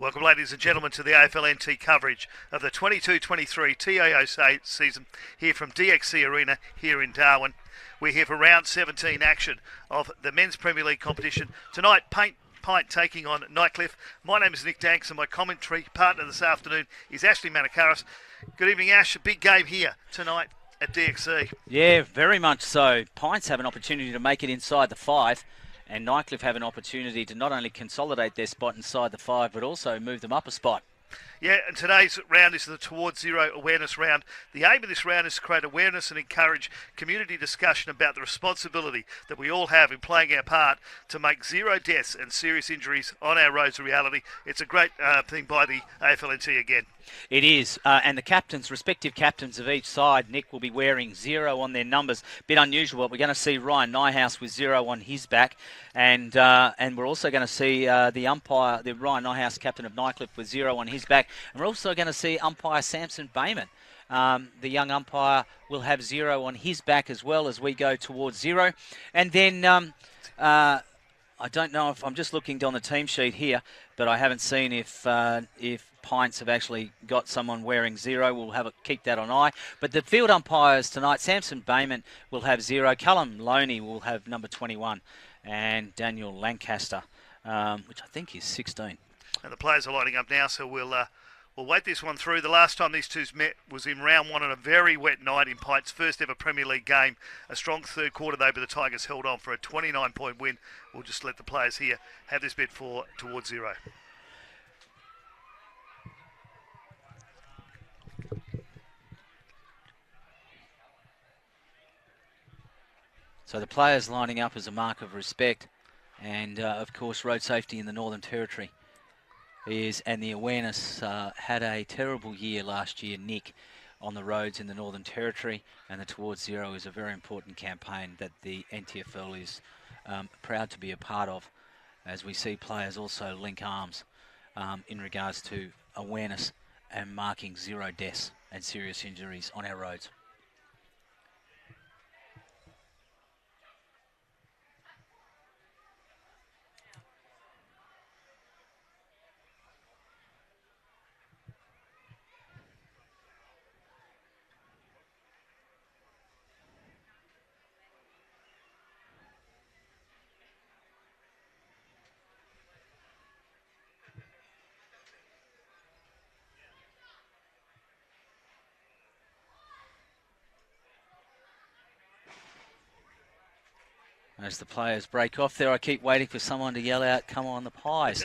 Welcome, ladies and gentlemen, to the AFL NT coverage of the 22-23 TIO season here from DXC Arena here in Darwin. We're here for round 17 action of the Men's Premier League competition. Tonight, PINT taking on Nightcliff. My name is Nick Danks and my commentary partner this afternoon is Ashley Manakaris. Good evening, Ash. A big game here tonight at DXC. Yeah, very much so. PINTs have an opportunity to make it inside the 5. And Nightcliff have an opportunity to not only consolidate their spot inside the 5, but also move them up a spot. Yeah, and today's round is the Towards Zero awareness round. The aim of this round is to create awareness and encourage community discussion about the responsibility that we all have in playing our part to make zero deaths and serious injuries on our roads a reality. It's a great thing by the AFLNT again. It is, and the captains, respective captains of each side, Nick, will be wearing 0 on their numbers. Bit unusual, but we're going to see Ryan Nyhouse with 0 on his back, and we're also going to see the umpire, the Ryan Nyhouse, captain of Nightcliff, with 0 on his back, and we're also going to see umpire Samson Bayman. The young umpire will have 0 on his back as well as we go towards 0, and then I don't know if I'm just looking on the team sheet here, but I haven't seen if PINTs have actually got someone wearing 0. We'll keep that on eye. But the field umpires tonight, Samson Bayman will have 0. Callum Loney will have number 21. And Daniel Lancaster, which I think is 16. And the players are lining up now, so we'll wait this one through. The last time these two met was in round 1 on a very wet night in PINT's first ever Premier League game. A strong third quarter though, but the Tigers held on for a 29-point win. We'll just let the players here have this bit for Towards Zero. So the players lining up as a mark of respect, and of course road safety in the Northern Territory and the awareness had a terrible year last year, Nick, on the roads in the Northern Territory, and the Towards Zero is a very important campaign that the NTFL is proud to be a part of, as we see players also link arms in regards to awareness and marking 0 deaths and serious injuries on our roads. As the players break off there, I keep waiting for someone to yell out, "Come on, the Pies."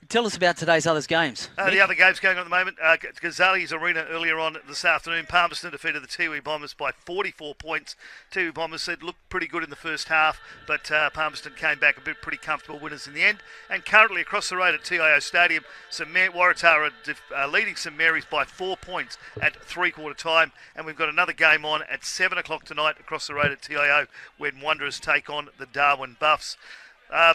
Tell us about today's other games. The other games going on at the moment, Ghazali's Arena earlier on this afternoon, Palmerston defeated the Tiwi Bombers by 44 points. Tiwi Bombers said looked pretty good in the first half, but Palmerston came back pretty comfortable winners in the end. And currently across the road at TIO Stadium, Waratah are leading St Mary's by 4 points at three-quarter time. And we've got another game on at 7 o'clock tonight across the road at TIO when Wanderers take on the Darwin Buffs.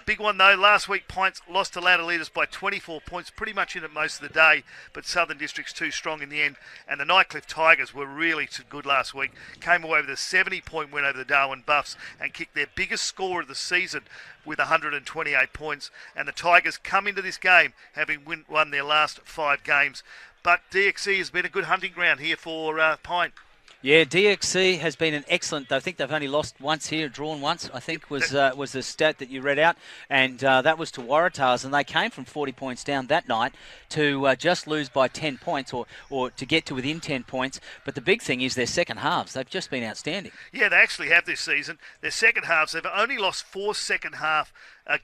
Big one though, last week PINTs lost to Ladder by 24 points, pretty much in it most of the day, but Southern District's too strong in the end, and the Nightcliff Tigers were really too good last week, came away with a 70-point win over the Darwin Buffs and kicked their biggest score of the season with 128 points, and the Tigers come into this game having won their last 5 games, but DXC has been a good hunting ground here for PINT. Yeah, DXC has been an excellent. I think they've only lost once here, drawn once. I think was the stat that you read out, and that was to Waratahs, and they came from 40 points down that night to just lose by 10 points, or to get to within 10 points. But the big thing is their second halves. They've just been outstanding. Yeah, they actually have this season. Their second halves. They've only lost 4 second half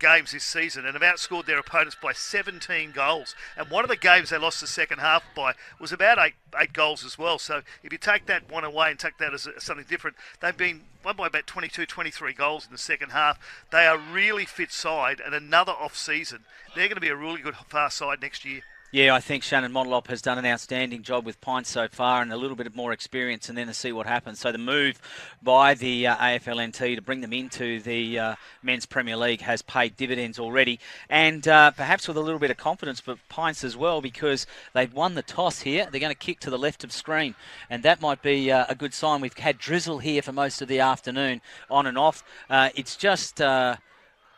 games this season and have outscored their opponents by 17 goals. And one of the games they lost the second half by was about eight goals as well. So if you take that one away and take that as something different, they've been won by about 22, 23 goals in the second half. They are a really fit side, and another off-season. They're going to be a really good fast side next year. Yeah, I think Shannon Monolop has done an outstanding job with PINT so far, and a little bit more experience, and then to see what happens. So the move by the AFLNT to bring them into the Men's Premier League has paid dividends already, and perhaps with a little bit of confidence for PINTs as well, because they've won the toss here. They're going to kick to the left of screen, and that might be a good sign. We've had drizzle here for most of the afternoon, on and off. It's just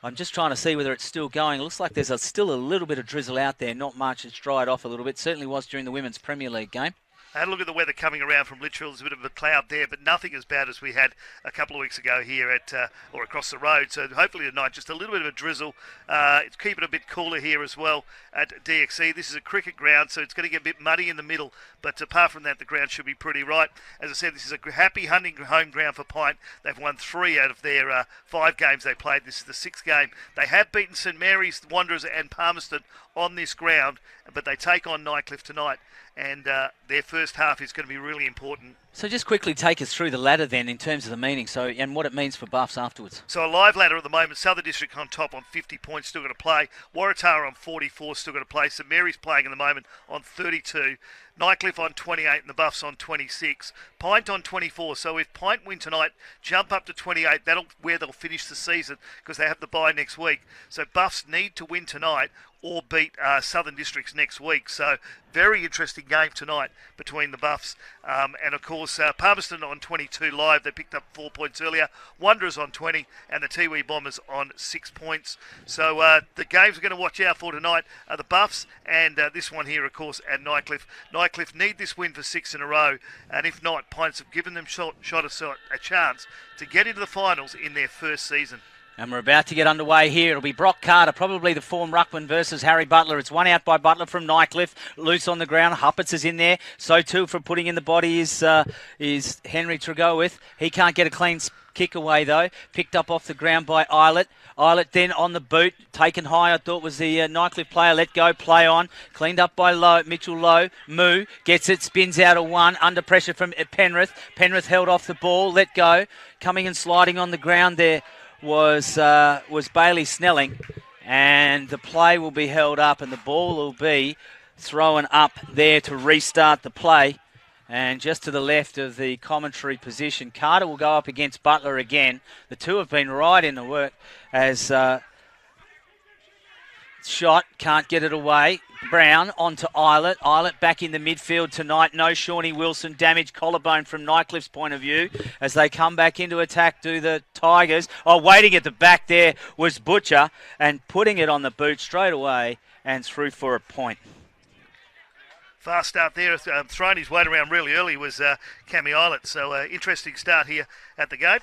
I'm just trying to see whether it's still going. It looks like there's still a little bit of drizzle out there. Not much. It's dried off a little bit. Certainly was during the Women's Premier League game. I had a look at the weather coming around from Litchfield. There's a bit of a cloud there, but nothing as bad as we had a couple of weeks ago here at or across the road. So hopefully tonight, just a little bit of a drizzle. It's keeping it a bit cooler here as well at DXC. This is a cricket ground, so it's going to get a bit muddy in the middle. But apart from that, the ground should be pretty right. As I said, this is a happy hunting home ground for PINT. They've won 3 out of their 5 games they played. This is the 6th game. They have beaten St Mary's, Wanderers and Palmerston on this ground, but they take on Nightcliff tonight. And their first half is going to be really important. So just quickly take us through the ladder then in terms of the meaning and what it means for Buffs afterwards. So a live ladder at the moment. Southern District on top on 50 points, still got to play. Waratah on 44, still got to play. St Mary's playing at the moment on 32. Nightcliff on 28 and the Buffs on 26. PINT on 24. So if PINT win tonight, jump up to 28. That'll where they'll finish the season because they have the bye next week. So Buffs need to win tonight or beat Southern Districts next week. So very interesting game tonight between the Buffs and of course Palmerston on 22 live. They picked up 4 points earlier. Wanderers on 20 and the Tiwi Bombers on 6 points. So the games we're going to watch out for tonight are the Buffs and this one here of course at Nightcliff. Nightcliff need this win for 6 in a row, and if not, PINTs have given them a chance to get into the finals in their first season. And we're about to get underway here. It'll be Brock Carter, probably the form ruckman versus Harry Butler. It's one out by Butler from Nightcliff. Loose on the ground. Huppets is in there. So too for putting in the body is Henry Tregowyth. He can't get a clean kick away though. Picked up off the ground by Eilert. Eilert then on the boot. Taken high, I thought was the Nightcliff player. Let go, play on. Cleaned up by Mitchell Lowe. Moo gets it, spins out of one. Under pressure from Penrith. Penrith held off the ball. Let go. Coming and sliding on the ground there was Bailey Snelling, and the play will be held up and the ball will be thrown up there to restart the play. And just to the left of the commentary position, Carter will go up against Butler again. The two have been right in the work as shot, can't get it away. Brown onto Eilert. Eilert back in the midfield tonight. No Shawnee Wilson. Damaged collarbone from Nightcliff's point of view as they come back into attack do the Tigers. Oh, waiting at the back there was Butcher and putting it on the boot straight away and through for a point. Fast start there. Thrown his weight around really early was Cammy Eilert. So interesting start here at the gate.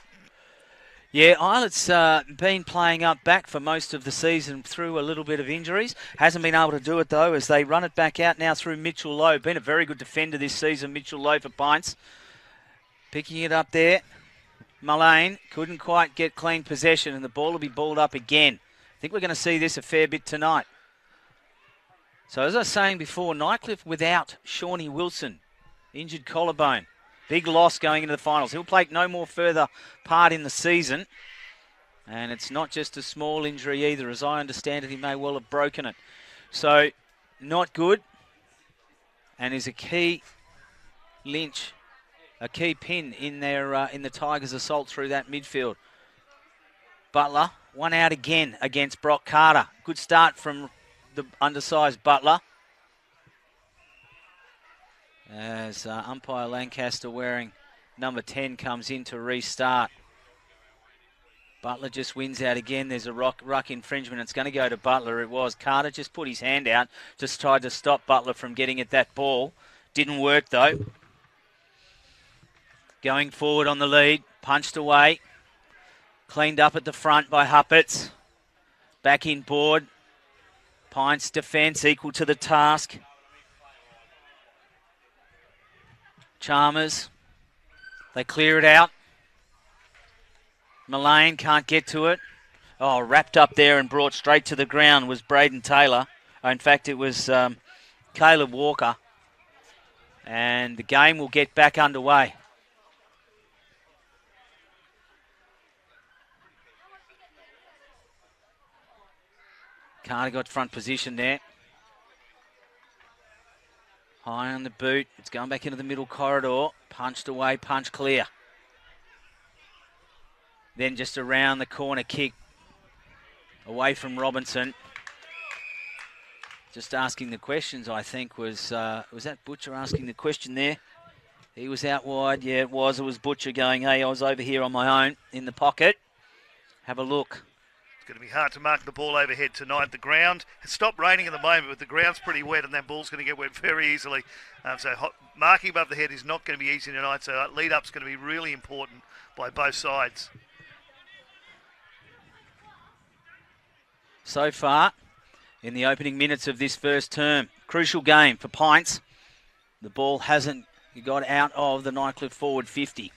Yeah, Eilert's been playing up back for most of the season through a little bit of injuries. Hasn't been able to do it, though, as they run it back out now through Mitchell Lowe. Been a very good defender this season, Mitchell Lowe for PINTs. Picking it up there. Mullane couldn't quite get clean possession, and the ball will be balled up again. I think we're going to see this a fair bit tonight. So, as I was saying before, Nightcliff without Shawnee Wilson. Injured collarbone. Big loss going into the finals. He'll play no more further part in the season. And it's not just a small injury either. As I understand it, he may well have broken it. So, not good. And is a key lynch, a key pin in their in the Tigers' assault through that midfield. Butler, one out again against Brock Carter. Good start from the undersized Butler. As umpire Lancaster wearing number 10 comes in to restart. Butler just wins out again. There's a ruck infringement. It's going to go to Butler. It was. Carter just put his hand out. Just tried to stop Butler from getting at that ball. Didn't work though. Going forward on the lead. Punched away. Cleaned up at the front by Huppets. Back in board. PINT's defence equal to the task. Chalmers, they clear it out. Mullane can't get to it. Oh, wrapped up there and brought straight to the ground was Braden Taylor. Oh, in fact, it was Caleb Walker. And the game will get back underway. Carter got front position there. High on the boot. It's going back into the middle corridor. Punched away, punch clear. Then just around the corner kick. Away from Robinson. Just asking the questions, I think, was that Butcher asking the question there? He was out wide. Yeah, it was. It was Butcher going, hey, I was over here on my own in the pocket. Have a look. Going to be hard to mark the ball overhead tonight. The ground has stopped raining at the moment, but the ground's pretty wet, and that ball's going to get wet very easily. Marking above the head is not going to be easy tonight, so lead up's going to be really important by both sides. So far, in the opening minutes of this first term, crucial game for Pints. The ball hasn't got out of the Nightcliff forward 50.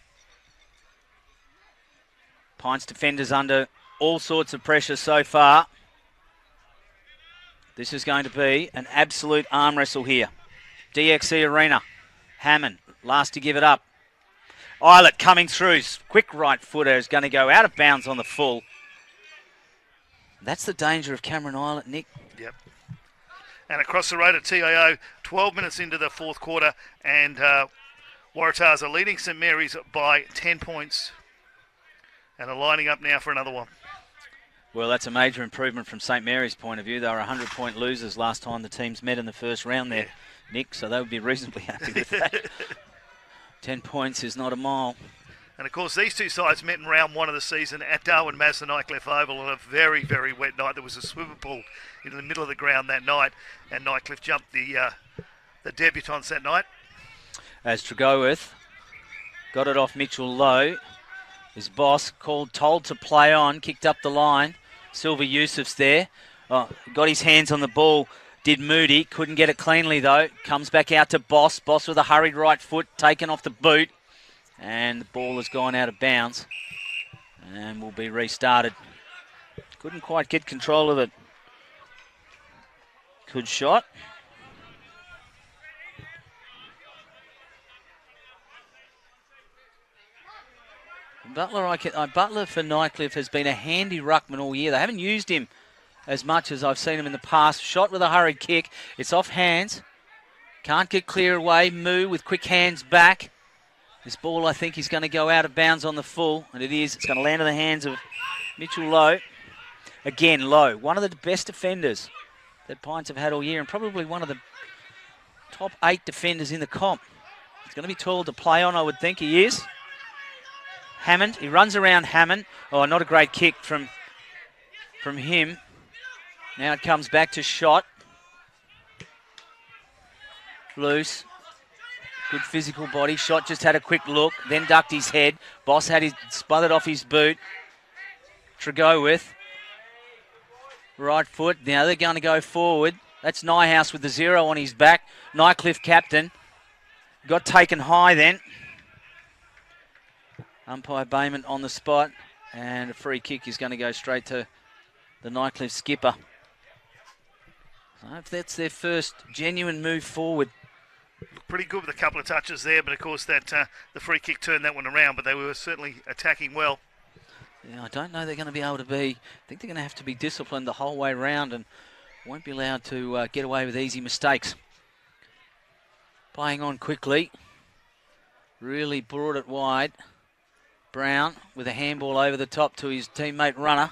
Pints defenders under all sorts of pressure so far. This is going to be an absolute arm wrestle here. DXC Arena. Hammond, last to give it up. Eilert coming through. Quick right footer is going to go out of bounds on the full. That's the danger of Cameron Eilert, Nick. Yep. And across the road at TIO, 12 minutes into the fourth quarter, and Waratahs are leading St Mary's by 10 points and are lining up now for another one. Well, that's a major improvement from St Mary's point of view. They were 100-point losers last time the teams met in the first round there, Nick, so they would be reasonably happy with that. 10 points is not a mile. And, of course, these two sides met in round one of the season at Darwin, Mazda Nightcliff Oval on a very, very wet night. There was a swivel pool in the middle of the ground that night, and Nightcliff jumped the debutants that night. As Tregoworth got it off Mitchell Lowe. His boss told to play on, kicked up the line. Silver Yusuf's there. Oh, got his hands on the ball. Did Moody. Couldn't get it cleanly, though. Comes back out to Boss. Boss with a hurried right foot, taken off the boot. And the ball has gone out of bounds. And will be restarted. Couldn't quite get control of it. Good shot. Butler for Nightcliff has been a handy ruckman all year. They haven't used him as much as I've seen him in the past. Shot with a hurried kick. It's off hands. Can't get clear away. Moo with quick hands back. This ball, I think, is going to go out of bounds on the full. And it is. It's going to land in the hands of Mitchell Lowe. Again, Lowe, one of the best defenders that Pints have had all year and probably one of the top 8 defenders in the comp. It's going to be tall to play on, I would think. He is. Hammond, he runs around Hammond. Oh, not a great kick from him. Now it comes back to Shot. Loose. Good physical body. Shot just had a quick look, then ducked his head. Boss had his smothered off his boot. Tregoworth. Right foot. Now they're going to go forward. That's Nyhouse with the 0 on his back. Nightcliff captain. Got taken high then. Umpire Bayman on the spot, and a free kick is going to go straight to the Nightcliff skipper. So if that's their first genuine move forward. Pretty good with a couple of touches there, but of course that the free kick turned that one around, but they were certainly attacking well. Yeah, I don't know they're going to be able to be. I think they're going to have to be disciplined the whole way round and won't be allowed to get away with easy mistakes. Playing on quickly. Really brought it wide. Brown with a handball over the top to his teammate Runner.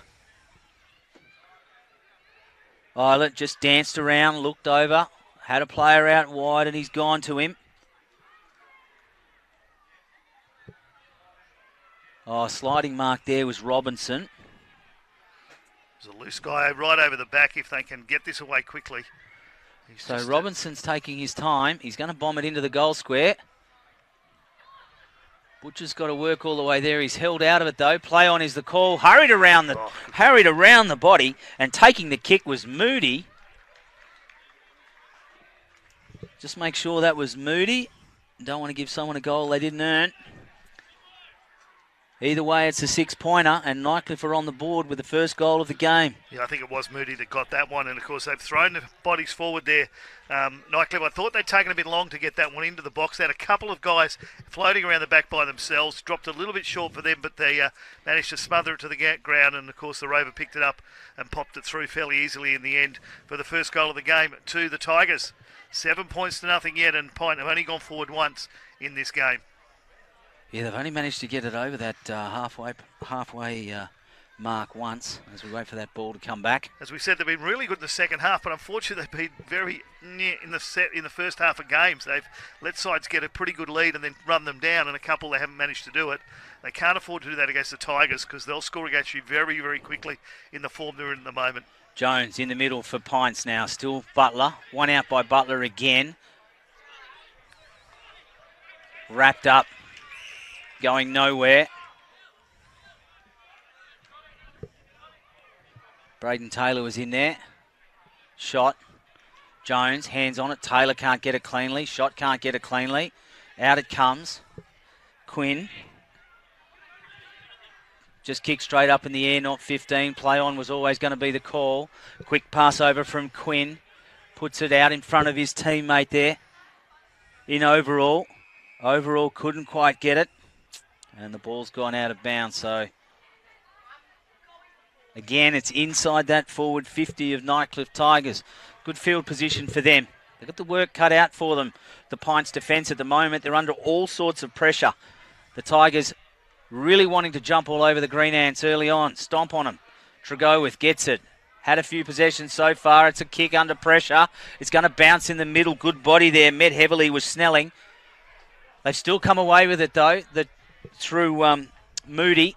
Eilert just danced around, looked over, had a player out wide and he's gone to him. Oh, sliding mark there was Robinson. There's a loose guy right over the back if they can get this away quickly. So Robinson's taking his time. He's going to bomb it into the goal square. Butcher's got to work all the way there. He's held out of it though. Play on is the call. Hurried around the body, and taking the kick was Moody. Just make sure that was Moody. Don't want to give someone a goal they didn't earn. Either way, it's a 6-pointer, and Nightcliff are on the board with the first goal of the game. Yeah, I think it was Moody that got that one, and of course they've thrown the bodies forward there. Nightcliff, I thought they'd taken a bit long to get that one into the box. They had a couple of guys floating around the back by themselves, dropped a little bit short for them, but they managed to smother it to the ground, and of course the Rover picked it up and popped it through fairly easily in the end for the first goal of the game to the Tigers. 7 points to nothing yet, and Pint have only gone forward once in this game. Yeah, they've only managed to get it over that halfway mark once as we wait for that ball to come back. As we said, they've been really good in the second half, but unfortunately they've been very near in the first half of games. They've let sides get a pretty good lead and then run them down, and a couple they haven't managed to do it. They can't afford to do that against the Tigers because they'll score against you very, very quickly in the form they're in at the moment. Jones in the middle for Pints now. Still Butler. One out by Butler again. Wrapped up. Going nowhere. Braden Taylor was in there. Shot. Jones, hands on it. Taylor can't get it cleanly. Shot can't get it cleanly. Out it comes. Quinn. Just kicked straight up in the air, not 15. Play on was always going to be the call. Quick pass over from Quinn. Puts it out in front of his teammate there. In Overall. Overall couldn't quite get it. And the ball's gone out of bounds, so... Again, it's inside that forward 50 of Nightcliff Tigers. Good field position for them. They've got the work cut out for them. The Pints defence at the moment, they're under all sorts of pressure. The Tigers really wanting to jump all over the Green Ants early on. Stomp on them. Tragowith gets it. Had a few possessions so far. It's a kick under pressure. It's going to bounce in the middle. Good body there. Met heavily with Snelling. They've still come away with it, though, through Moody.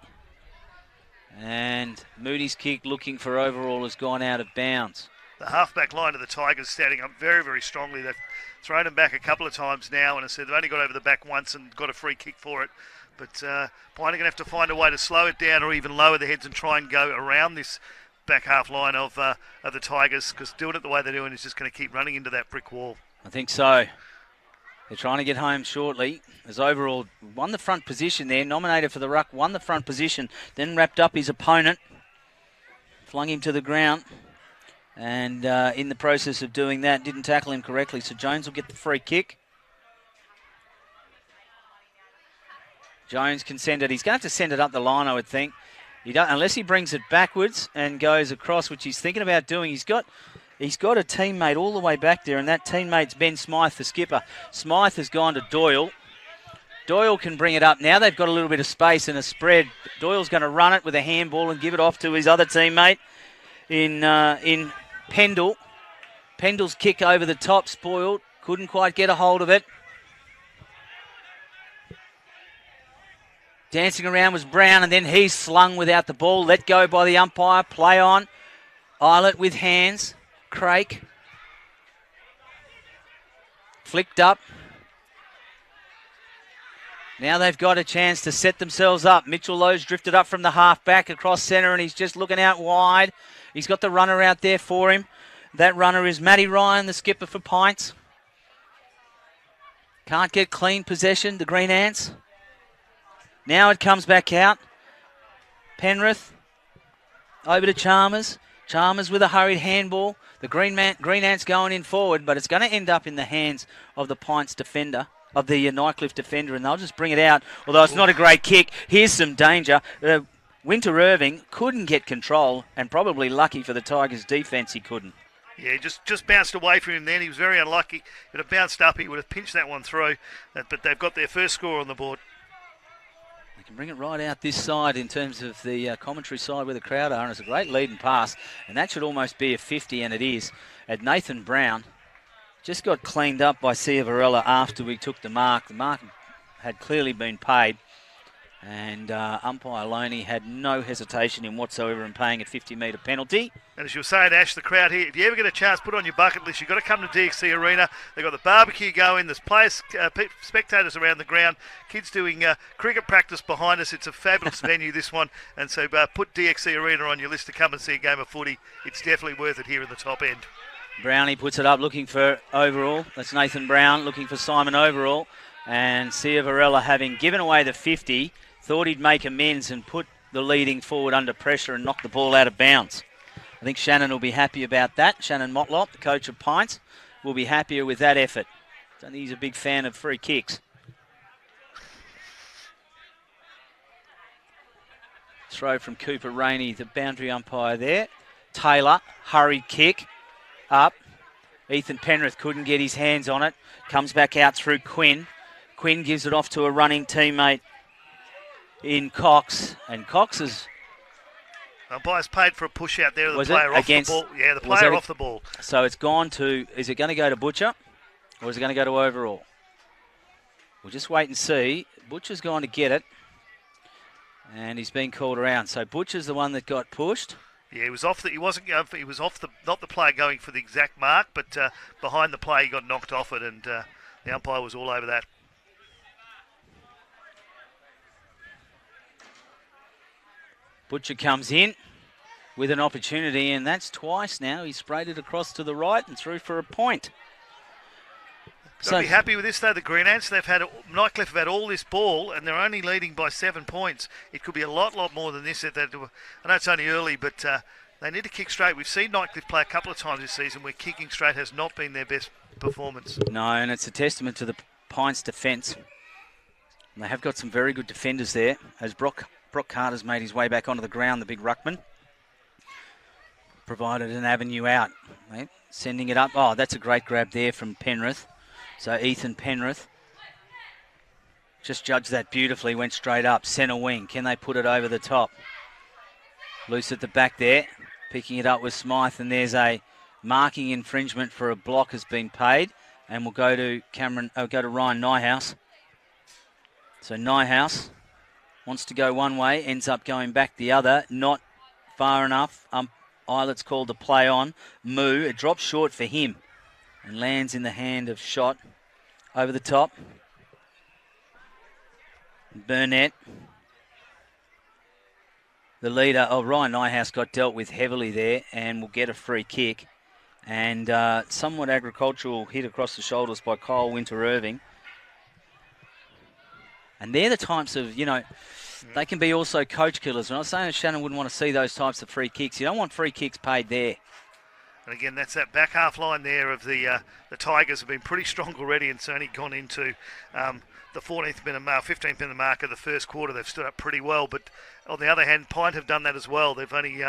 And Moody's kick looking for Overall has gone out of bounds. The halfback line of the Tigers standing up very, very strongly. They've thrown him back a couple of times now, and I said they've only got over the back once and got a free kick for it. But Pine are going to have to find a way to slow it down or even lower the heads and try and go around this back half line of the Tigers, because doing it the way they're doing is just going to keep running into that brick wall. I think so. They're trying to get home shortly. As Overall won the front position there, nominated for the ruck, won the front position, then wrapped up his opponent, flung him to the ground, and in the process of doing that, didn't tackle him correctly, so Jones will get the free kick. Jones can send it. He's going to have to send it up the line, I would think. Unless he brings it backwards and goes across, which he's thinking about doing. He's got a teammate all the way back there, and that teammate's Ben Smythe, the skipper. Smythe has gone to Doyle. Doyle can bring it up. Now they've got a little bit of space and a spread. Doyle's going to run it with a handball and give it off to his other teammate in Pendle. Pendle's kick over the top, spoiled. Couldn't quite get a hold of it. Dancing around was Brown, and then he's slung without the ball. Let go by the umpire. Play on. Eilert with hands. Craik. Flicked up. Now they've got a chance to set themselves up. Mitchell Lowe's drifted up from the half back across centre, and he's just looking out wide. He's got the runner out there for him. That runner is Matty Ryan, the skipper for Pints. Can't get clean possession, the Green Ants. Now it comes back out. Penrith over to Chalmers. Chalmers with a hurried handball. The Green Ants going in forward, but it's going to end up in the hands of the Pints defender, of the Nightcliff defender, and they'll just bring it out. Although it's not a great kick. Here's some danger. Winter Irving couldn't get control, and probably lucky for the Tigers' defence he couldn't. Yeah, he just bounced away from him then. He was very unlucky. If it had bounced up, he would have pinched that one through. But they've got their first score on the board. They can bring it right out this side in terms of the commentary side where the crowd are, and it's a great lead and pass, and that should almost be a 50, and it is. At Nathan Brown, just got cleaned up by Sia Varela after we took the mark. The mark had clearly been paid, and umpire Loney had no hesitation in whatsoever in paying a 50-metre penalty. And as you were saying, Ash, the crowd here, if you ever get a chance, put on your bucket list. You've got to come to DXC Arena. They've got the barbecue going. There's players, spectators around the ground. Kids doing cricket practice behind us. It's a fabulous venue, this one. And so put DXC Arena on your list to come and see a game of footy. It's definitely worth it here in the top end. Brownie puts it up looking for Overall. That's Nathan Brown looking for Simon Overall. And Sia Varela, having given away the 50, thought he'd make amends and put the leading forward under pressure and knock the ball out of bounds. I think Shannon will be happy about that. Shannon Motlop, the coach of Pints, will be happier with that effort. I don't think he's a big fan of free kicks. Throw from Cooper Rainey, the boundary umpire there. Taylor, hurried kick, up. Ethan Penrith couldn't get his hands on it. Comes back out through Quinn. Quinn gives it off to a running teammate in Cox, and Cox has Umpire's paid for a push out there of the Was player it? off Against, the ball. Yeah, the player off the ball. So it's gone to, is it going to go to Butcher or is it going to go to overall? We'll just wait and see. Butcher's gone to get it and he's been called around. So Butcher's the one that got pushed. Yeah, he was off. He wasn't going. He was off the not the player going for the exact mark, but behind the play he got knocked off it, and the umpire was all over that. Butcher comes in with an opportunity, and that's twice now. He sprayed it across to the right and through for a point. Got to be happy with this though. The Green Ants, Nightcliff have had all this ball, and they're only leading by 7 points. It could be a lot more than this. I know it's only early, but they need to kick straight. We've seen Nightcliff play a couple of times this season where kicking straight has not been their best performance. No, and it's a testament to the Pints' defence. They have got some very good defenders there, as Brock Carter's made his way back onto the ground, the big ruckman. Provided an avenue out. Right? Sending it up. Oh, that's a great grab there from Penrith. So Ethan Penrith just judged that beautifully, went straight up, centre wing. Can they put it over the top? Loose at the back there, picking it up with Smythe, and there's a marking infringement for a block has been paid, and we'll go to Ryan Nyhouse. So Nyhouse wants to go one way, ends up going back the other, not far enough. Eyelet's called to play on. Moo, it drops short for him and lands in the hand of Shot over the top. Burnett, the leader of Ryan Nyhouse, got dealt with heavily there and will get a free kick. And somewhat agricultural hit across the shoulders by Kyle Winter-Irving. And they're the types of, they can be also coach killers. I'm not saying that Shannon wouldn't want to see those types of free kicks. You don't want free kicks paid there. And again, that's that back half line there of the Tigers have been pretty strong already, and it's only gone into the 14th minute mark, 15th minute mark of the first quarter. They've stood up pretty well, but on the other hand, Pint have done that as well. They've only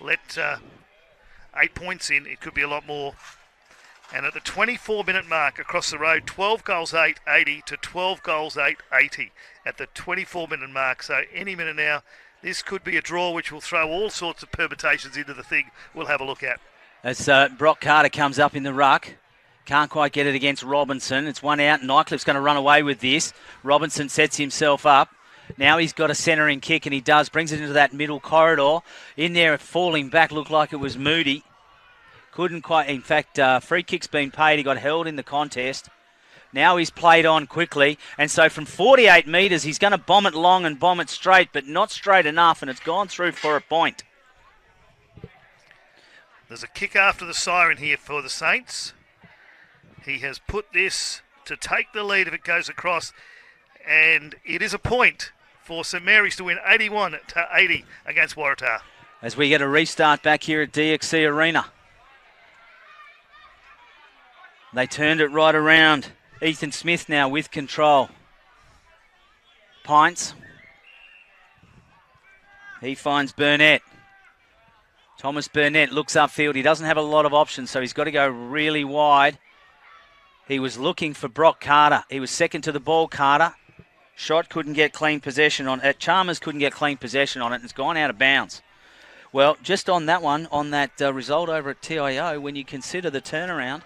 let 8 points in. It could be a lot more. And at the 24-minute mark across the road, 12 goals 8-80 to 12 goals 8-80 at the 24-minute mark. So any minute now, this could be a draw which will throw all sorts of permutations into the thing we'll have a look at. As Brock Carter comes up in the ruck. Can't quite get it against Robinson. It's one out. Nightcliff's going to run away with this. Robinson sets himself up. Now he's got a centering kick, and he does. Brings it into that middle corridor. In there, falling back, looked like it was Moody. Couldn't quite. In fact, free kick's been paid. He got held in the contest. Now he's played on quickly. And so from 48 metres, he's going to bomb it long and bomb it straight, but not straight enough, and it's gone through for a point. There's a kick after the siren here for the Saints. He has put this to take the lead if it goes across, and it is a point for St Mary's to win 81-80 against Waratah. As we get a restart back here at DXC Arena. They turned it right around. Ethan Smith now with control. Pints. He finds Burnett. Thomas Burnett looks upfield. He doesn't have a lot of options, so he's got to go really wide. He was looking for Brock Carter. He was second to the ball, Carter. Shot couldn't get clean possession on it. Chalmers couldn't get clean possession on it, and it's gone out of bounds. Well, just on that one, on that result over at TIO, when you consider the turnaround,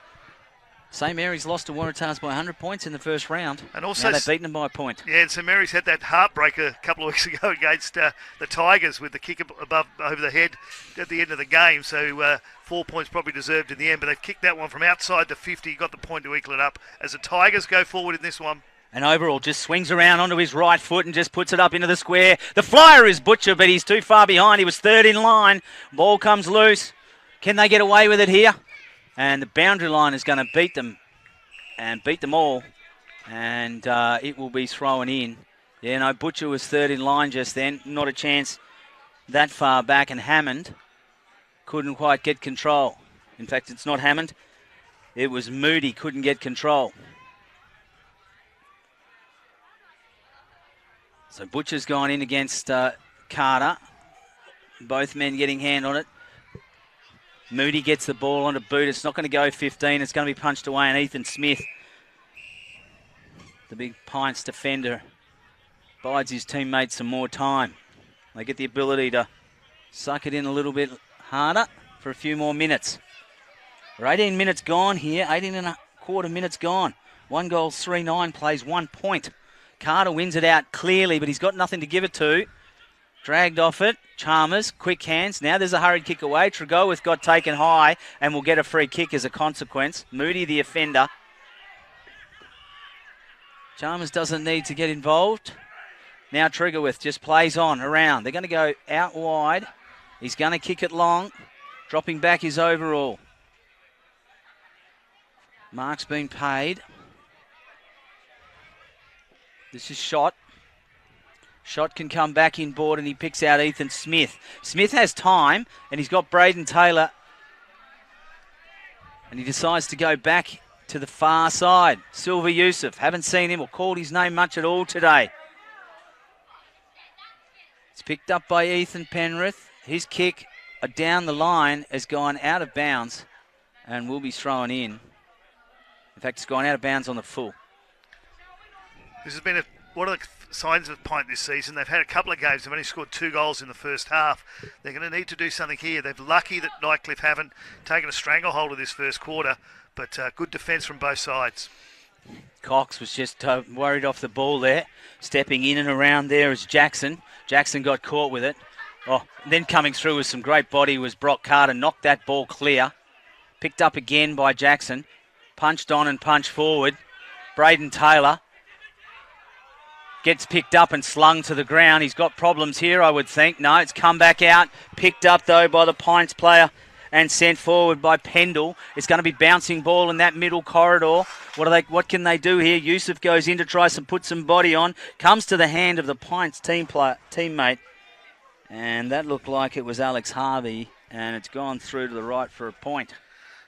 St Mary's lost to Waratahs by 100 points in the first round. And also, now they've beaten them by a point. Yeah, and St Mary's had that heartbreaker a couple of weeks ago against the Tigers with the kick over the head at the end of the game. So 4 points probably deserved in the end, but they've kicked that one from outside the 50, got the point to equal it up as the Tigers go forward in this one. And Overall just swings around onto his right foot and just puts it up into the square. The flyer is Butcher, but he's too far behind. He was third in line. Ball comes loose. Can they get away with it here? And the boundary line is going to beat them and beat them all. And it will be thrown in. Yeah, no, Butcher was third in line just then. Not a chance that far back. And Hammond couldn't quite get control. In fact, it's not Hammond. It was Moody, couldn't get control. So Butcher's gone in against Carter. Both men getting hand on it. Moody gets the ball onto boot. It's not going to go 15. It's going to be punched away. And Ethan Smith, the big Pints defender, bides his teammates some more time. They get the ability to suck it in a little bit harder for a few more minutes. We're 18 minutes gone here, 18 and a quarter minutes gone. 1 goal, 3-9, plays 1 point. Carter wins it out clearly, but he's got nothing to give it to. Dragged off it. Chalmers, quick hands. Now there's a hurried kick away. Tregowyth got taken high and will get a free kick as a consequence. Moody, the offender. Chalmers doesn't need to get involved. Now Tregowyth just plays on around. They're going to go out wide. He's going to kick it long. Dropping back his overall. Mark's been paid. This is Shot. Shot can come back in board and he picks out Ethan Smith. Smith has time and he's got Braden Taylor. And he decides to go back to the far side. Silver Yusuf. Haven't seen him or called his name much at all today. It's picked up by Ethan Penrith. His kick down the line has gone out of bounds and will be thrown in. In fact, it's gone out of bounds on the full. This has been one of the signs of PINT this season. They've had a couple of games. They've only scored 2 goals in the first half. They're going to need to do something here. They're lucky that Nightcliff haven't taken a stranglehold of this first quarter, but good defence from both sides. Cox was just worried off the ball there. Stepping in and around there is Jackson. Jackson got caught with it. Oh, then coming through with some great body was Brock Carter. Knocked that ball clear. Picked up again by Jackson. Punched on and punched forward. Braden Taylor gets picked up and slung to the ground. He's got problems here, I would think. No, it's come back out. Picked up, though, by the PINTs player and sent forward by Pendle. It's going to be bouncing ball in that middle corridor. What can they do here? Yusuf goes in to try to put some body on. Comes to the hand of the PINTs teammate. And that looked like it was Alex Harvey. And it's gone through to the right for a point.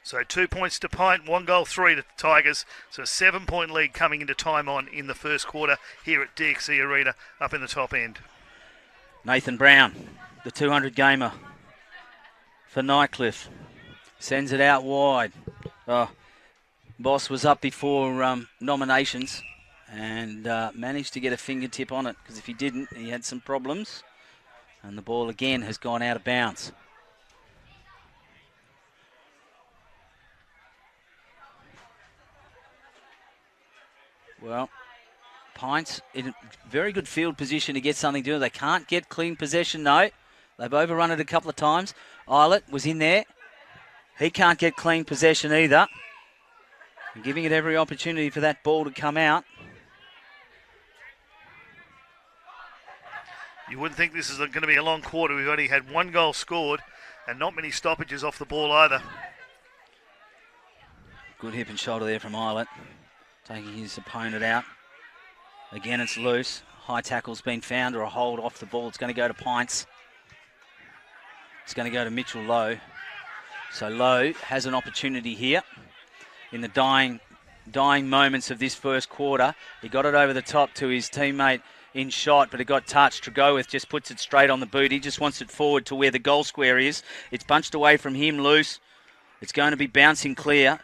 So 2 points to PINT, 1 goal, 3 to the Tigers. So a 7-point lead coming into time on in the first quarter here at DXC Arena up in the top end. Nathan Brown, the 200 gamer for Nightcliff. Sends it out wide. Boss was up before nominations and managed to get a fingertip on it, because if he didn't, he had some problems. And the ball again has gone out of bounds. Well, PINT's in a very good field position to get something done. They can't get clean possession, though. They've overrun it a couple of times. Eilert was in there. He can't get clean possession either. And giving it every opportunity for that ball to come out. You wouldn't think this is going to be a long quarter. We've only had 1 goal scored and not many stoppages off the ball either. Good hip and shoulder there from Eilert. Taking his opponent out. Again, it's loose. High tackle's been found or a hold off the ball. It's going to go to PINTs. It's going to go to Mitchell Lowe. So Lowe has an opportunity here in the dying moments of this first quarter. He got it over the top to his teammate in Shot, but it got touched. Tregowyth just puts it straight on the boot. He just wants it forward to where the goal square is. It's bunched away from him, loose. It's going to be bouncing clear.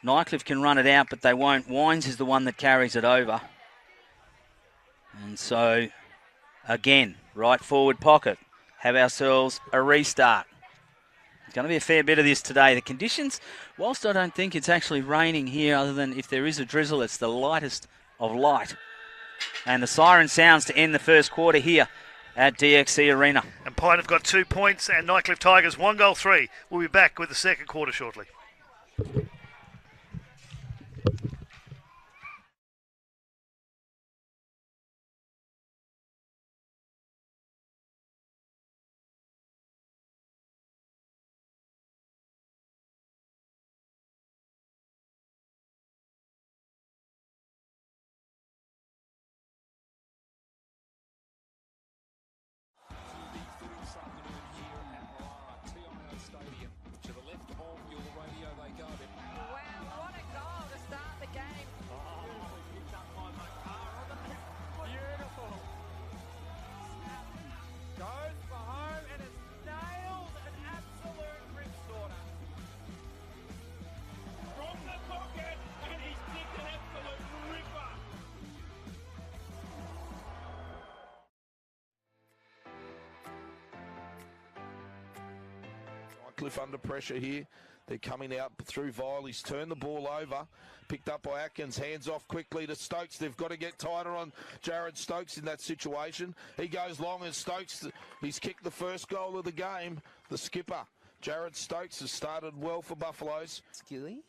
Nightcliff can run it out, but they won't. Wines is the one that carries it over. And so, again, right forward pocket. Have ourselves a restart. It's going to be a fair bit of this today. The conditions, whilst I don't think it's actually raining here, other than if there is a drizzle, it's the lightest of light. And the siren sounds to end the first quarter here at DXC Arena. And PINT have got 2 points and Nightcliff Tigers 1 goal, 3. We'll be back with the second quarter shortly. Nightcliff under pressure here. They're coming out through Vile. He's turned the ball over. Picked up by Atkins. Hands off quickly to Stokes. They've got to get tighter on Jared Stokes in that situation. He goes long and Stokes, he's kicked the first goal of the game. The skipper, Jared Stokes, has started well for Buffaloes. Skilly?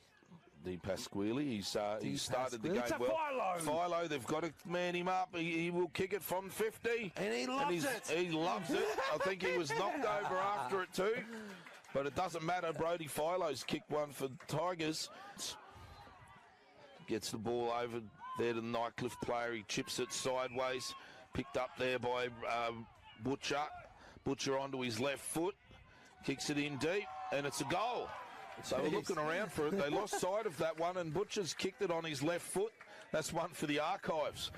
Dean Pasquale, he's started the game well. Philo, they've got to man him up. He will kick it from 50. And he loves it. He loves it. I think he was knocked over after it too. But it doesn't matter. Brody Philo's kicked one for Tigers. Gets the ball over there to the Nightcliff player. He chips it sideways. Picked up there by Butcher. Butcher onto his left foot. Kicks it in deep. And it's a goal. So we're looking around for it. They lost sight of that one, and Butcher's kicked it on his left foot. That's one for the archives.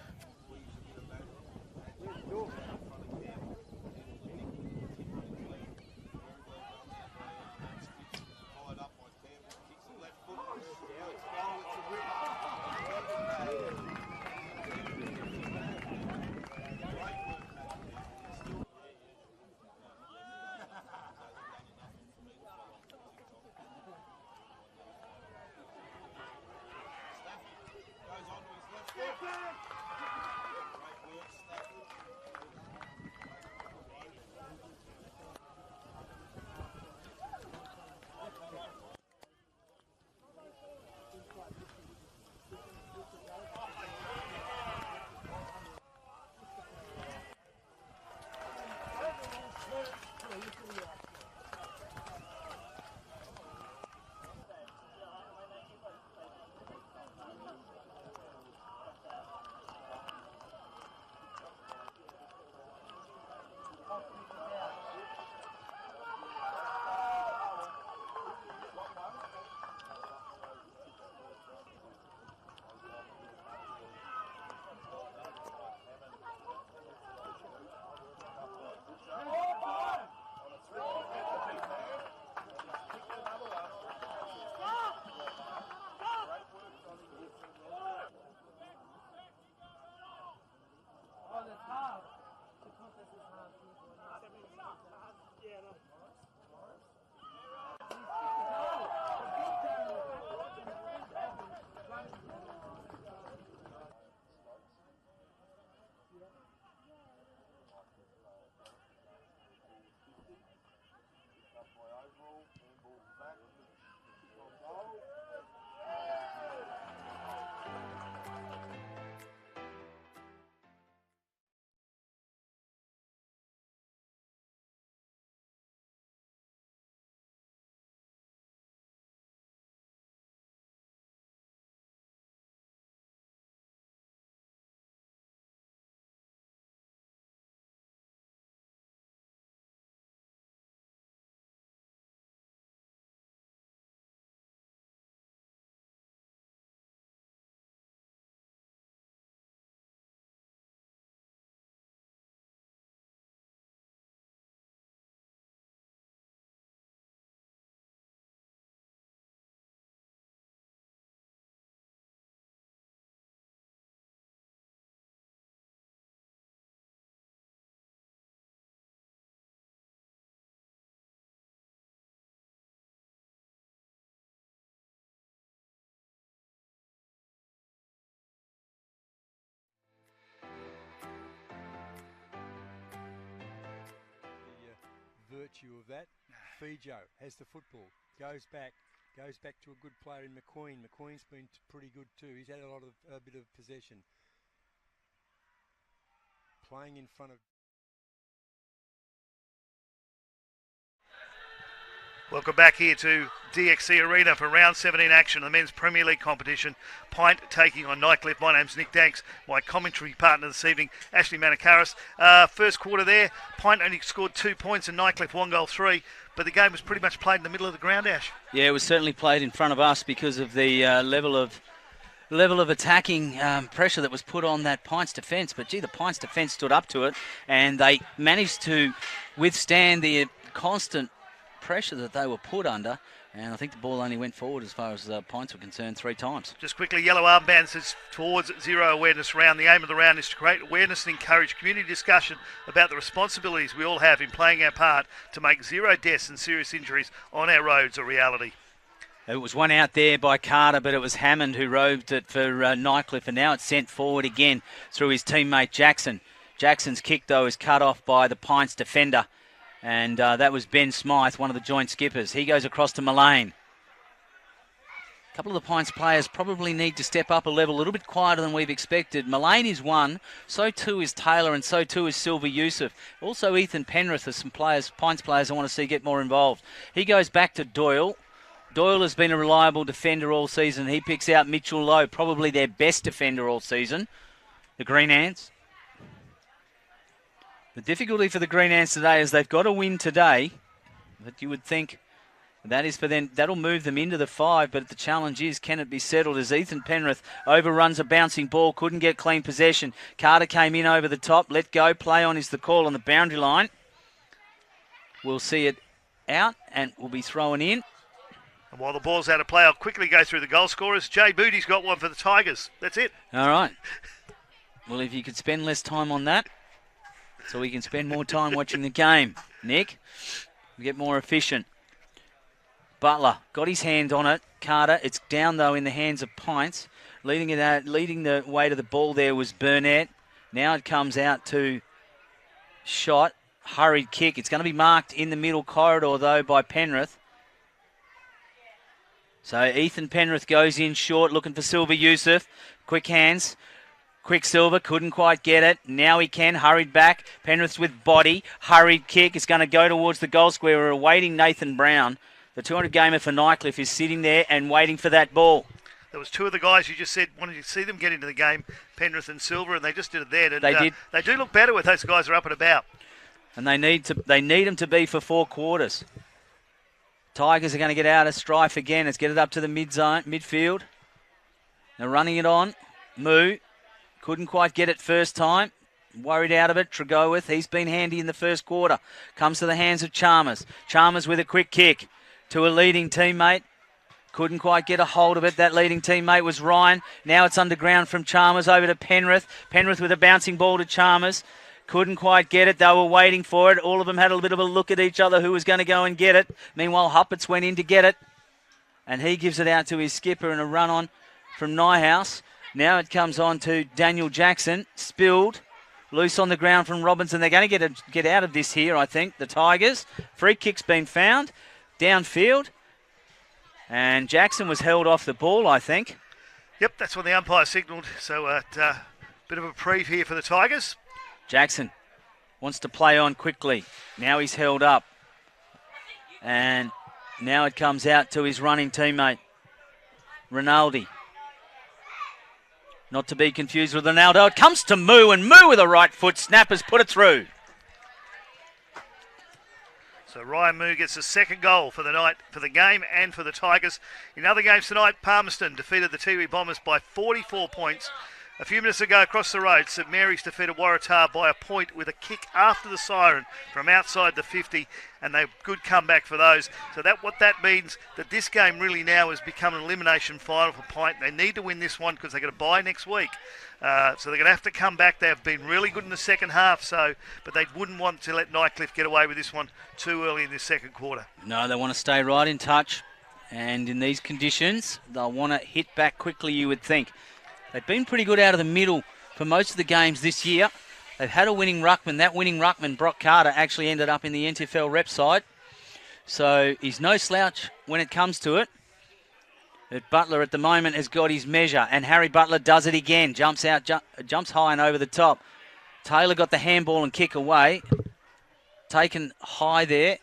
Virtue of that, Fijo has the football, goes back to a good player in McQueen. McQueen's been pretty good too. He's had a bit of possession. Playing in front of. Welcome back here to DXC Arena for round 17 action of the Men's Premier League competition. PINT taking on Nightcliff. My name's Nick Danks. My commentary partner this evening, Ashley Manakaris. First quarter there, PINT only scored 2 points and Nightcliff 1 goal 3. But the game was pretty much played in the middle of the ground, Ash. Yeah, it was certainly played in front of us because of the level of attacking pressure that was put on that PINT's defence. But gee, the PINT's defence stood up to it, and they managed to withstand the constant pressure that they were put under And I think the ball only went forward as far as points were concerned 3 times. Just quickly, yellow armbands is towards zero awareness round. The aim of the round is to create awareness and encourage community discussion about the responsibilities we all have in playing our part to make zero deaths and serious injuries on our roads a reality. It was one out there by Carter, but it was Hammond who roved it for Nightcliff, and now it's sent forward again through his teammate Jackson. Jackson's kick, though, is cut off by the Pints defender, and that was Ben Smythe, one of the joint skippers. He goes across to Mullane. A couple of the Pints players probably need to step up a level, a little bit quieter than we've expected. Mullane is one, so too is Taylor, and so too is Silver Yusuf. Also Ethan Penrith are some players, Pints players I want to see get more involved. He goes back to Doyle. Doyle has been a reliable defender all season. He picks out Mitchell Lowe, probably their best defender all season. The Green Ants. The difficulty for the Green Ants today is they've got to win today, but you would think that is for them. That'll move them into the 5, but the challenge is, can it be settled as Ethan Penrith overruns a bouncing ball, couldn't get clean possession. Carter came in over the top, let go, play on is the call on the boundary line. We'll see it out and will be thrown in. And while the ball's out of play, I'll quickly go through the goal scorers. Jay Booty's got one for the Tigers. That's it. All right. Well, if you could spend less time on that, so we can spend more time watching the game, Nick, we get more efficient. Butler got his hand on it. Carter, it's down though in the hands of Pints. Leading the way to the ball there was Burnett. Now it comes out to Shot. Hurried kick. It's going to be marked in the middle corridor though by Penrith. So Ethan Penrith goes in short, looking for Silver Yusuf. Quick hands. Quicksilver couldn't quite get it. Now he can. Hurried back. Penrith's with body. Hurried kick. It's going to go towards the goal square. We're awaiting Nathan Brown. The 200 gamer for Nightcliff is sitting there and waiting for that ball. There was 2 of the guys you just said wanted to see them get into the game, Penrith and Silver, and they just did it then. And, they did. They do look better when those guys are up and about. And they need them to be for 4 quarters. Tigers are going to get out of strife again. Let's get it up to the midfield. They're running it on. Moo. Couldn't quite get it first time. Worried out of it. Tregowyth, he's been handy in the first quarter. Comes to the hands of Chalmers. Chalmers with a quick kick to a leading teammate. Couldn't quite get a hold of it. That leading teammate was Ryan. Now it's underground from Chalmers over to Penrith. Penrith with a bouncing ball to Chalmers. Couldn't quite get it. They were waiting for it. All of them had a bit of a look at each other who was going to go and get it. Meanwhile, Huppets went in to get it. And he gives it out to his skipper and a run on from Nyhouse. Now it comes on to Daniel Jackson. Spilled. Loose on the ground from Robinson. They're going to get out of this here, I think. The Tigers. Free kick's been found. Downfield. And Jackson was held off the ball, I think. Yep, that's when the umpire signalled. So a bit of a preview here for the Tigers. Jackson wants to play on quickly. Now he's held up. And now it comes out to his running teammate, Rinaldi. Not to be confused with Ronaldo. It comes to Moo, and Moo with a right foot snap has put it through. So Ryan Moo gets the second goal for the night, for the game and for the Tigers. In other games tonight, Palmerston defeated the Tiwi Bombers by 44 points. A few minutes ago across the road, St Mary's defeated Waratah by a point with a kick after the siren from outside the 50, and they good comeback for those. So what that means that this game really now has become an elimination final for PINT. They need to win this one because they're going to bye next week. So they're going to have to come back. They have been really good in the second half, but they wouldn't want to let Nightcliff get away with this one too early in this second quarter. No, they want to stay right in touch, and in these conditions, they'll want to hit back quickly, you would think. They've been pretty good out of the middle for most of the games this year. They've had a winning ruckman. That winning ruckman, Brock Carter, actually ended up in the NTFL rep side. So he's no slouch when it comes to it. But Butler at the moment has got his measure, and Harry Butler does it again. Jumps high and over the top. Taylor got the handball and kick away. Taken high there.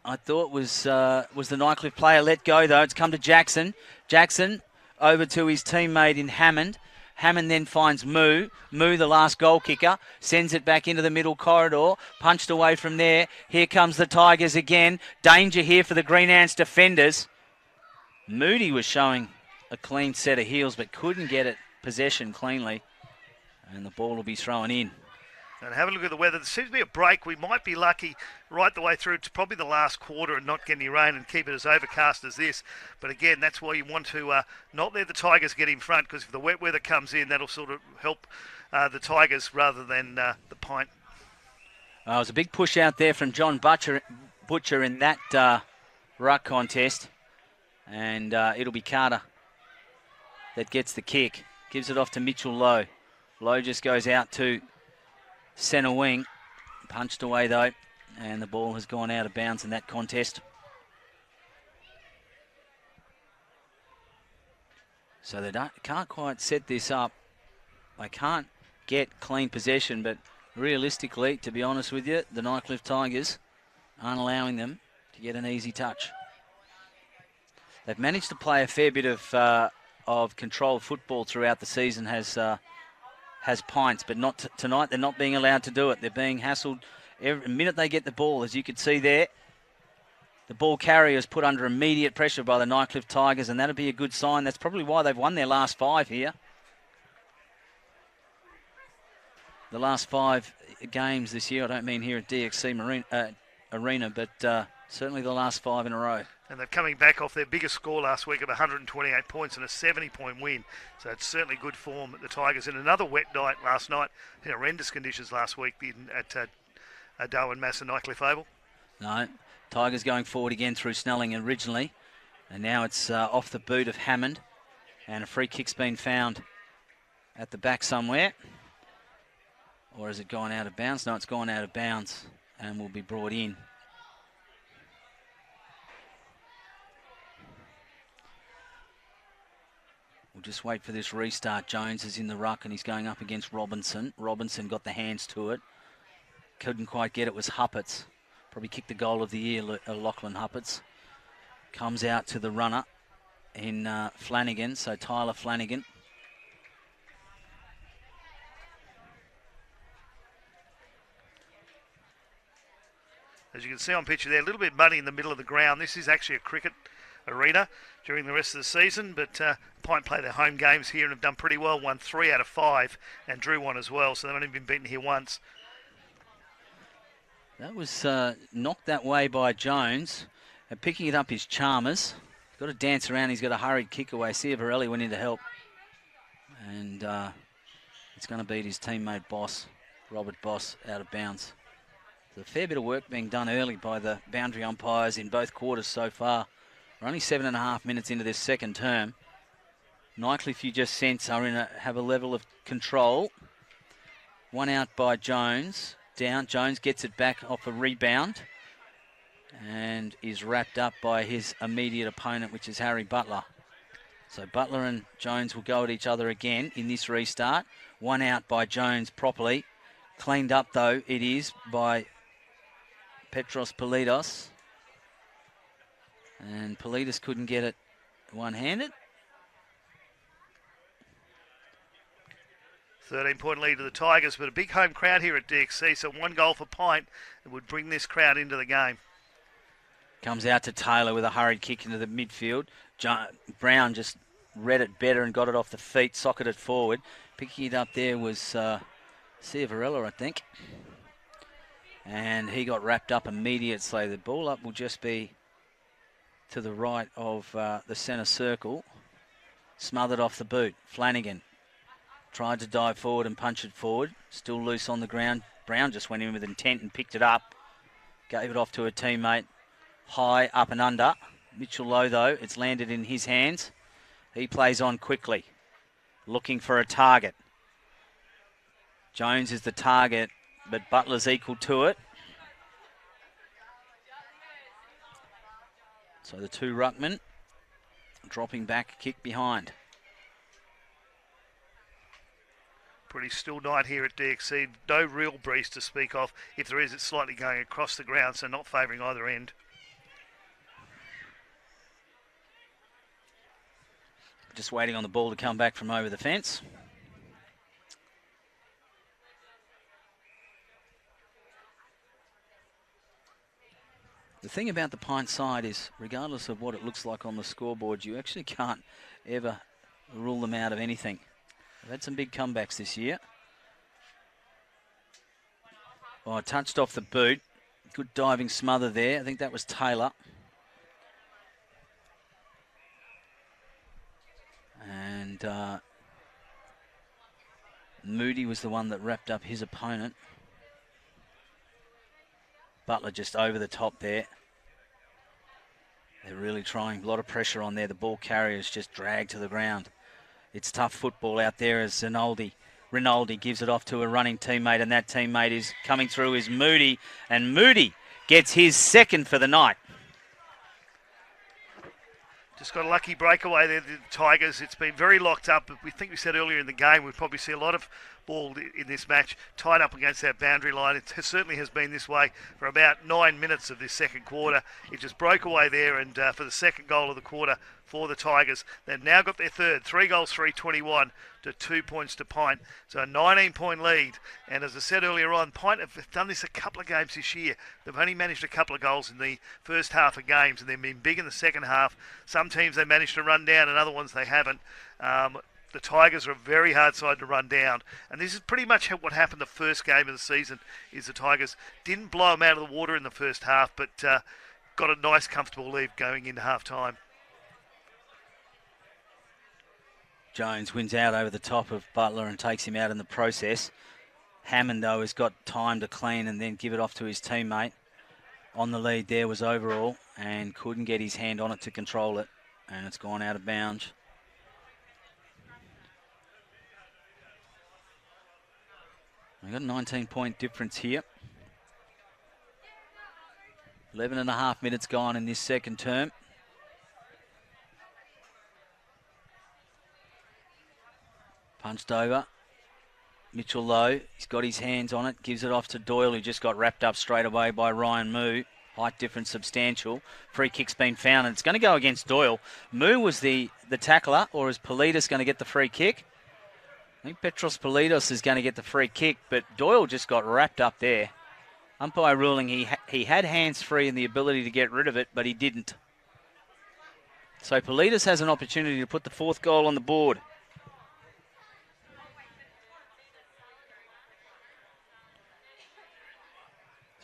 I thought was the Nightcliff player let go, though. It's come to Jackson. Jackson over to his teammate in Hammond. Hammond then finds Moo. Moo, the last goal kicker, sends it back into the middle corridor. Punched away from there. Here comes the Tigers again. Danger here for the Green Ants defenders. Moody was showing a clean set of heels but couldn't get it possession cleanly. And the ball will be thrown in. And have a look at the weather. There seems to be a break. We might be lucky right the way through to probably the last quarter and not get any rain and keep it as overcast as this. But again, that's why you want to not let the Tigers get in front, because if the wet weather comes in, that'll sort of help the Tigers rather than the PINT. It was a big push out there from John Butcher in that ruck contest. And it'll be Carter that gets the kick. Gives it off to Mitchell Lowe. Lowe just goes out to centre wing. Punched away though. And the ball has gone out of bounds in that contest. So they can't quite set this up. They can't get clean possession, but realistically, to be honest with you, the Nightcliff Tigers aren't allowing them to get an easy touch. They've managed to play a fair bit of controlled football throughout the season, has PINTs, but not tonight. They're not being allowed to do it. They're being hassled every minute they get the ball, as you could see there. The ball carrier is put under immediate pressure by the Nightcliff Tigers, and that'll be a good sign. That's probably why they've won their last 5 here. The last 5 games this year, I don't mean here at DXC Arena, but certainly the last 5 in a row. And they're coming back off their biggest score last week of 128 points and a 70-point win. So it's certainly good form at the Tigers. And another wet night last night, in horrendous conditions last week at Darwin, Mass and Nightcliff Oval. No, Tigers going forward again through Snelling originally. And now it's off the boot of Hammond. And a free kick's been found at the back somewhere. Or has it gone out of bounds? No, it's gone out of bounds and will be brought in. We'll just wait for this restart. Jones is in the ruck and he's going up against Robinson. Robinson got the hands to it. Couldn't quite get it, was Huppets. Probably kicked the goal of the year, Lachlan Huppets. Comes out to the runner in Flanagan, so Tyler Flanagan. As you can see on picture there, a little bit muddy in the middle of the ground. This is actually a cricket arena during the rest of the season, but PINT play their home games here and have done pretty well. Won 3 out of 5 and drew 1 as well, so they've only been beaten here once. That was knocked that way by Jones. And picking it up is Chalmers. He's got to dance around. He's got a hurried kick away. Ciavarelli went in to help. And it's going to beat his teammate Boss, Robert Boss, out of bounds. There's a fair bit of work being done early by the boundary umpires in both quarters so far. We're only 7.5 minutes into this second term. Nightcliff, you just sense, have a level of control. 1 out by Jones. Down, Jones gets it back off a rebound and is wrapped up by his immediate opponent, which is Harry Butler. So Butler and Jones will go at each other again in this restart. 1 out by Jones properly. Cleaned up, though, it is by Petros Polidos. And Polidos couldn't get it one-handed. 13-point lead to the Tigers, but a big home crowd here at DXC, so 1 goal for PINT that would bring this crowd into the game. Comes out to Taylor with a hurried kick into the midfield. Brown just read it better and got it off the feet, socketed forward. Picking it up there was Ciavarella, I think. And he got wrapped up immediately. The ball up will just be to the right of the centre circle. Smothered off the boot. Flanagan tried to dive forward and punch it forward. Still loose on the ground. Brown just went in with intent and picked it up. Gave it off to a teammate. High, up and under. Mitchell Lowe, though, it's landed in his hands. He plays on quickly, looking for a target. Jones is the target, but Butler's equal to it. So the 2 ruckmen dropping back, kick behind. Pretty still night here at DXC. No real breeze to speak of. If there is, it's slightly going across the ground, so not favouring either end. Just waiting on the ball to come back from over the fence. The thing about the PINT side is, regardless of what it looks like on the scoreboard, you actually can't ever rule them out of anything. They've had some big comebacks this year. Oh, touched off the boot. Good diving smother there. I think that was Taylor. And Moody was the one that wrapped up his opponent. Butler just over the top there. They're really trying. A lot of pressure on there. The ball carriers just dragged to the ground. It's tough football out there as Rinaldi gives it off to a running teammate, and that teammate is coming through is Moody, and Moody gets his second for the night. Just got a lucky breakaway there, the Tigers. It's been very locked up. We think we said earlier in the game we'd probably see a lot of ball in this match tied up against that boundary line. It certainly has been this way for about 9 minutes of this second quarter. It just broke away there, and for the second goal of the quarter for the Tigers. They've now got their third. 3 goals, 3-21 to 2 points to Pint. So a 19-point lead. And as I said earlier on, Pint have done this a couple of games this year. They've only managed a couple of goals in the first half of games, and they've been big in the second half. Some teams they managed to run down, and other ones they haven't. The Tigers are a very hard side to run down. And this is pretty much what happened the first game of the season, is the Tigers didn't blow them out of the water in the first half, but got a nice, comfortable lead going into half-time. Jones wins out over the top of Butler and takes him out in the process. Hammond, though, has got time to clean and then give it off to his teammate. On the lead there was Overall and couldn't get his hand on it to control it. And it's gone out of bounds. We've got a 19-point difference here. 11 and a half minutes gone in this second term. Punched over. Mitchell Lowe, he's got his hands on it, gives it off to Doyle, who just got wrapped up straight away by Ryan Moo. Height difference substantial. Free kick's been found, and it's going to go against Doyle. Moo was the tackler, or is Politis going to get the free kick? I think Petros Politis is going to get the free kick, but Doyle just got wrapped up there. Umpire ruling he had hands free and the ability to get rid of it, but he didn't. So Politis has an opportunity to put the fourth goal on the board.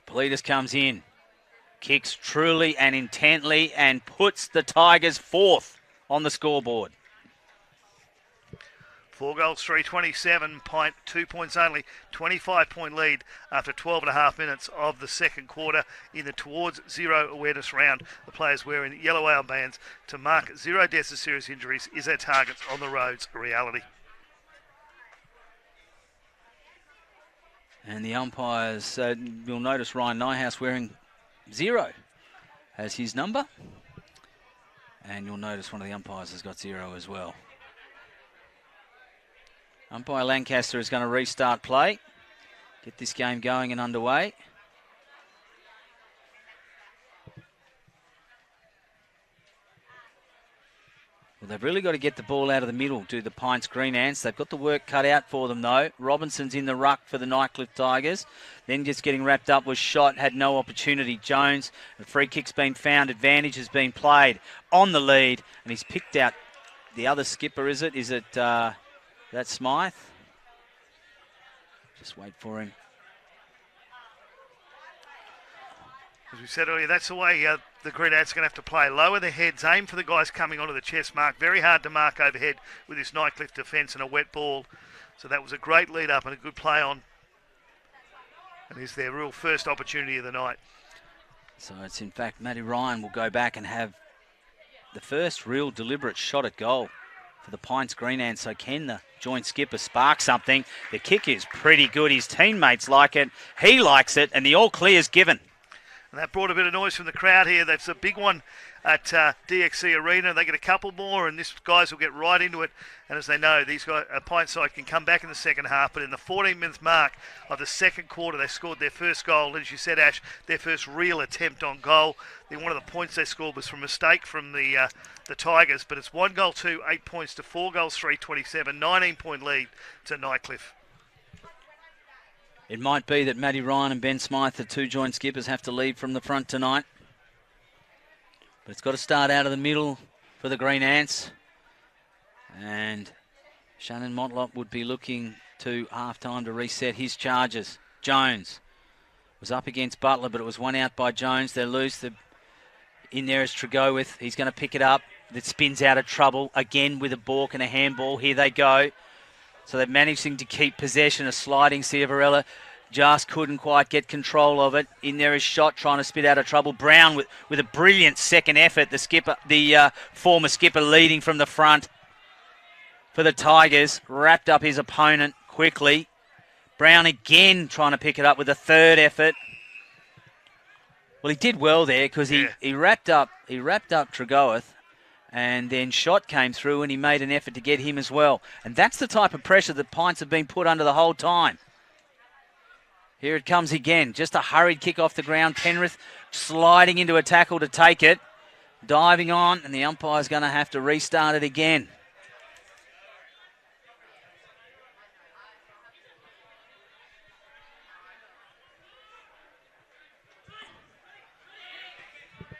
Politis comes in, kicks truly and intently, and puts the Tigers fourth on the scoreboard. 4 goals, 3-27, Pint, 2 points only, 25-point lead after 12 and a half minutes of the second quarter in the towards zero awareness round. The players wearing yellow armbands to mark 0 deaths or serious injuries is their targets on the roads a reality. And the umpires, you'll notice Ryan Nyhouse wearing 0 as his number. And you'll notice one of the umpires has got 0 as well. Umpire Lancaster is going to restart play, get this game going and underway. Well, they've really got to get the ball out of the middle, do the Pints Green Ants. They've got the work cut out for them, though. Robinson's in the ruck for the Nightcliff Tigers. Then just getting wrapped up was shot, had no opportunity. Jones, a free kick's been found. Advantage has been played on the lead. And he's picked out the other skipper, is it? Is it that Smythe? Just wait for him. As we said earlier, that's the way the Green Ants are going to have to play. Lower their heads, aim for the guys coming onto the chest mark. Very hard to mark overhead with this Nightcliff defence and a wet ball. So that was a great lead up and a good play on. And is their real first opportunity of the night. So it's in fact Matty Ryan will go back and have the first real deliberate shot at goal for the Pints Green Ants. So can the joint skipper spark something? The kick is pretty good. His teammates like it. He likes it, and the all clear is given. And that brought a bit of noise from the crowd here. That's a big one at DXC Arena. They get a couple more, and this guys will get right into it. And as they know, these guys, Pint side can come back in the second half. But in the 14-minute mark of the second quarter, they scored their first goal. And as you said, Ash, their first real attempt on goal. Then one of the points they scored was from a mistake from the Tigers. But it's 1 goal, 2, 8 points to 4 goals, 3-27, 19-point lead to Nightcliff. It might be that Matty Ryan and Ben Smythe, the two joint skippers, have to lead from the front tonight. But it's got to start out of the middle for the Green Ants. And Shannon Motlop would be looking to half-time to reset his charges. Jones Was up against Butler, but it was one out by Jones. They lose in there is Tregowyth. He's going to pick it up. That spins out of trouble again with a balk and a handball. Here they go. So they're managing to keep possession. A sliding Ciavarella just couldn't quite get control of it. In there is Shot trying to spit out of trouble. Brown with a brilliant second effort. The former skipper leading from the front for the Tigers. Wrapped up his opponent quickly. Brown again trying to pick it up with a third effort. Well, he did well there because he wrapped up Tregowyth, and then Shot came through and he made an effort to get him as well. And that's the type of pressure that Pints have been put under the whole time. Here it comes again. Just a hurried kick off the ground. Penrith sliding into a tackle to take it. Diving on, and the umpire's going to have to restart it again.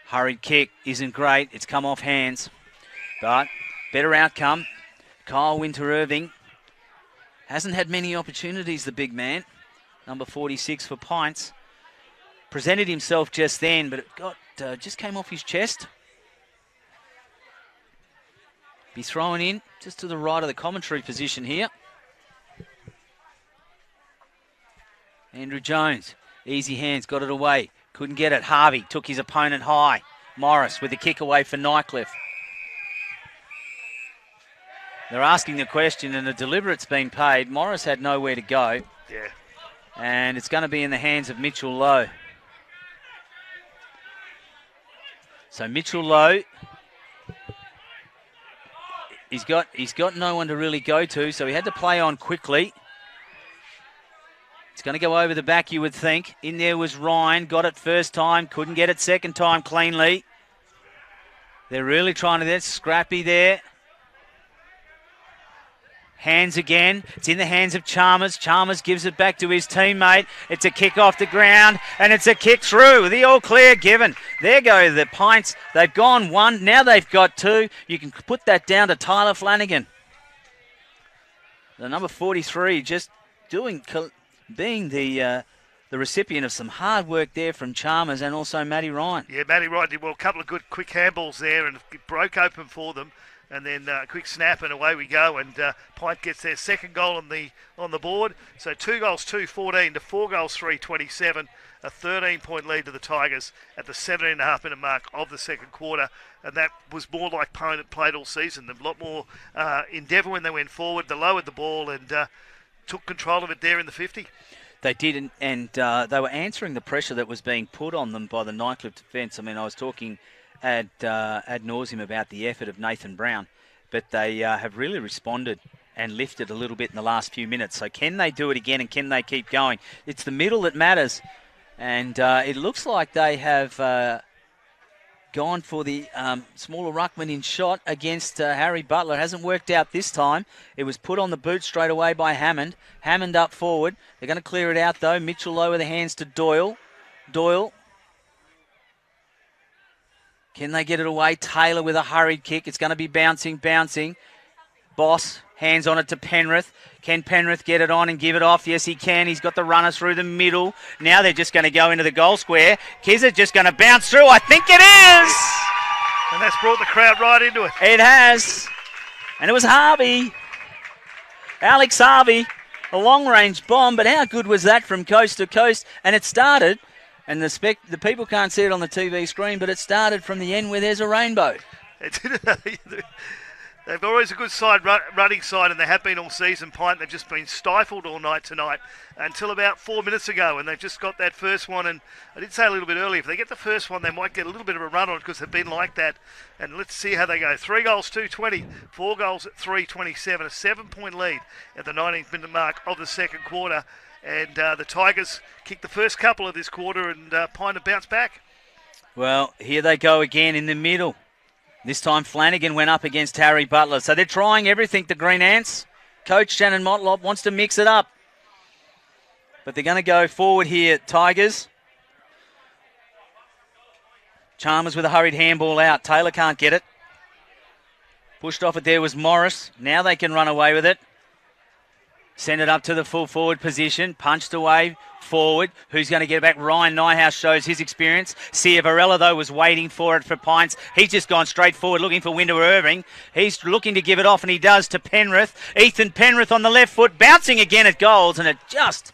Hurried kick isn't great. It's come off hands. But better outcome. Kyle Winter-Irving hasn't had many opportunities, the big man. Number 46 for Pints. Presented himself just then, but it just came off his chest. Be thrown in just to the right of the commentary position here. Andrew Jones, easy hands, got it away. Couldn't get it. Harvey took his opponent high. Morris with the kick away for Nightcliff. They're asking the question, and a deliberate's been paid. Morris had nowhere to go. Yeah. And it's going to be in the hands of Mitchell Lowe. So Mitchell Lowe, he's got no one to really go to, so he had to play on quickly. It's going to go over the back, you would think. In there was Ryan, got it first time, couldn't get it second time cleanly. They're really trying to get scrappy there. Hands again. It's in the hands of Chalmers. Chalmers gives it back to his teammate. It's a kick off the ground, and it's a kick through. The all clear given. There go the Pints. They've gone one. Now they've got two. You can put that down to Tyler Flanagan. The number 43 just being the recipient of some hard work there from Chalmers and also Matty Ryan. Yeah, Matty Ryan did well. A couple of good quick handballs there, and it broke open for them. And then a quick snap, and away we go. And Pint gets their second goal on the board. So 2 goals, 2-14 to 4 goals, 3-27. A 13-point lead to the Tigers at the 17.5-minute mark of the second quarter. And that was more like Pint played all season. A lot more endeavour when they went forward. They lowered the ball and took control of it there in the 50. They did, and they were answering the pressure that was being put on them by the Nightcliff defence. I mean, I was talking ad nauseum about the effort of Nathan Brown, but they have really responded and lifted a little bit in the last few minutes. So can they do it again, and can they keep going? It's the middle that matters, and it looks like they have gone for the smaller ruckman in Shot against Harry Butler. Hasn't worked out this time. It was put on the boot straight away by Hammond. Hammond up forward. They're going to clear it out though. Mitchell lower the hands to Doyle. Doyle. Can they get it away? Taylor with a hurried kick. It's going to be bouncing. Boss, hands on it to Penrith. Can Penrith get it on and give it off? Yes, he can. He's got the runner through the middle. Now they're just going to go into the goal square. Kizza just going to bounce through. I think it is. And that's brought the crowd right into it. It has. And it was Harvey. Alex Harvey. A long-range bomb, but how good was that from coast to coast? And it started, and the people can't see it on the TV screen, but it started from the end where there's a rainbow. They've always a good side, running side, and they have been all season. Pint, they've just been stifled all night tonight until about 4 minutes ago, and they've just got that first one. And I did say a little bit earlier, if they get the first one, they might get a little bit of a run on it because they've been like that. And let's see how they go. 3 goals, 2-20, 4 goals at 3-27, a 7-point lead at the 19th-minute mark of the second quarter. And the Tigers kicked the first couple of this quarter, and Pint have bounced back. Well, here they go again in the middle. This time Flanagan went up against Harry Butler. So they're trying everything, the Green Ants. Coach Shannon Motlop wants to mix it up. But they're going to go forward here, Tigers. Chalmers with a hurried handball out. Taylor can't get it. Pushed off it there was Morris. Now they can run away with it. Send it up to the full forward position. Punched away forward. Who's going to get it back? Ryan Nyhouse shows his experience. Sia Varela, though, was waiting for it for Pints. He's just gone straight forward looking for Wyndham Irving. He's looking to give it off, and he does to Penrith. Ethan Penrith on the left foot, bouncing again at goals, and it just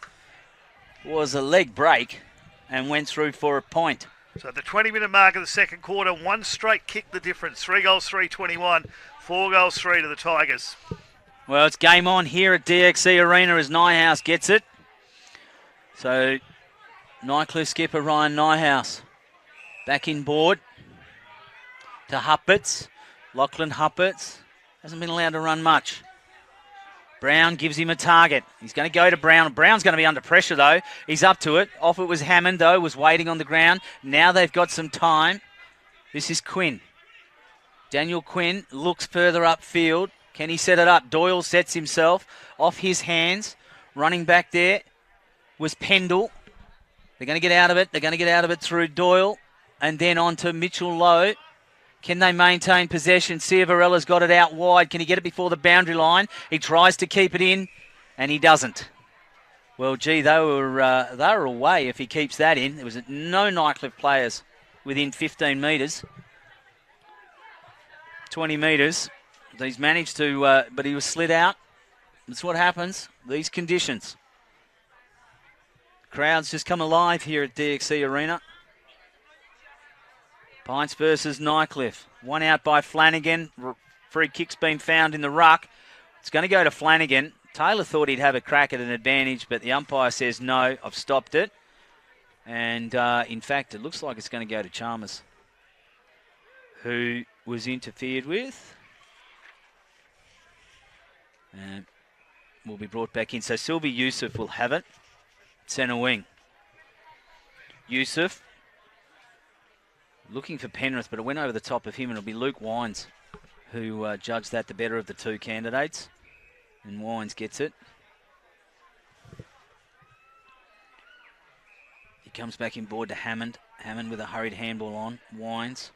was a leg break and went through for a point. So at the 20-minute mark of the second quarter, one straight kicked the difference. 3 goals, 3-21. 4 goals, 3 to the Tigers. Well, it's game on here at DXC Arena as Nyhouse gets it. So, Nightcliff skipper Ryan Nyhouse back in board to Hupperts. Lachlan Hupperts hasn't been allowed to run much. Brown gives him a target. He's going to go to Brown. Brown's going to be under pressure, though. He's up to it. Off it was Hammond, though, was waiting on the ground. Now they've got some time. This is Quinn. Daniel Quinn looks further upfield. Can he set it up? Doyle sets himself off his hands. Running back there was Pendle. They're going to get out of it. They're going to get out of it through Doyle and then on to Mitchell Lowe. Can they maintain possession? Sia Varella's got it out wide. Can he get it before the boundary line? He tries to keep it in and he doesn't. Well, gee, they were away if he keeps that in. There was no Nightcliff players within 15 metres. 20 metres. He's managed to, but he was slid out. That's what happens, these conditions. Crowds just come alive here at DXC Arena. Pints versus Nightcliff. One out by Flanagan. Free kick's been found in the ruck. It's going to go to Flanagan. Taylor thought he'd have a crack at an advantage, but the umpire says, no, I've stopped it. And in fact, it looks like it's going to go to Chalmers, who was interfered with. And will be brought back in. So Sylvie Yusuf will have it. Centre wing. Yusuf looking for Penrith, but it went over the top of him, and it'll be Luke Wines who judged that the better of the two candidates. And Wines gets it. He comes back in board to Hammond. Hammond with a hurried handball on. Wines.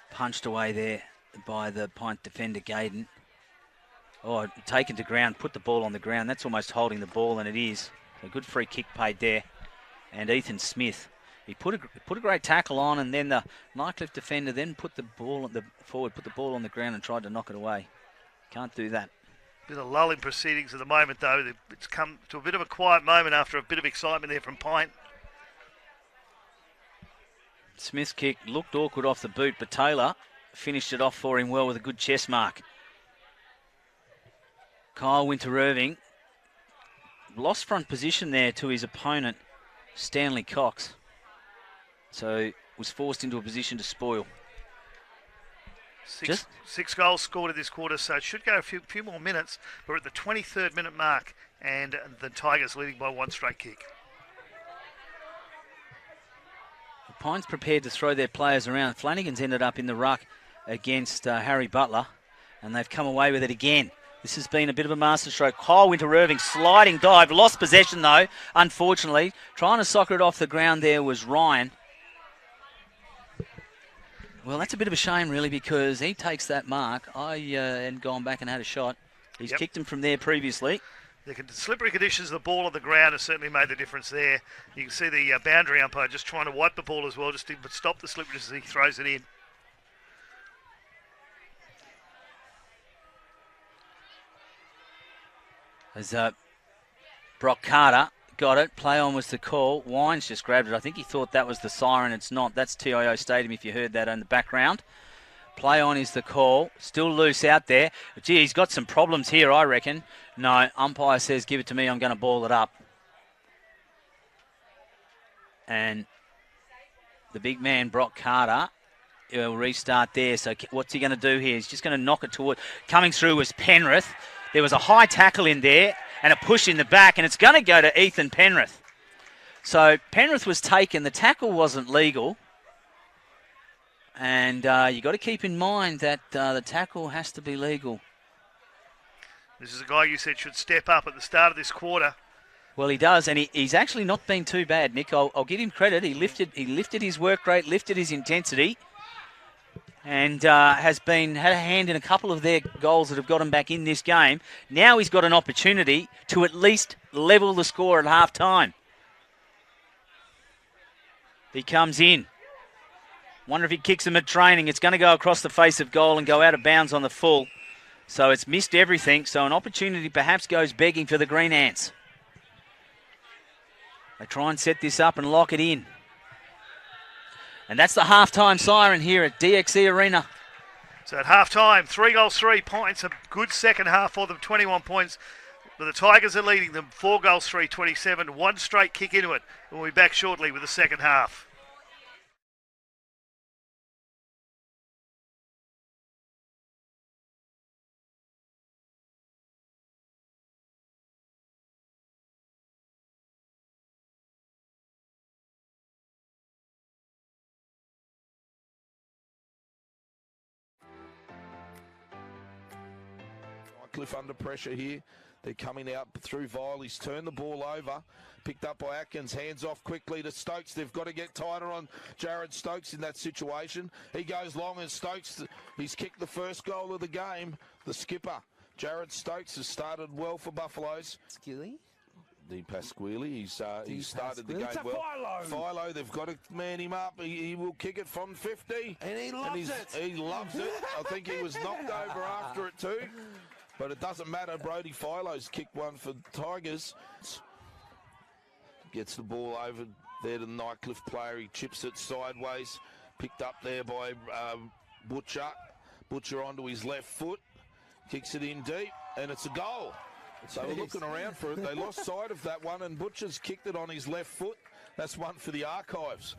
Punched away there by the Pint defender, Gaydon. Oh, taken to ground, put the ball on the ground. That's almost holding the ball, and it is. A good free kick paid there. And Ethan Smith, he put a great tackle on, and then the Nightcliff defender then put the ball on the forward, put the ball on the ground and tried to knock it away. Can't do that. Bit of lull in proceedings at the moment, though. It's come to a bit of a quiet moment after a bit of excitement there from Pint. Smith's kick looked awkward off the boot, but Taylor finished it off for him well with a good chest mark. Kyle Winter-Irving lost front position there to his opponent, Stanley Cox. So was forced into a position to spoil. Six goals scored in this quarter, so it should go a few more minutes. We're at the 23rd minute mark, and the Tigers leading by one straight kick. The Pines prepared to throw their players around. Flanagan's ended up in the ruck against Harry Butler, and they've come away with it again. This has been a bit of a masterstroke. Kyle Winter-Irving, sliding dive, lost possession though, unfortunately. Trying to soccer it off the ground there was Ryan. Well, that's a bit of a shame really, because he takes that mark. I hadn't gone back and had a shot. He's kicked him from there previously. The slippery conditions of the ball on the ground have certainly made the difference there. You can see the boundary umpire just trying to wipe the ball as well, just to stop the slipperiness as he throws it in. As Brock Carter got it, play on was the call. Wines just grabbed it. I think he thought that was the siren. It's not. That's TIO Stadium if you heard that in the background. Play on is the call. Still loose out there. Gee, he's got some problems here, I reckon. No, umpire says give it to me, I'm going to ball it up. And the big man, Brock Carter, will restart there. So what's he going to do here? He's just going to knock it toward. Coming through was Penrith. There was a high tackle in there and a push in the back, and it's going to go to Ethan Penrith. So Penrith was taken. The tackle wasn't legal. And you've got to keep in mind that the tackle has to be legal. This is a guy you said should step up at the start of this quarter. Well, he does, and he's actually not been too bad, Nick. I'll give him credit. He lifted his work rate, lifted his intensity. and had a hand in a couple of their goals that have got him back in this game. Now he's got an opportunity to at least level the score at half-time. He comes in. Wonder if he kicks him at training. It's going to go across the face of goal and go out of bounds on the full. So it's missed everything. So an opportunity perhaps goes begging for the Green Ants. They try and set this up and lock it in. And that's the half-time siren here at DXE Arena. So at half-time, 3 goals, 3 points. A good second half for them, 21 points. But the Tigers are leading them, 4 goals, 3, 27. One straight kick into it. We'll be back shortly with the second half. Nightcliff under pressure here. They're coming out through Vile. He's turned the ball over. Picked up by Atkins. Hands off quickly to Stokes. They've got to get tighter on Jared Stokes in that situation. He goes long and Stokes, he's kicked the first goal of the game. The skipper, Jared Stokes, has started well for Buffaloes. Skilly? D. Pasquili, he's started the game well. Philo, they've got to man him up. He will kick it from 50. And he loves it. He loves it. I think he was knocked over after it too. But it doesn't matter. Brody Philo's kicked one for Tigers. Gets the ball over there to the Nightcliff player. He chips it sideways. Picked up there by Butcher. Butcher onto his left foot. Kicks it in deep. And it's a goal. They were looking around for it. They lost sight of that one. And Butcher's kicked it on his left foot. That's one for the archives.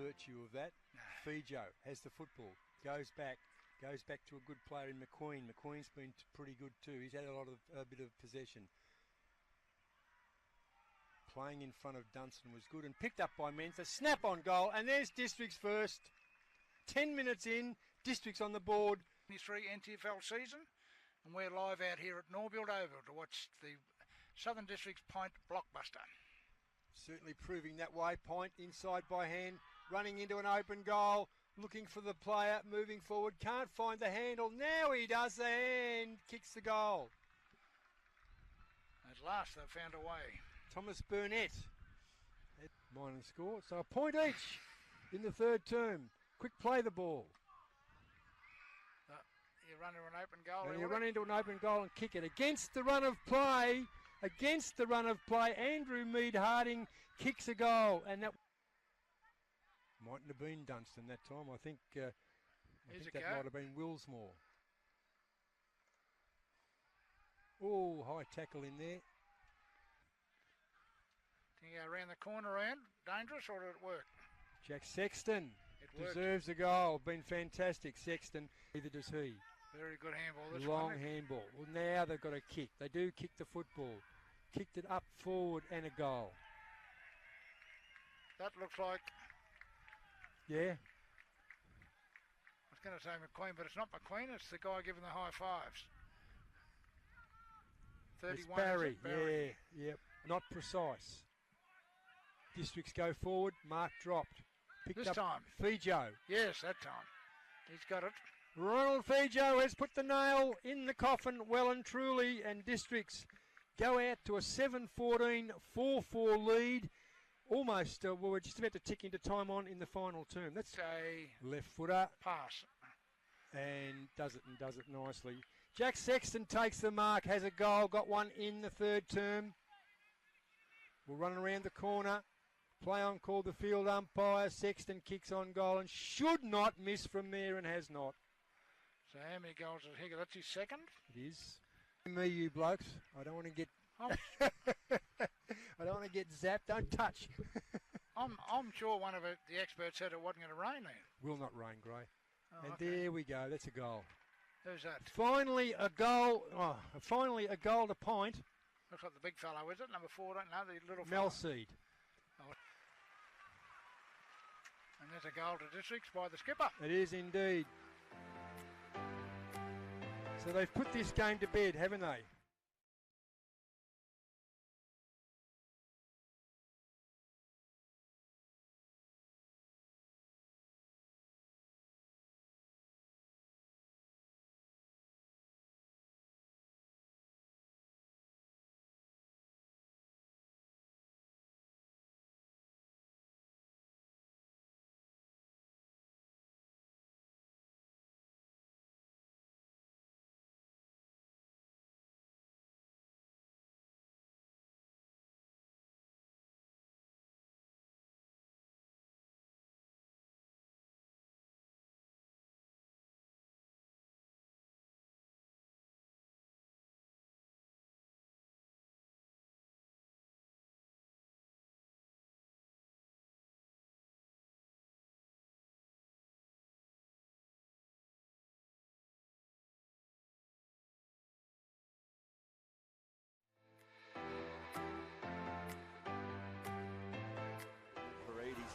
virtue of that. Fijo has the football, goes back to a good player in McQueen. McQueen's been pretty good too. He's had a bit of possession. Playing in front of Dunstan was good and picked up by Mensa. Snap on goal, and there's Districts first. 10 minutes in, Districts on the board. 23 NTFL season, and we're live out here at Norbuild Oval to watch the Southern Districts PINT blockbuster. Certainly proving that way. PINT inside by hand, running into an open goal, looking for the player, moving forward, can't find the handle. Now he does the hand, kicks the goal. At last they've found a way. Thomas Burnett. Minor score, so a point each in the third term. Quick play the ball. You run into an open goal. And you run into an open goal and kick it against the run of play. Against the run of play, Andrew Mead Harding kicks a goal, and that mightn't have been Dunstan that time. I think that might have been Willsmore. Oh, high tackle in there. Can you go around the corner around? Dangerous, or did it work? Jack Sexton deserves a goal. Been fantastic, Sexton. Neither does he. Very good handball this Long one. handball. Well, now they've got a kick. They do kick the football. Kicked it up forward and a goal. That looks like... Yeah. I was going to say McQueen, but it's not McQueen. It's the guy giving the high fives. 31. It's Barry. Yeah, yep. Not precise. Districts go forward. Mark dropped. Picked this up time. Fijo. Yes, that time. He's got it. Ronald Fijo has put the nail in the coffin well and truly, and Districts go out to a 7-14, 4-4 lead. Almost, we're just about to tick into time on in the final term. That's a left footer. Pass. And does it nicely. Jack Sexton takes the mark, has a goal, got one in the third term. We'll run around the corner. Play on called the field umpire. Sexton kicks on goal and should not miss from there and has not. So how many goals did he get? That's his second? It is. Me, you blokes. I don't want to get... I don't want to get zapped. Don't touch. I'm sure one of the experts said it wasn't going to rain then. Will not rain, Gray. Oh, and okay. there we go. That's a goal. Who's that? Finally a goal. Oh, finally a goal to PINT. Looks like the big fellow, is it? Number 4, don't know, the little fellow. Melseed. Oh. And there's a goal to Districts by the skipper. It is indeed. So they've put this game to bed, haven't they?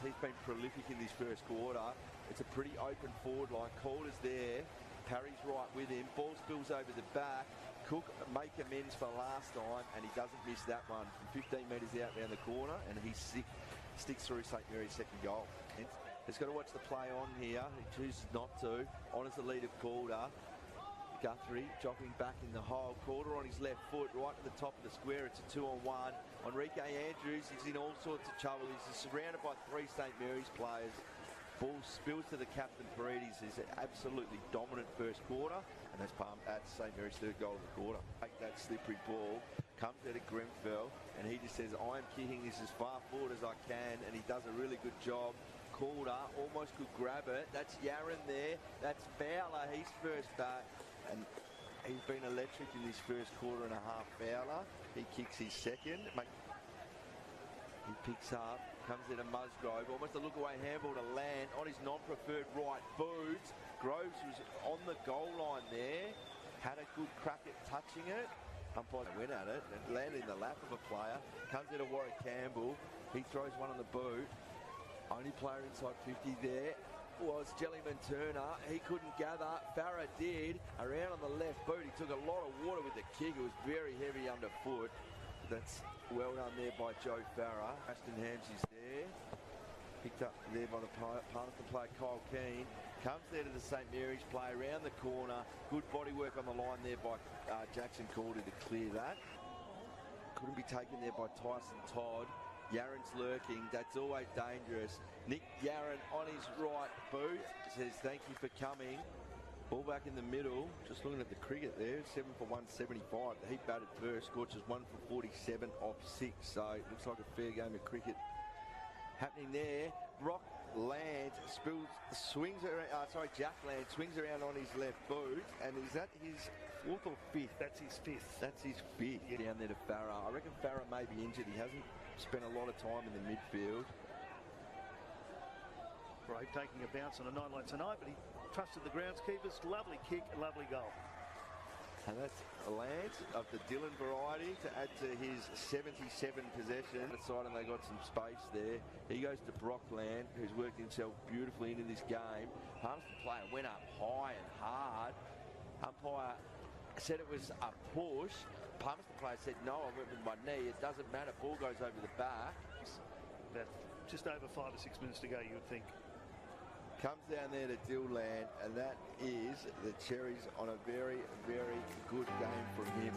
He's been prolific in this first quarter. It's a pretty open forward line. Calder's there. Parry's right with him. Ball spills over the back. Cook make amends for last time, and he doesn't miss that one from 15 metres out round the corner, and he sticks through St Mary's second goal. He's got to watch the play on here. He chooses not to. Honours the lead of Calder. Guthrie jogging back in the hole. Calder on his left foot, right to the top of the square. It's a 2-on-1. Enrique Andrews is in all sorts of trouble. He's surrounded by 3 St Mary's players. Ball spills to the captain, Paredes. He's an absolutely dominant first quarter, and that's St Mary's third goal of the quarter. Take that slippery ball, comes out of Grenfell, and he just says, I'm kicking this as far forward as I can, and he does a really good job. Calder almost could grab it. That's Yaron there. That's Fowler. He's first back. And he's been electric in this first quarter and a half. Fowler, he kicks his second. He picks up, comes into Musgrove, almost a look-away handball to land on his non-preferred right boot. Groves was on the goal line there, had a good crack at touching it. Umpire went at it and landed in the lap of a player. Comes into Warwick Campbell, he throws one on the boot. Only player inside 50 there was Jellyman Turner. He couldn't gather. Farah did. Around on the left boot, he took a lot of water with the kick. It was very heavy underfoot. That's well done there by Joe Farah. Ashton Hamsey's there. Picked up there by the Palmerston player Kyle Keane. Comes there to the St Mary's play around the corner. Good body work on the line there by Jackson Calder to clear that. Couldn't be taken there by Tyson Todd. Yaron's lurking. That's always dangerous. Nick Yaron on his right boot says thank you for coming. Ball back in the middle. Just looking at the cricket there. 7 for 175. He batted first. Scorches 1 for 47 off 6. So it looks like a fair game of cricket happening there. Brock lands, swings around, Jack lands, swings around on his left boot, and is that his 4th or 5th? That's his 5th. That's his 5th. Yeah. Down there to Farah. I reckon Farah may be injured. He hasn't spent a lot of time in the midfield. Brave taking a bounce on a night like tonight, but he trusted the groundskeepers. Lovely kick, lovely goal. And that's a Lance of the Dillon variety to add to his 77 possession. Side, and they got some space there. He goes to Brockland, who's worked himself beautifully into this game. Palmerston player went up high and hard. Umpire said it was a push. Palmerston player said, no, I went with my knee. It doesn't matter. Ball goes over the back. About just over 5 or 6 minutes to go, you would think. Comes down there to Dillland, and that is the cherries on a very, very good game from him.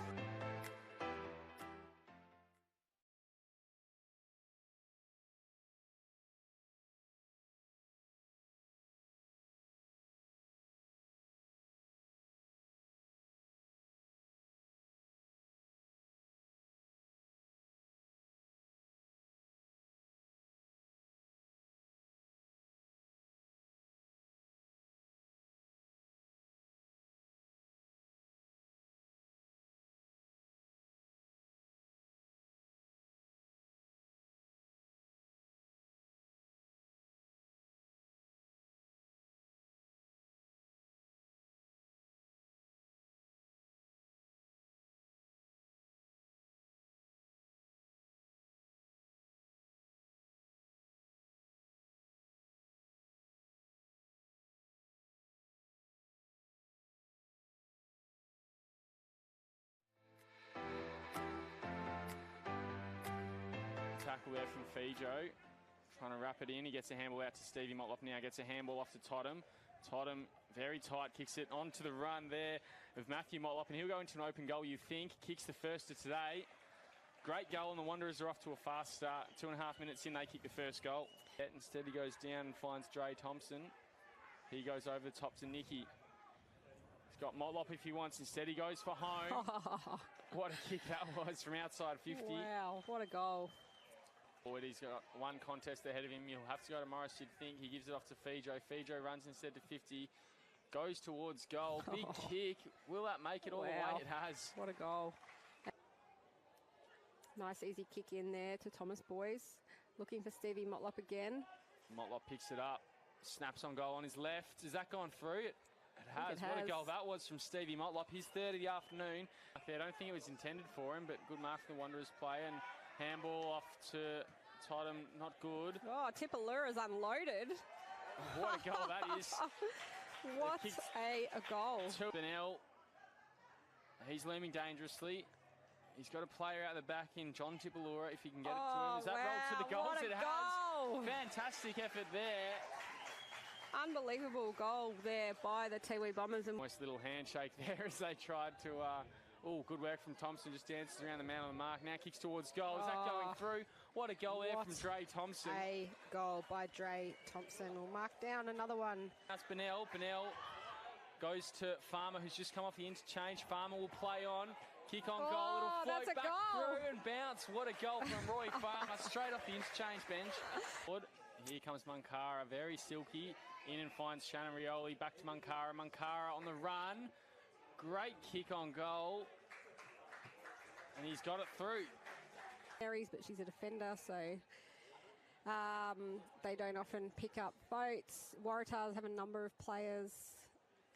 Tackle there from Fijo, trying to wrap it in. He gets a handball out to Stevie Motlop now, gets a handball off to Totham. Totham, very tight, kicks it onto the run there of Matthew Motlop, and he'll go into an open goal, you think. Kicks the first of today. Great goal, and the Wanderers are off to a fast start. 2.5 minutes in, they kick the first goal. Instead, he goes down and finds Dre Thompson. He goes over the top to Nicky. He's got Motlop if he wants. Instead, he goes for home. What a kick that was from outside 50. Wow, what a goal. He's got one contest ahead of him. He'll have to go to Morris, you'd think. He gives it off to Fijo. Fijo runs instead to 50. Goes towards goal. Big kick. Will that make it all the way? It has. What a goal. Nice easy kick in there to Thomas Boys. Looking for Stevie Motlop again. Motlop picks it up. Snaps on goal on his left. Has that gone through? It has. What a goal that was from Stevie Motlop. His 3rd of the afternoon. I don't think it was intended for him, but good mark for the Wanderers play. And handball off to Totham, not good. Oh, Tipalura's unloaded. What a goal that is. What a goal. To Bennell. He's looming dangerously. He's got a player out the back in John Tipalura, if he can get it to him. Is that rolled to the goals? What a goal. Has. Fantastic effort there. Unbelievable goal there by the Tiwi Bombers. Nice little handshake there as they tried to... good work from Thompson, just dances around the man on the mark. Now kicks towards goal. Is that going through? What a goal there from Dre Thompson. A goal by Dre Thompson. We'll mark down another one. That's Bennell. Bennell goes to Farmer, who's just come off the interchange. Farmer will play on. Kick on goal. It'll float back through and bounce. What a goal from Roy Farmer, straight off the interchange bench. Here comes Munkara, very silky. In and finds Shannon Rioli. Back to Munkara. Munkara on the run. Great kick on goal. And he's got it through. but she's a defender, so they don't often pick up boats. Waratahs have a number of players.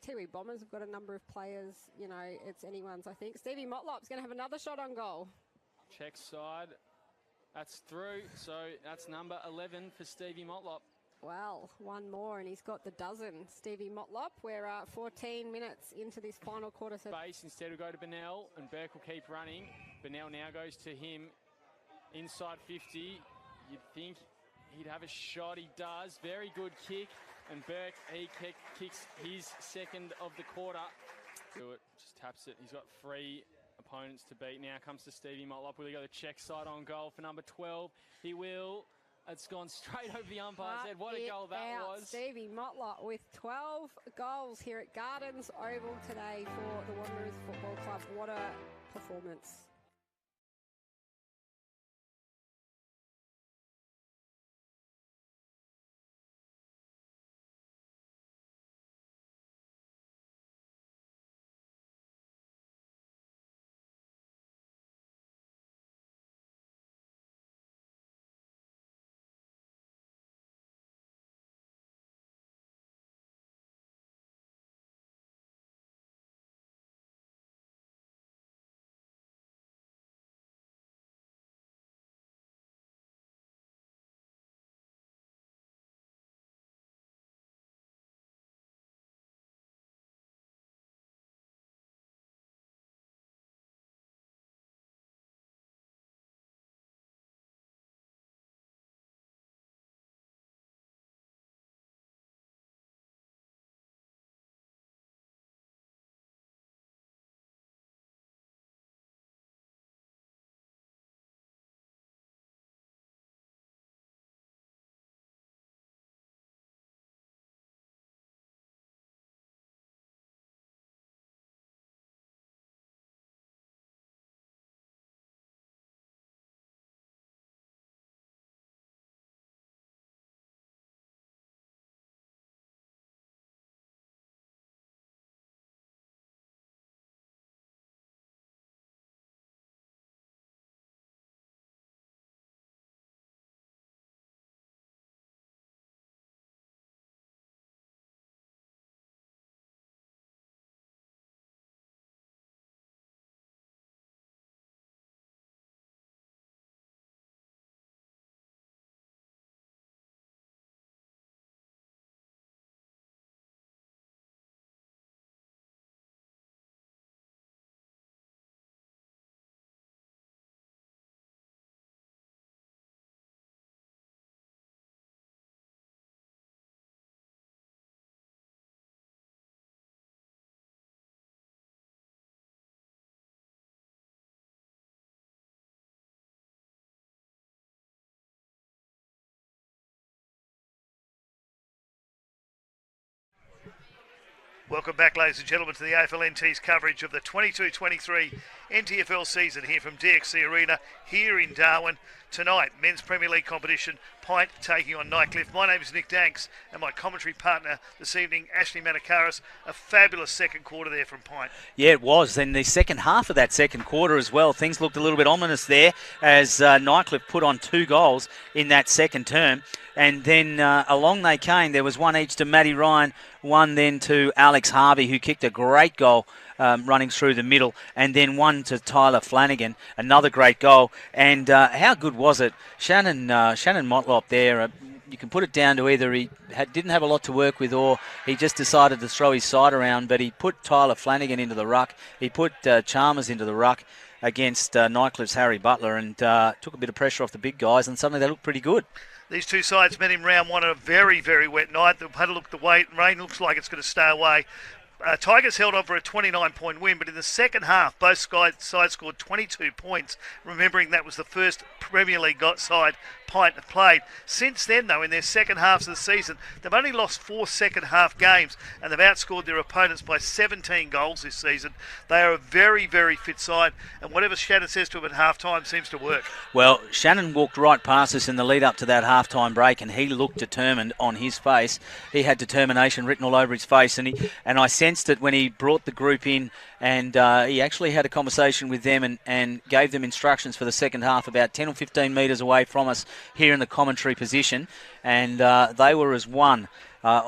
Tiwi Bombers have got a number of players. You know, it's anyone's, I think. Stevie Motlop's going to have another shot on goal. Check side. That's through, so that's number 11 for Stevie Motlop. Well, one more and he's got the dozen. Stevie Motlop, we're 14 minutes into this final quarter. So base instead will go to Bennell, and Burke will keep running. Bennell now goes to him inside 50. You'd think he'd have a shot. He does. Very good kick. And Burke, he kicks his second of the quarter. Do it. Just taps it. He's got 3 opponents to beat. Now comes to Stevie Motlop. Will he go the check side on goal for number 12? He will. It's gone straight over the umpire's head. What a goal that was. Stevie Motlop with 12 goals here at Gardens Oval today for the Wanderers Football Club. What a performance. Welcome back, ladies and gentlemen, to the AFLNT's coverage of the 22-23 NTFL season here from DXC Arena here in Darwin. Tonight, men's Premier League competition, PINT taking on Nightcliff. My name is Nick Danks and my commentary partner this evening, Ashley Manakaris. A fabulous second quarter there from PINT. Yeah, it was. And the second half of that second quarter as well, things looked a little bit ominous there as Nightcliff put on 2 goals in that second term. And then along they came. There was one each to Matty Ryan, one then to Alex Harvey, who kicked a great goal running through the middle, and then one to Tyler Flanagan, another great goal. And how good was it? Shannon Motlop there, you can put it down to either he didn't have a lot to work with or he just decided to throw his side around, but he put Tyler Flanagan into the ruck. He put Chalmers into the ruck against Nightcliff's Harry Butler and took a bit of pressure off the big guys, and suddenly they looked pretty good. These two sides met in round one on a very, very wet night. They've had a look at the rain looks like it's going to stay away. Tigers held on for a 29-point win, but in the second half, both sides scored 22 points, remembering that was the first Premier League side PINT have played. Since then, though, in their second halves of the season, they've only lost 4 second-half games, and they've outscored their opponents by 17 goals this season. They are a very, very fit side, and whatever Shannon says to them at half-time seems to work. Well, Shannon walked right past us in the lead-up to that half-time break, and he looked determined on his face. He had determination written all over his face, and I sensed sensed it when he brought the group in, and he actually had a conversation with them and gave them instructions for the second half about 10 or 15 metres away from us here in the commentary position, and they were as one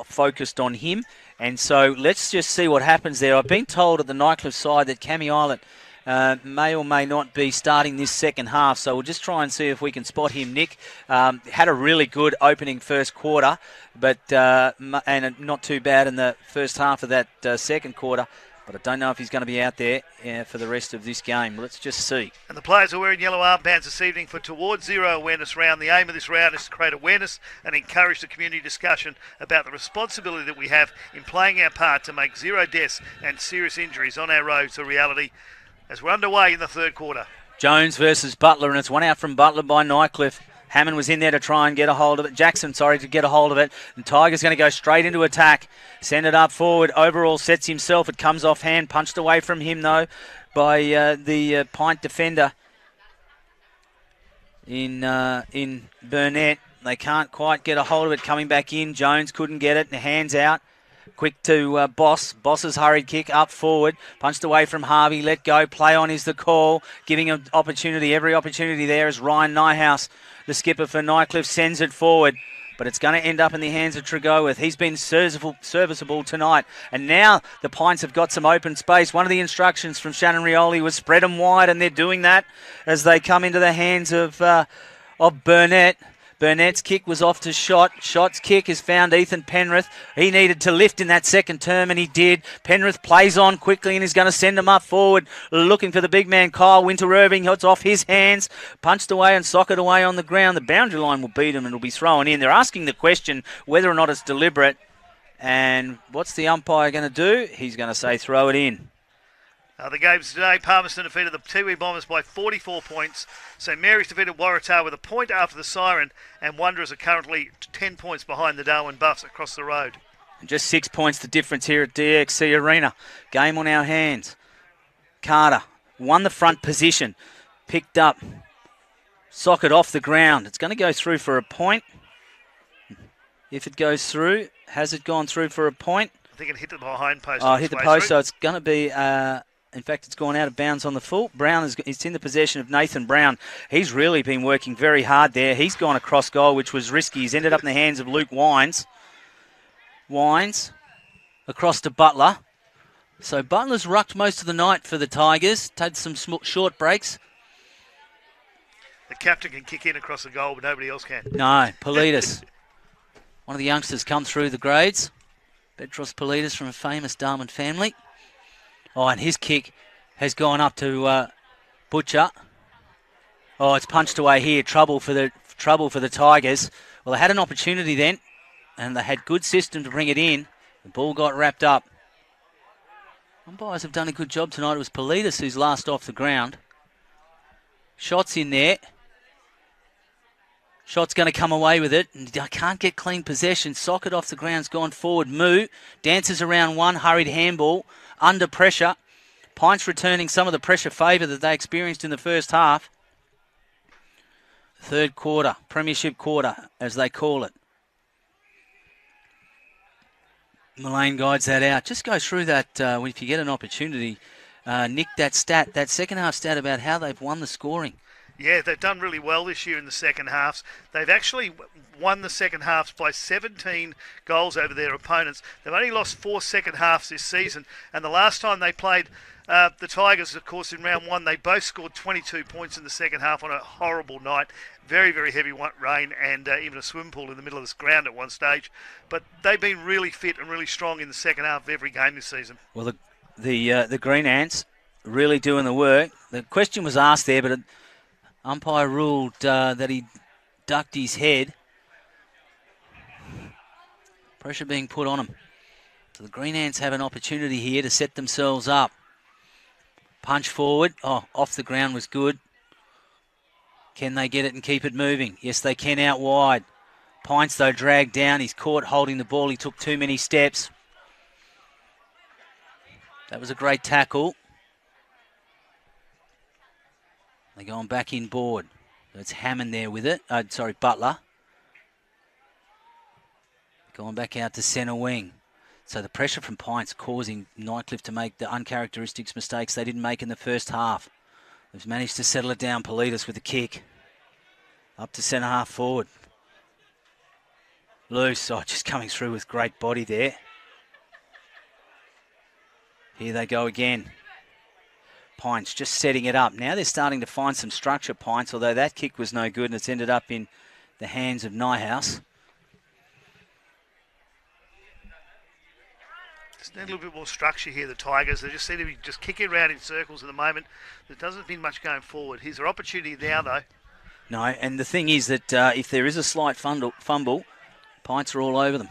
focused on him. And so let's just see what happens there. I've been told at the Nightcliff side that Cammy Islet may or may not be starting this second half, so we'll just try and see if we can spot him. Nick had a really good opening first quarter, but and not too bad in the first half of that second quarter, but I don't know if he's going to be out there for the rest of this game. Let's just see. And the players are wearing yellow armbands this evening for Towards Zero Awareness Round. The aim of this round is to create awareness and encourage the community discussion about the responsibility that we have in playing our part to make zero deaths and serious injuries on our roads a reality, as we're underway in the third quarter. Jones versus Butler, and it's one out from Butler by Nightcliff. Hammond was in there to try and get a hold of it. Jackson, to get a hold of it. And Tiger's going to go straight into attack. Send it up forward. Overall sets himself. It comes off hand. Punched away from him, though, by the PINT defender in Burnett. They can't quite get a hold of it. Coming back in. Jones couldn't get it. And hands out. Quick to Boss. Boss's hurried kick up forward. Punched away from Harvey. Let go. Play on is the call. Giving him opportunity. Every opportunity there is Ryan Nyhouse. The skipper for Nightcliff sends it forward. But it's going to end up in the hands of Tregoworth. He's been serviceable tonight. And now the Pints have got some open space. One of the instructions from Shannon Rioli was spread them wide, and they're doing that as they come into the hands of Burnett. Burnett's kick was off to Shot. Shot's kick has found Ethan Penrith. He needed to lift in that second term, and he did. Penrith plays on quickly and is going to send him up forward, looking for the big man, Kyle Winter-Irving. It's off his hands, punched away and socket away on the ground. The boundary line will beat him and it'll be thrown in. They're asking the question whether or not it's deliberate. And what's the umpire going to do? He's going to say throw it in. The games today, Palmerston defeated the Tiwi Bombers by 44 points. St Mary's defeated Waratah with a point after the siren, and Wanderers are currently 10 points behind the Darwin Buffs across the road. And just 6 points the difference here at DXC Arena. Game on our hands. Carter won the front position, picked up, socket off the ground. It's going to go through for a point. If it goes through, has it gone through for a point? I think it hit the behind post. Oh, hit the post, so it's going to be... in fact, it's gone out of bounds on the full. Brown is in the possession of Nathan Brown. He's really been working very hard there. He's gone across goal, which was risky. He's ended up in the hands of Luke Wines. Wines across to Butler. So Butler's rucked most of the night for the Tigers. Had some short breaks. The captain can kick in across the goal, but nobody else can. No, Politis. One of the youngsters come through the grades. Petros Politis from a famous Darwin family. Oh, and his kick has gone up to Butcher. Oh, it's punched away here. Trouble for the Tigers. Well, they had an opportunity then, and they had good system to bring it in. The ball got wrapped up. Umpires have done a good job tonight. It was Politis who's last off the ground. Shots in there. Shot's going to come away with it. And I can't get clean possession. Socket off the ground's gone forward. Moo dances around one. Hurried handball. Under pressure. Pints returning some of the pressure favour that they experienced in the first half. Third quarter. Premiership quarter, as they call it. Mullane guides that out. Just go through that if you get an opportunity. Nick, that second half stat about how they've won the scoring. Yeah, they've done really well this year in the second halves. They've actually won the second halves by 17 goals over their opponents. They've only lost 4 second halves this season. And the last time they played the Tigers, of course, in round 1, they both scored 22 points in the second half on a horrible night. Very, very heavy rain and even a swim pool in the middle of this ground at one stage. But they've been really fit and really strong in the second half of every game this season. Well, the Green Ants really doing the work. The question was asked there, but umpire ruled that he ducked his head. Pressure being put on him. So the Green Ants have an opportunity here to set themselves up. Punch forward. Oh, off the ground was good. Can they get it and keep it moving? Yes, they can out wide. Pints, though, dragged down. He's caught holding the ball. He took too many steps. That was a great tackle. They're going back in board. It's Hammond there with it. Butler. Going back out to centre wing. So the pressure from Pint's causing Nightcliff to make the uncharacteristic mistakes they didn't make in the first half. They've managed to settle it down. Politis with the kick. Up to centre half forward. Loose. Oh, just coming through with great body there. Here they go again. Pints just setting it up. Now they're starting to find some structure, Pints, although that kick was no good and it's ended up in the hands of Nyhouse. Just need a little bit more structure here, the Tigers. They just seem to be just kicking around in circles at the moment. There doesn't been much going forward. Here's their opportunity now, though. No, and the thing is that if there is a slight fumble, Pints are all over them.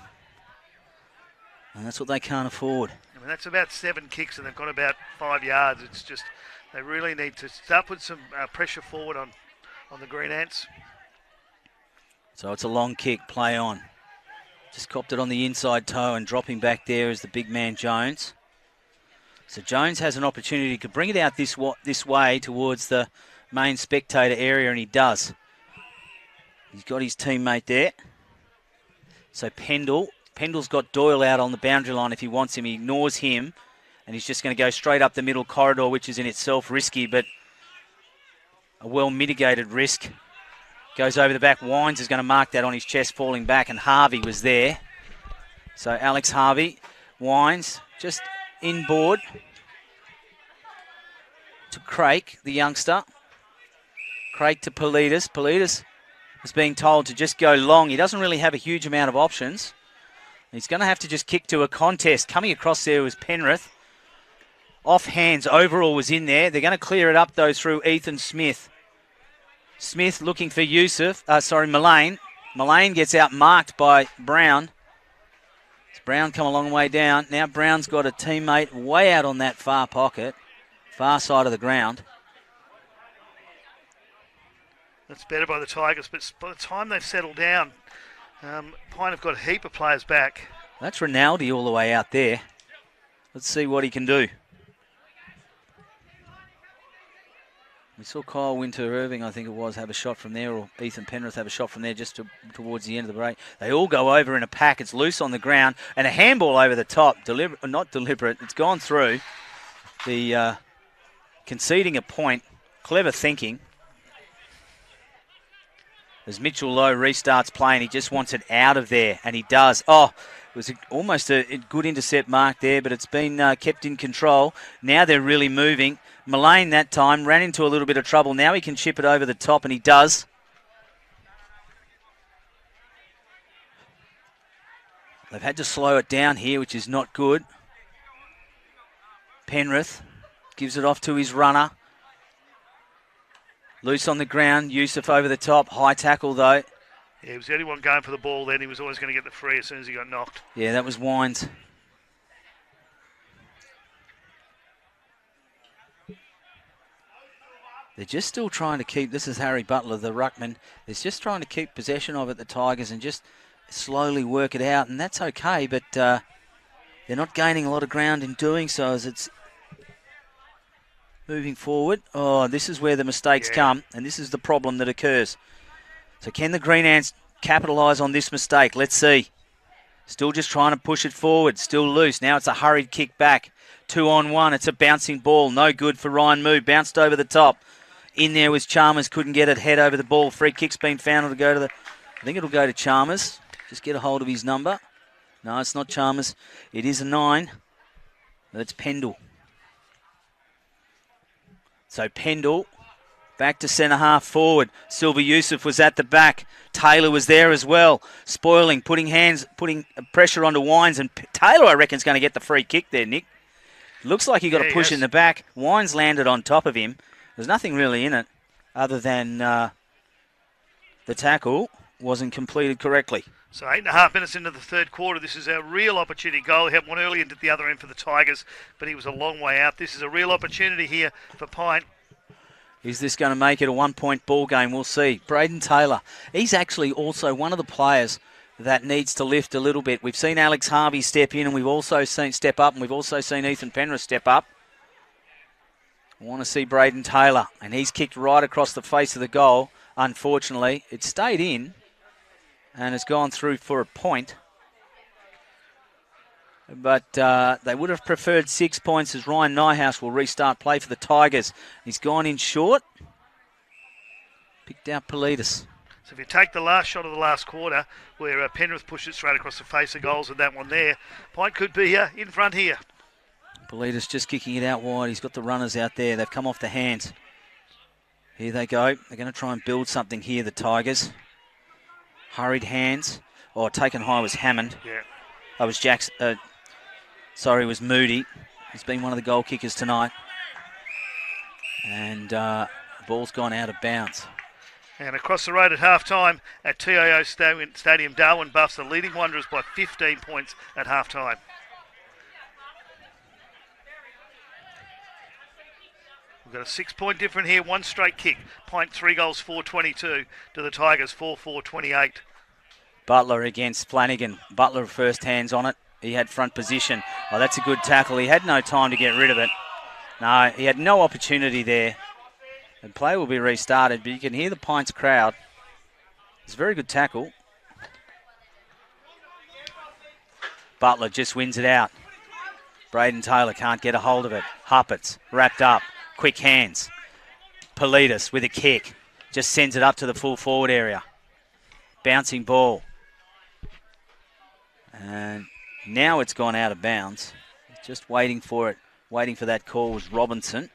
And that's what they can't afford. I mean, that's about 7 kicks and they've got about 5 yards. It's just, they really need to start put some pressure forward on the Green Ants. So it's a long kick, play on. Just copped it on the inside toe and dropping back there is the big man Jones. So Jones has an opportunity to bring it out this way towards the main spectator area, and he does. He's got his teammate there. So Pendle's got Doyle out on the boundary line if he wants him. He ignores him, and he's just going to go straight up the middle corridor, which is in itself risky, but a well-mitigated risk. Goes over the back. Wines is going to mark that on his chest, falling back, and Harvey was there. So Alex Harvey, Wines, just inboard to Craig, the youngster. Craig to Politis. Politis is being told to just go long. He doesn't really have a huge amount of options. He's going to have to just kick to a contest. Coming across there was Penrith. Off hands, Overall was in there. They're going to clear it up, though, through Ethan Smith. Smith looking for Mullane. Mullane gets out marked by Brown. Brown come a long way down. Now Brown's got a teammate way out on that far pocket, far side of the ground. That's better by the Tigers, but by the time they've settled down, Pine have got a heap of players back. That's Rinaldi all the way out there. Let's see what he can do. We saw Kyle Winter-Irving, I think it was, have a shot from there, or Ethan Penrith have a shot from there just towards the end of the break. They all go over in a pack. It's loose on the ground, and a handball over the top. Not deliberate. It's gone through. The conceding a point. Clever thinking. As Mitchell Lowe restarts playing, he just wants it out of there, and he does. Oh, it was almost a good intercept mark there, but it's been kept in control. Now they're really moving. Mullane that time ran into a little bit of trouble. Now he can chip it over the top, and he does. They've had to slow it down here, which is not good. Penrith gives it off to his runner. Loose on the ground, Yusuf over the top. High tackle, though. Yeah, he was the only one going for the ball then. He was always going to get the free as soon as he got knocked. Yeah, that was Wines. They're just still trying to keep, this is Harry Butler, the ruckman, they're just trying to keep possession of it, the Tigers, and just slowly work it out, and that's okay, but they're not gaining a lot of ground in doing so as it's moving forward. Oh, this is where the mistakes come, and this is the problem that occurs. So can the Green Ants capitalise on this mistake? Let's see. Still just trying to push it forward, still loose. Now it's a hurried kick back. 2-on-1, it's a bouncing ball, no good for Ryan Moo, bounced over the top. In there was Chalmers, couldn't get it, head over the ball. Free kick's been found, it'll go to I think it'll go to Chalmers. Just get a hold of his number. No, it's not Chalmers. It is a 9. It's Pendle. So Pendle, back to centre half forward. Silver Yusuf was at the back. Taylor was there as well. Spoiling, putting pressure onto Wines. And Taylor, I reckon, is going to get the free kick there, Nick. Looks like he got a push in the back. Wines landed on top of him. There's nothing really in it other than the tackle wasn't completed correctly. So 8.5 minutes into the third quarter, this is a real opportunity goal. He had one early into the other end for the Tigers, but he was a long way out. This is a real opportunity here for Pine. Is this going to make it a one-point ball game? We'll see. Braden Taylor, he's actually also one of the players that needs to lift a little bit. We've seen Alex Harvey step in, and we've also seen step up, and we've also seen Ethan Penrith step up. I want to see Braden Taylor, and he's kicked right across the face of the goal. Unfortunately, it stayed in and has gone through for a point. But they would have preferred 6 points as Ryan Nyhouse will restart play for the Tigers. He's gone in short. Picked out Politis. So if you take the last shot of the last quarter, where Penrith pushed it straight across the face of goals with that one there, Pint could be in front here. Politis just kicking it out wide. He's got the runners out there. They've come off the hands. Here they go. They're going to try and build something here, the Tigers. Hurried hands. Oh, taken high was Hammond. Yeah. That was Jack's. Sorry, it was Moody. He's been one of the goal kickers tonight. And the ball's gone out of bounds. And across the road at half-time at TIO Stadium, Darwin buffs the leading Wanderers by 15 points at half-time. We've got a 6-point difference here, one straight kick. Pint 3 goals, 4-22 to the Tigers, 4-4-28. Butler against Flanagan. Butler first hands on it. He had front position. Oh, that's a good tackle. He had no time to get rid of it. No, he had no opportunity there. The play will be restarted, but you can hear the Pints crowd. It's a very good tackle. Butler just wins it out. Braden Taylor can't get a hold of it. Huppets wrapped up. Quick hands. Politis with a kick. Just sends it up to the full forward area. Bouncing ball. And now it's gone out of bounds. Just waiting for it. Waiting for that call was Robinson.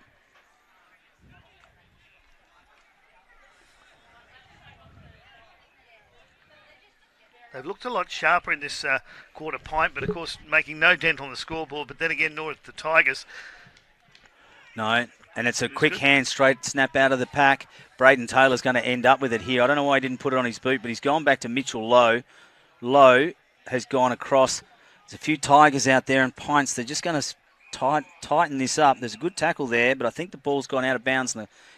They've looked a lot sharper in this quarter, Pint, but of course making no dent on the scoreboard. But then again, nor the Tigers. No, and it's a quick hand straight snap out of the pack. Braden Taylor's going to end up with it here. I don't know why he didn't put it on his boot, but he's gone back to Mitchell Lowe. Lowe has gone across. There's a few Tigers out there, and Pints, they're just going to tighten this up. There's a good tackle there, but I think the ball's gone out of bounds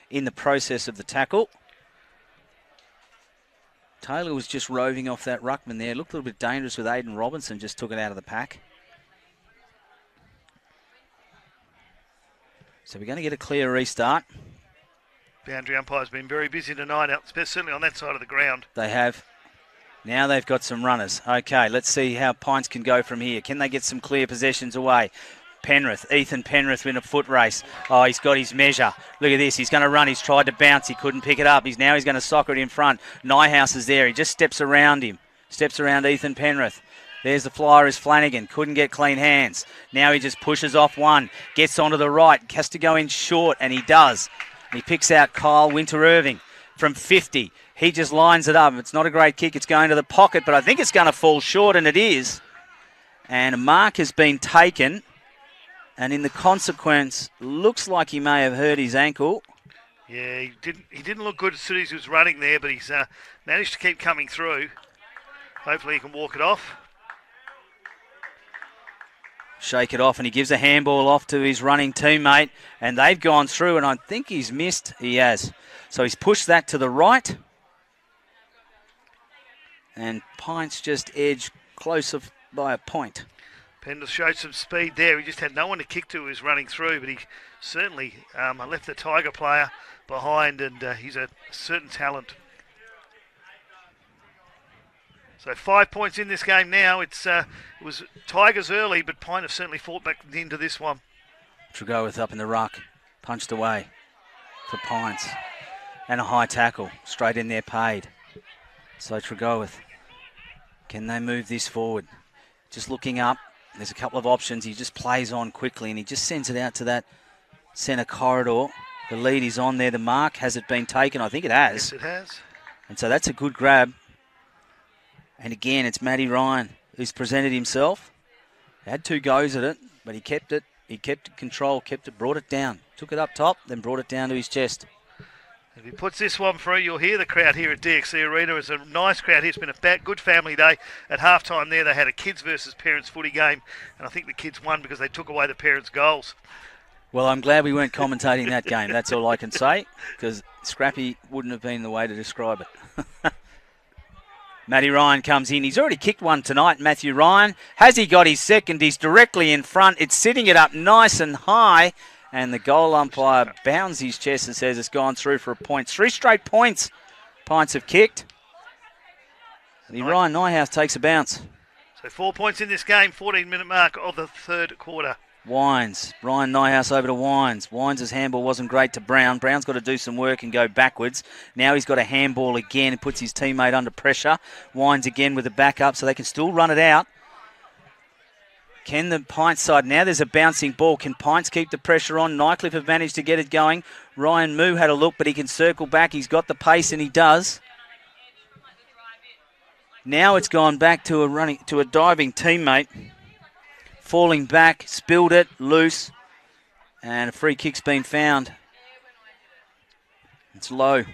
in the process of the tackle. Taylor was just roving off that ruckman there. Looked a little bit dangerous with Aidan Robinson, just took it out of the pack. So we're going to get a clear restart. Boundary umpire's been very busy tonight, certainly on that side of the ground. They have. Now they've got some runners. Okay, let's see how Pints can go from here. Can they get some clear possessions away? Ethan Penrith in a foot race. Oh, he's got his measure. Look at this. He's going to run. He's tried to bounce. He couldn't pick it up. He's going to soccer it in front. Nyhouse is there. He just steps around him. Steps around Ethan Penrith. There's the flyer is Flanagan. Couldn't get clean hands. Now he just pushes off one. Gets onto the right. Has to go in short, and he does. He picks out Kyle Winter-Irving from 50. He just lines it up. It's not a great kick. It's going to the pocket, but I think it's going to fall short, and it is. And a mark has been taken. And in the consequence, looks like he may have hurt his ankle. Yeah, he didn't look good as soon as he was running there, but he's managed to keep coming through. Hopefully he can walk it off. Shake it off, and he gives a handball off to his running teammate. And they've gone through, and I think he's missed. He has. So he's pushed that to the right. And Pints just edged closer by a point. Pendle showed some speed there. He just had no one to kick to who was running through, but he certainly left the Tiger player behind, and he's a certain talent. So 5 points in this game now. It was Tigers early, but Pint have certainly fought back into this one. Tregoeth up in the ruck, punched away for Pints. And a high tackle, straight in there paid. So Tregoeth, can they move this forward? Just looking up. There's a couple of options. He just plays on quickly, and he just sends it out to that centre corridor. The lead is on there. The mark, has it been taken? I think it has. Yes, it has. And so that's a good grab. And again, it's Matty Ryan who's presented himself. He had 2 goes at it, but he kept it. He kept it control, brought it down. Took it up top, then brought it down to his chest. If he puts this one through, you'll hear the crowd here at DXC Arena. It's a nice crowd here. It's been a good family day. At halftime there, they had a kids versus parents footy game, and I think the kids won because they took away the parents' goals. Well, I'm glad we weren't commentating that game. That's all I can say, because scrappy wouldn't have been the way to describe it. Matty Ryan comes in. He's already kicked one tonight, Matthew Ryan. Has he got his second? He's directly in front. It's sitting it up nice and high. And the goal umpire bounds his chest and says it's gone through for a point. 3 straight points. Pints have kicked. The Ryan Nyhouse takes a bounce. So So 4 points in this game, 14-minute mark of the third quarter. Wines. Ryan Nyhouse over to Wines. Wines' handball wasn't great to Brown. Brown's got to do some work and go backwards. Now he's got a handball again and puts his teammate under pressure. Wines again with the backup so they can still run it out. Can the Pints side, now there's a bouncing ball. Can Pints keep the pressure on? Nightcliff have managed to get it going. Ryan Moo had a look, but he can circle back. He's got the pace and he does. Now it's gone back to a diving teammate. Falling back, spilled it, loose, and a free kick's been found. It's Lowe.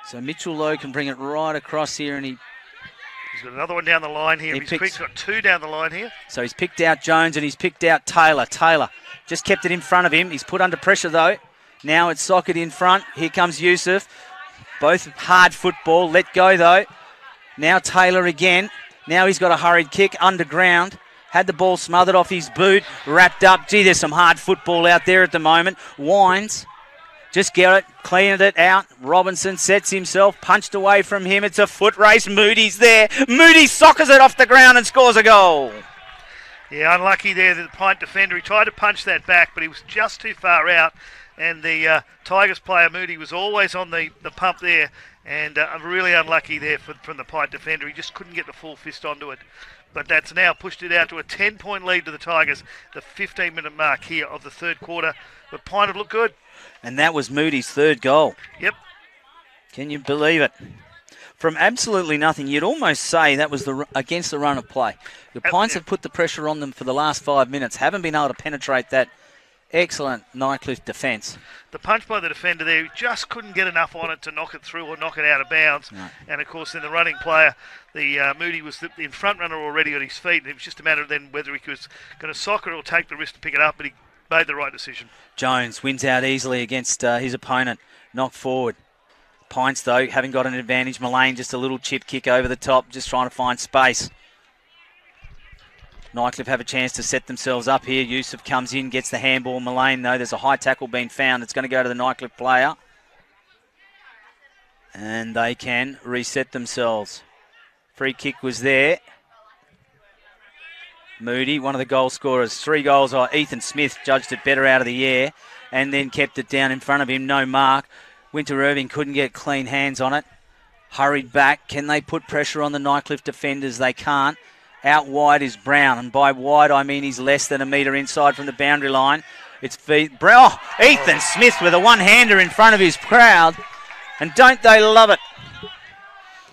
So Mitchell Lowe can bring it right across here, and he's got another one down the line here. He's got two down the line here. So he's picked out Jones and he's picked out Taylor. Taylor just kept it in front of him. He's put under pressure though. Now it's Socket in front. Here comes Yusuf. Both hard football. Let go though. Now Taylor again. Now he's got a hurried kick underground. Had the ball smothered off his boot. Wrapped up. Gee, there's some hard football out there at the moment. Wines. Just get it. Cleaned it out. Robinson sets himself. Punched away from him. It's a foot race. Moody's there. Moody soccers it off the ground and scores a goal. Yeah, unlucky there, the Pint defender. He tried to punch that back, but he was just too far out. And the Tigers player, Moody, was always on the pump there. And really unlucky there from the Pint defender. He just couldn't get the full fist onto it. But that's now pushed it out to a 10-point lead to the Tigers, the 15-minute mark here of the third quarter. But Pint have looked good. And that was Moody's third goal. Yep. Can you believe it? From absolutely nothing, you'd almost say that was against the run of play. The Pints have put the pressure on them for the last 5 minutes, haven't been able to penetrate that excellent Nightcliff defence. The punch by the defender there, just couldn't get enough on it to knock it through or knock it out of bounds. No. And, of course, then the running player, the Moody was in front runner already on his feet. And it was just a matter of then whether he was going to sock it or take the risk to pick it up, but he made the right decision. Jones wins out easily against his opponent. Knocked forward. Pints, though, haven't got an advantage. Mullane just a little chip kick over the top, just trying to find space. Nightcliff have a chance to set themselves up here. Yusuf comes in, gets the handball. Mullane, though, there's a high tackle being found. It's going to go to the Nightcliff player. And they can reset themselves. Free kick was there. Moody, one of the goal scorers. 3 goals. Ethan Smith judged it better out of the air and then kept it down in front of him. No mark. Winter Irving couldn't get clean hands on it. Hurried back. Can they put pressure on the Nightcliff defenders? They can't. Out wide is Brown, and by wide I mean he's less than a metre inside from the boundary line. It's Ethan Smith with a one-hander in front of his crowd, and don't they love it?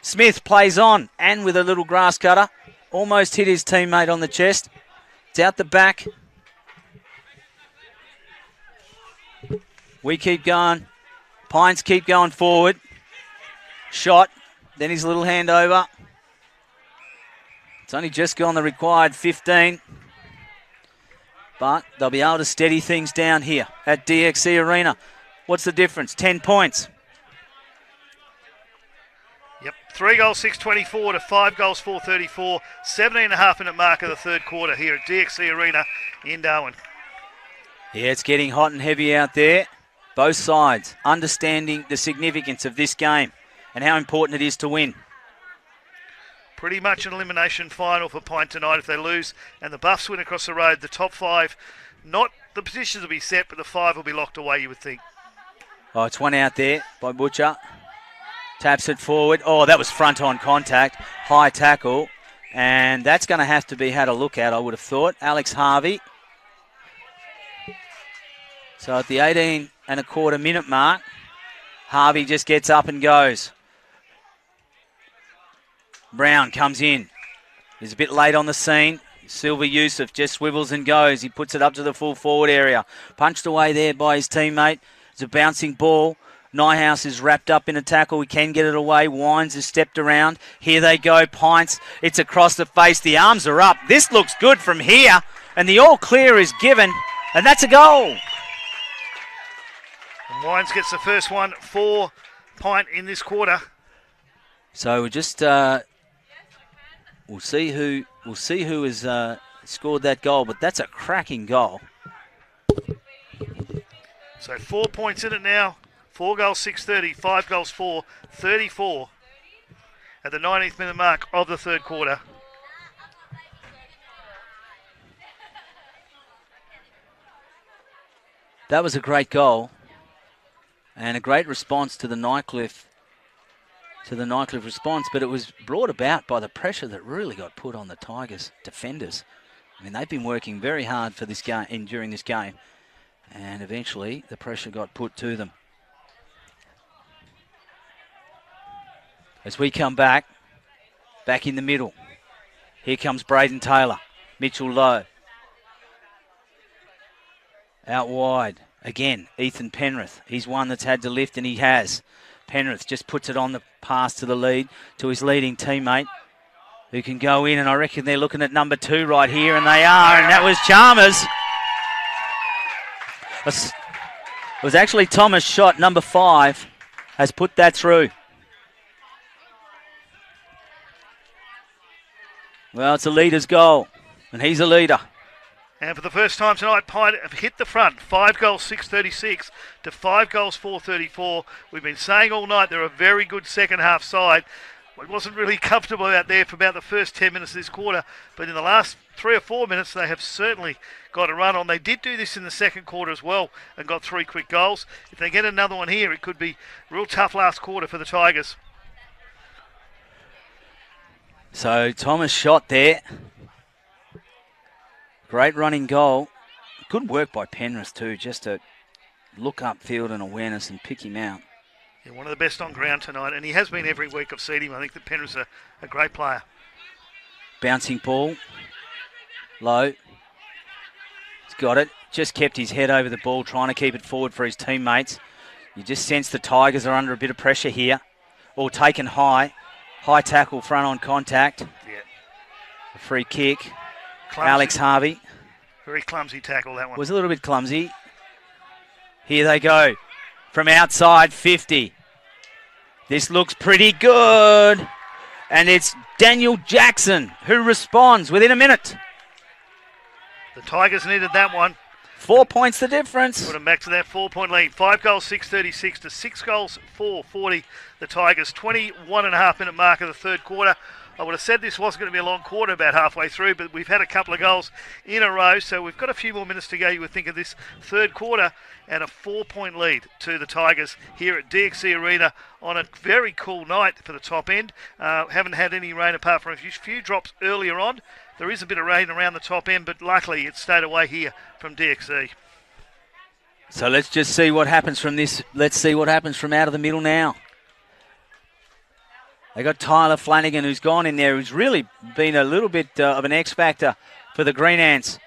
Smith plays on, and with a little grass cutter, almost hit his teammate on the chest. It's out the back. We keep going. Pines keep going forward. Shot, then his little hand over. It's only just gone the required 15. But they'll be able to steady things down here at DXC Arena. What's the difference? 10 points. Yep, 3 goals, 6:24 to 5 goals, 4:34. 17.5-minute mark of the third quarter here at DXC Arena in Darwin. Yeah, it's getting hot and heavy out there. Both sides understanding the significance of this game and how important it is to win. Pretty much an elimination final for Pint tonight if they lose. And the Buffs win across the road. The top 5, not the positions will be set, but the 5 will be locked away, you would think. Oh, it's one out there by Butcher. Taps it forward. Oh, that was front-on contact. High tackle. And that's going to have to be had a look at, I would have thought. Alex Harvey. So at the 18.25-minute mark, Harvey just gets up and goes. Brown comes in. He's a bit late on the scene. Silver Yusuf just swivels and goes. He puts it up to the full forward area. Punched away there by his teammate. It's a bouncing ball. Nyhouse is wrapped up in a tackle. He can get it away. Wines has stepped around. Here they go. Pints. It's across the face. The arms are up. This looks good from here. And the all clear is given. And that's a goal. And Wines gets the first one for Pint in this quarter. So we just... We'll see who has scored that goal, but that's a cracking goal. So 4 points in it now. 4 goals, 6:30. 5 goals, 4:34. at the 19th minute mark of the third quarter. That was a great goal and a great response to the Nightcliff response, but it was brought about by the pressure that really got put on the Tigers defenders. I mean, they've been working very hard for this game during this game, and eventually the pressure got put to them. As we come back in the middle, here comes Braden Taylor, Mitchell Lowe. Out wide, again, Ethan Penrith. He's one that's had to lift, and he has. Penrith just puts it on the pass to the lead, to his leading teammate, who can go in, and I reckon they're looking at number 2 right here, and they are, and that was Chalmers. It was actually Thomas' shot, number 5, has put that through. Well, it's a leader's goal, and he's a leader. And for the first time tonight, Pine have hit the front. 5 goals, 636 to 5 goals, 434. We've been saying all night they're a very good second half side. It wasn't really comfortable out there for about the first 10 minutes of this quarter, but in the last 3 or 4 minutes, they have certainly got a run on. They did do this in the second quarter as well and got 3 quick goals. If they get another one here, it could be a real tough last quarter for the Tigers. So Thomas shot there. Great running goal. Good work by Penrith too, just to look up field and awareness and pick him out. Yeah, one of the best on ground tonight, and he has been every week. I've seen him. I think that Penrith's a great player. Bouncing ball. Low. He's got it. Just kept his head over the ball, trying to keep it forward for his teammates. You just sense the Tigers are under a bit of pressure here. All taken high. High tackle, front on contact. Yeah. A free kick. Clumsy. Alex Harvey. Very clumsy tackle, that one. Was a little bit clumsy. Here they go. From outside 50. This looks pretty good. And it's Daniel Jackson who responds within a minute. The Tigers needed that one. 4 points the difference. Put them back to that 4-point lead. 5 goals, 636 to 6 goals, 440. The Tigers, 21.5 minute mark of the third quarter. I would have said this wasn't going to be a long quarter about halfway through, but we've had a couple of goals in a row, so we've got a few more minutes to go, you would think, of this third quarter, and a 4-point lead to the Tigers here at DXC Arena on a very cool night for the top end. Haven't had any rain apart from a few drops earlier on. There is a bit of rain around the top end, but luckily it stayed away here from DXC. So let's just see what happens from this. Let's see what happens from out of the middle now. They got Tyler Flanagan, who's gone in there, who's really been a little bit of an X factor for the Green Ants.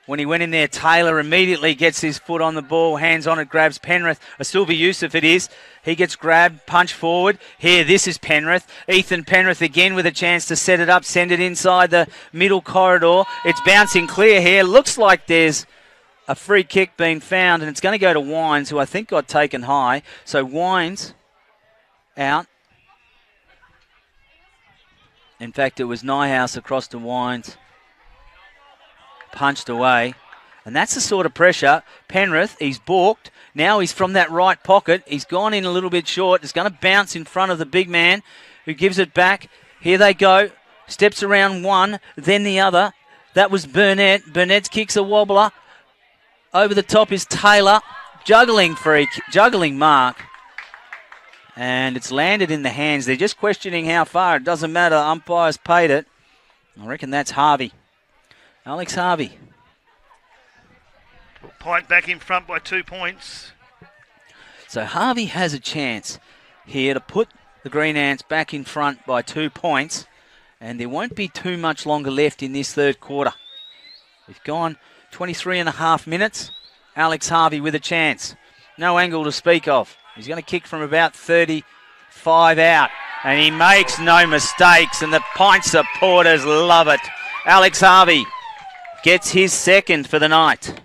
When he went in there, Taylor immediately gets his foot on the ball, hands on it, grabs Penrith. A Sylvie Yusuf it is. He gets grabbed, punch forward. Here, this is Penrith. Ethan Penrith again with a chance to set it up, send it inside the middle corridor. It's bouncing clear here. Looks like there's a free kick being found, and it's going to go to Wines, who I think got taken high. So Wines out. In fact, it was Nyhouse across to Wines. Punched away. And that's the sort of pressure. Penrith, he's balked. Now he's from that right pocket. He's gone in a little bit short. It's going to bounce in front of the big man who gives it back. Here they go. Steps around one, then the other. That was Burnett. Burnett's kicks a wobbler. Over the top is Taylor. Juggling mark. And it's landed in the hands. They're just questioning how far. It doesn't matter. Umpires paid it. I reckon that's Harvey. Alex Harvey. Pint back in front by 2 points. So Harvey has a chance here to put the Green Ants back in front by 2 points. And there won't be too much longer left in this third quarter. We've gone 23 and a half minutes. Alex Harvey with a chance. No angle to speak of. He's going to kick from about 35 out. And he makes no mistakes. And the Pint supporters love it. Alex Harvey gets his second for the night.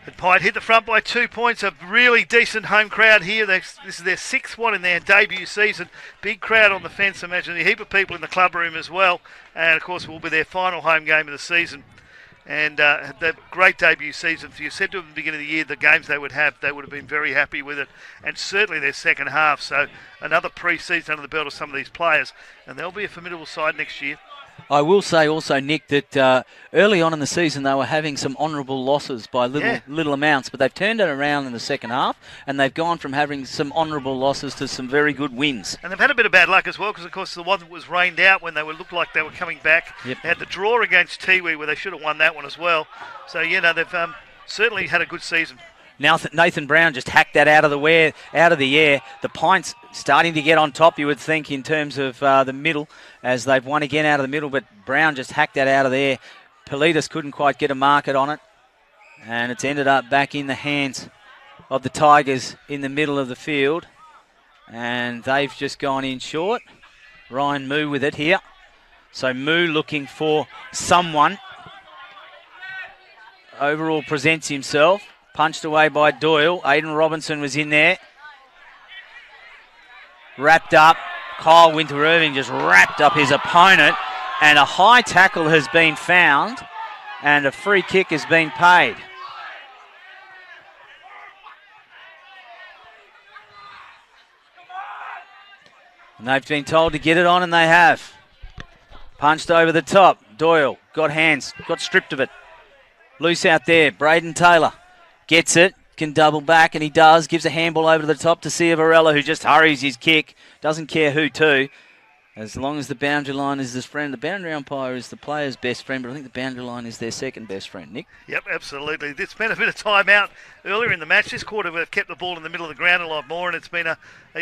But Pint hit the front by 2 points. A really decent home crowd here. This is their 6th one in their debut season. Big crowd on the fence. Imagine a heap of people in the club room as well. And, of course, it will be their final home game of the season. And they've great debut season. If you said to them at the beginning of the year the games they would have been very happy with it, and certainly their second half. So another pre-season under the belt of some of these players, and they'll be a formidable side next year. I will say also, Nick, that early on in the season they were having some honourable losses by little amounts, but they've turned it around in the second half, and they've gone from having some honourable losses to some very good wins. And they've had a bit of bad luck as well, because of course the one that was rained out when they looked like they were coming back. Yep. They had the draw against Tiwi where they should have won that one as well. So they've certainly had a good season. Now Nathan Brown just hacked that out of the air. The Pints starting to get on top, you would think, in terms of the middle, as they've won again out of the middle, but Brown just hacked that out of there. Politis couldn't quite get a market on it, and it's ended up back in the hands of the Tigers in the middle of the field, and they've just gone in short. Ryan Moo with it here. So Moo looking for someone. Overall presents himself. Punched away by Doyle. Aiden Robinson was in there. Wrapped up. Kyle Winter-Irving just wrapped up his opponent. And a high tackle has been found. And a free kick has been paid. And they've been told to get it on, and they have. Punched over the top. Doyle got hands. Got stripped of it. Loose out there. Braden Taylor. Gets it, can double back, and he does. Gives a handball over to the top to Sia Varela, who just hurries his kick. Doesn't care who to. As long as the boundary line is his friend. The boundary umpire is the player's best friend, but I think the boundary line is their second best friend, Nick. Yep, absolutely. It's been a bit of time out earlier in the match. This quarter we've kept the ball in the middle of the ground a lot more, and it's been a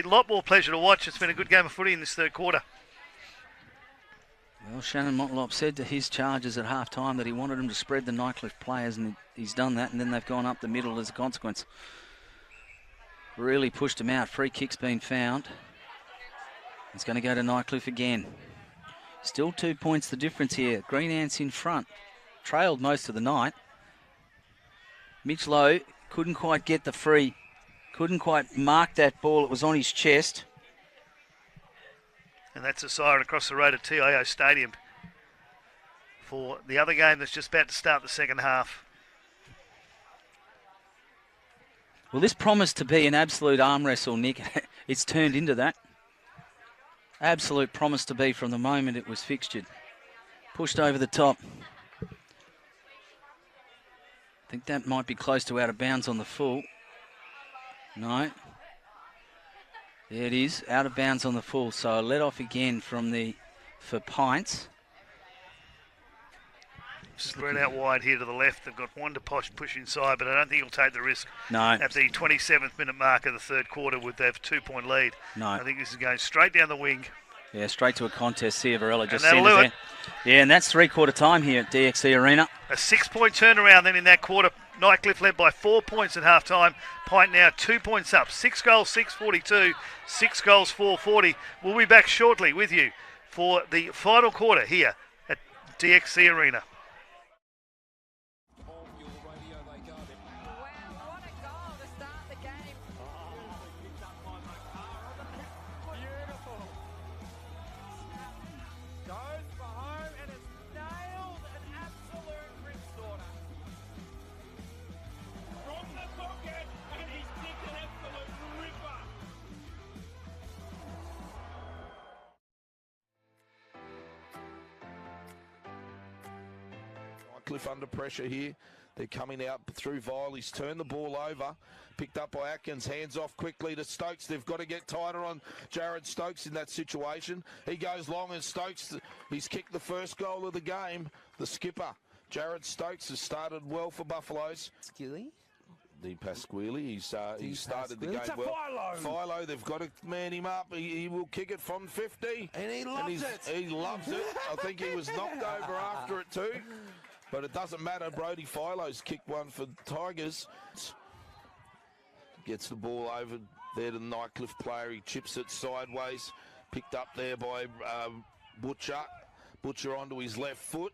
lot more pleasure to watch. It's been a good game of footy in this third quarter. Well, Shannon Motlop said to his charges at half-time that he wanted them to spread the Nightcliff players, and he's done that, and then they've gone up the middle as a consequence. Really pushed them out. Free kick's been found. It's going to go to Nightcliff again. Still 2 points the difference here. Green Ants in front. Trailed most of the night. Mitch Lowe couldn't quite get the free. Couldn't quite mark that ball. It was on his chest. And that's a siren across the road at TIO Stadium for the other game that's just about to start the second half. Well, this promised to be an absolute arm wrestle, Nick. It's turned into that. Absolute promise to be from the moment it was fixtured. Pushed over the top. I think that might be close to out of bounds on the full. No. There it is, out of bounds on the full. So a let off again for Pints. Spread out wide here to the left. They've got Wanda Posh push inside, but I don't think he'll take the risk. No. At the 27th minute mark of the third quarter with their 2-point lead. No. I think this is going straight down the wing. Yeah, straight to a contest. Sia Varela just sent it there. Yeah, and that's three-quarter time here at DXC Arena. A 6-point turnaround then in that quarter. Nightcliff led by 4 points at half-time. Pint now 2 points up. 6 goals, 6:42. 6 goals, 4:40. We'll be back shortly with you for the final quarter here at DXC Arena. Nightcliff under pressure here. They're coming out through Vile. He's turned the ball over. Picked up by Atkins. Hands off quickly to Stokes. They've got to get tighter on Jared Stokes in that situation. He goes long and Stokes, he's kicked the first goal of the game. The skipper, Jared Stokes, has started well for Buffaloes. Skilly? Di Pasquale, he's started the game well. Philo, they've got to man him up. He will kick it from 50. And he loves it. He loves it. I think he was knocked over after it too. But it doesn't matter. Brody Philo's kicked one for Tigers. Gets the ball over there to the Nightcliff player. He chips it sideways. Picked up there by Butcher. Butcher onto his left foot.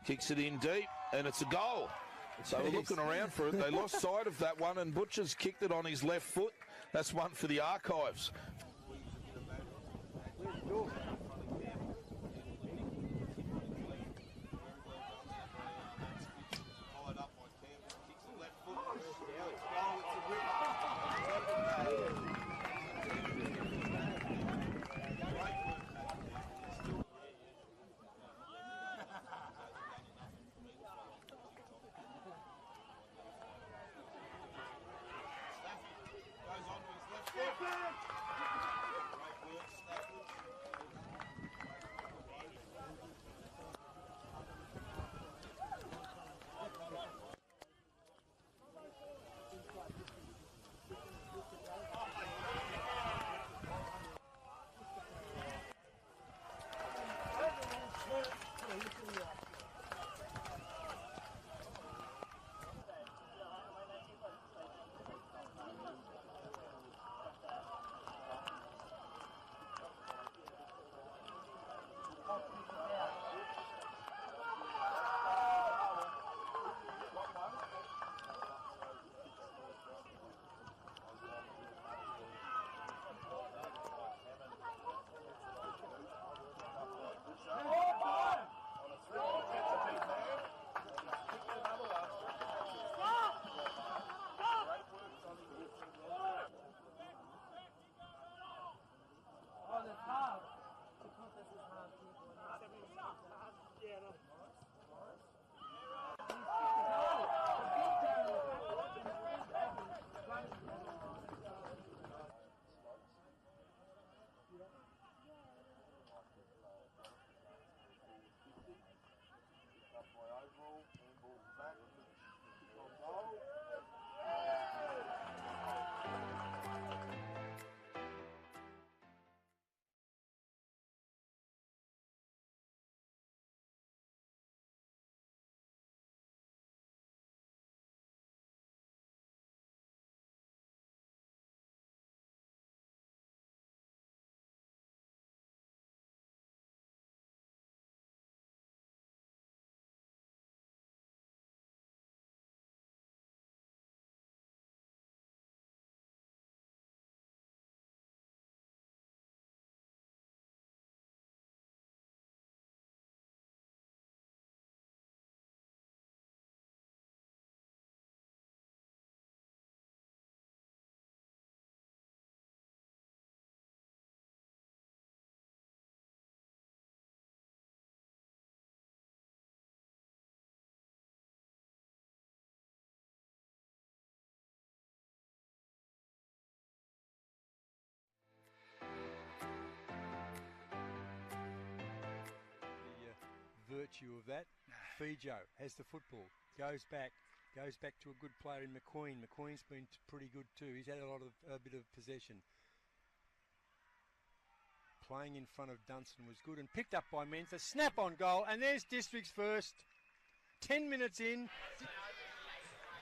Kicks it in deep. And it's a goal. So we're looking around for it. They lost sight of that one. And Butcher's kicked it on his left foot. That's one for the archives. virtue of that. Fijo has the football, goes back to a good player in McQueen. McQueen's been pretty good too. He's had a bit of possession. Playing in front of Dunstan was good and picked up by Mensa. Snap on goal, and there's District's first. 10 minutes in.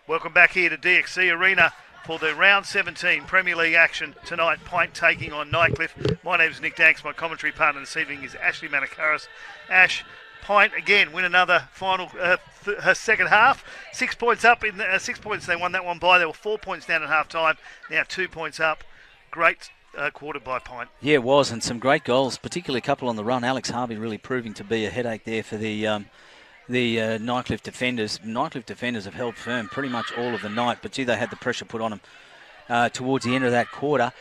Welcome back here to DXC Arena for the round 17 Premier League action tonight. PINT taking on Nightcliff. My name is Nick Danks. My commentary partner this evening is Ashley Manakaris. Ash, PINT again win another final her second half. 6 points up in 6 points. They won that one by. They were 4 points down at half time. Now 2 points up. Great quarter by PINT. Yeah, it was, and some great goals, particularly a couple on the run. Alex Harvey really proving to be a headache there for the Nightcliff defenders. Nightcliff defenders have held firm pretty much all of the night, but gee, they had the pressure put on them towards the end of that quarter.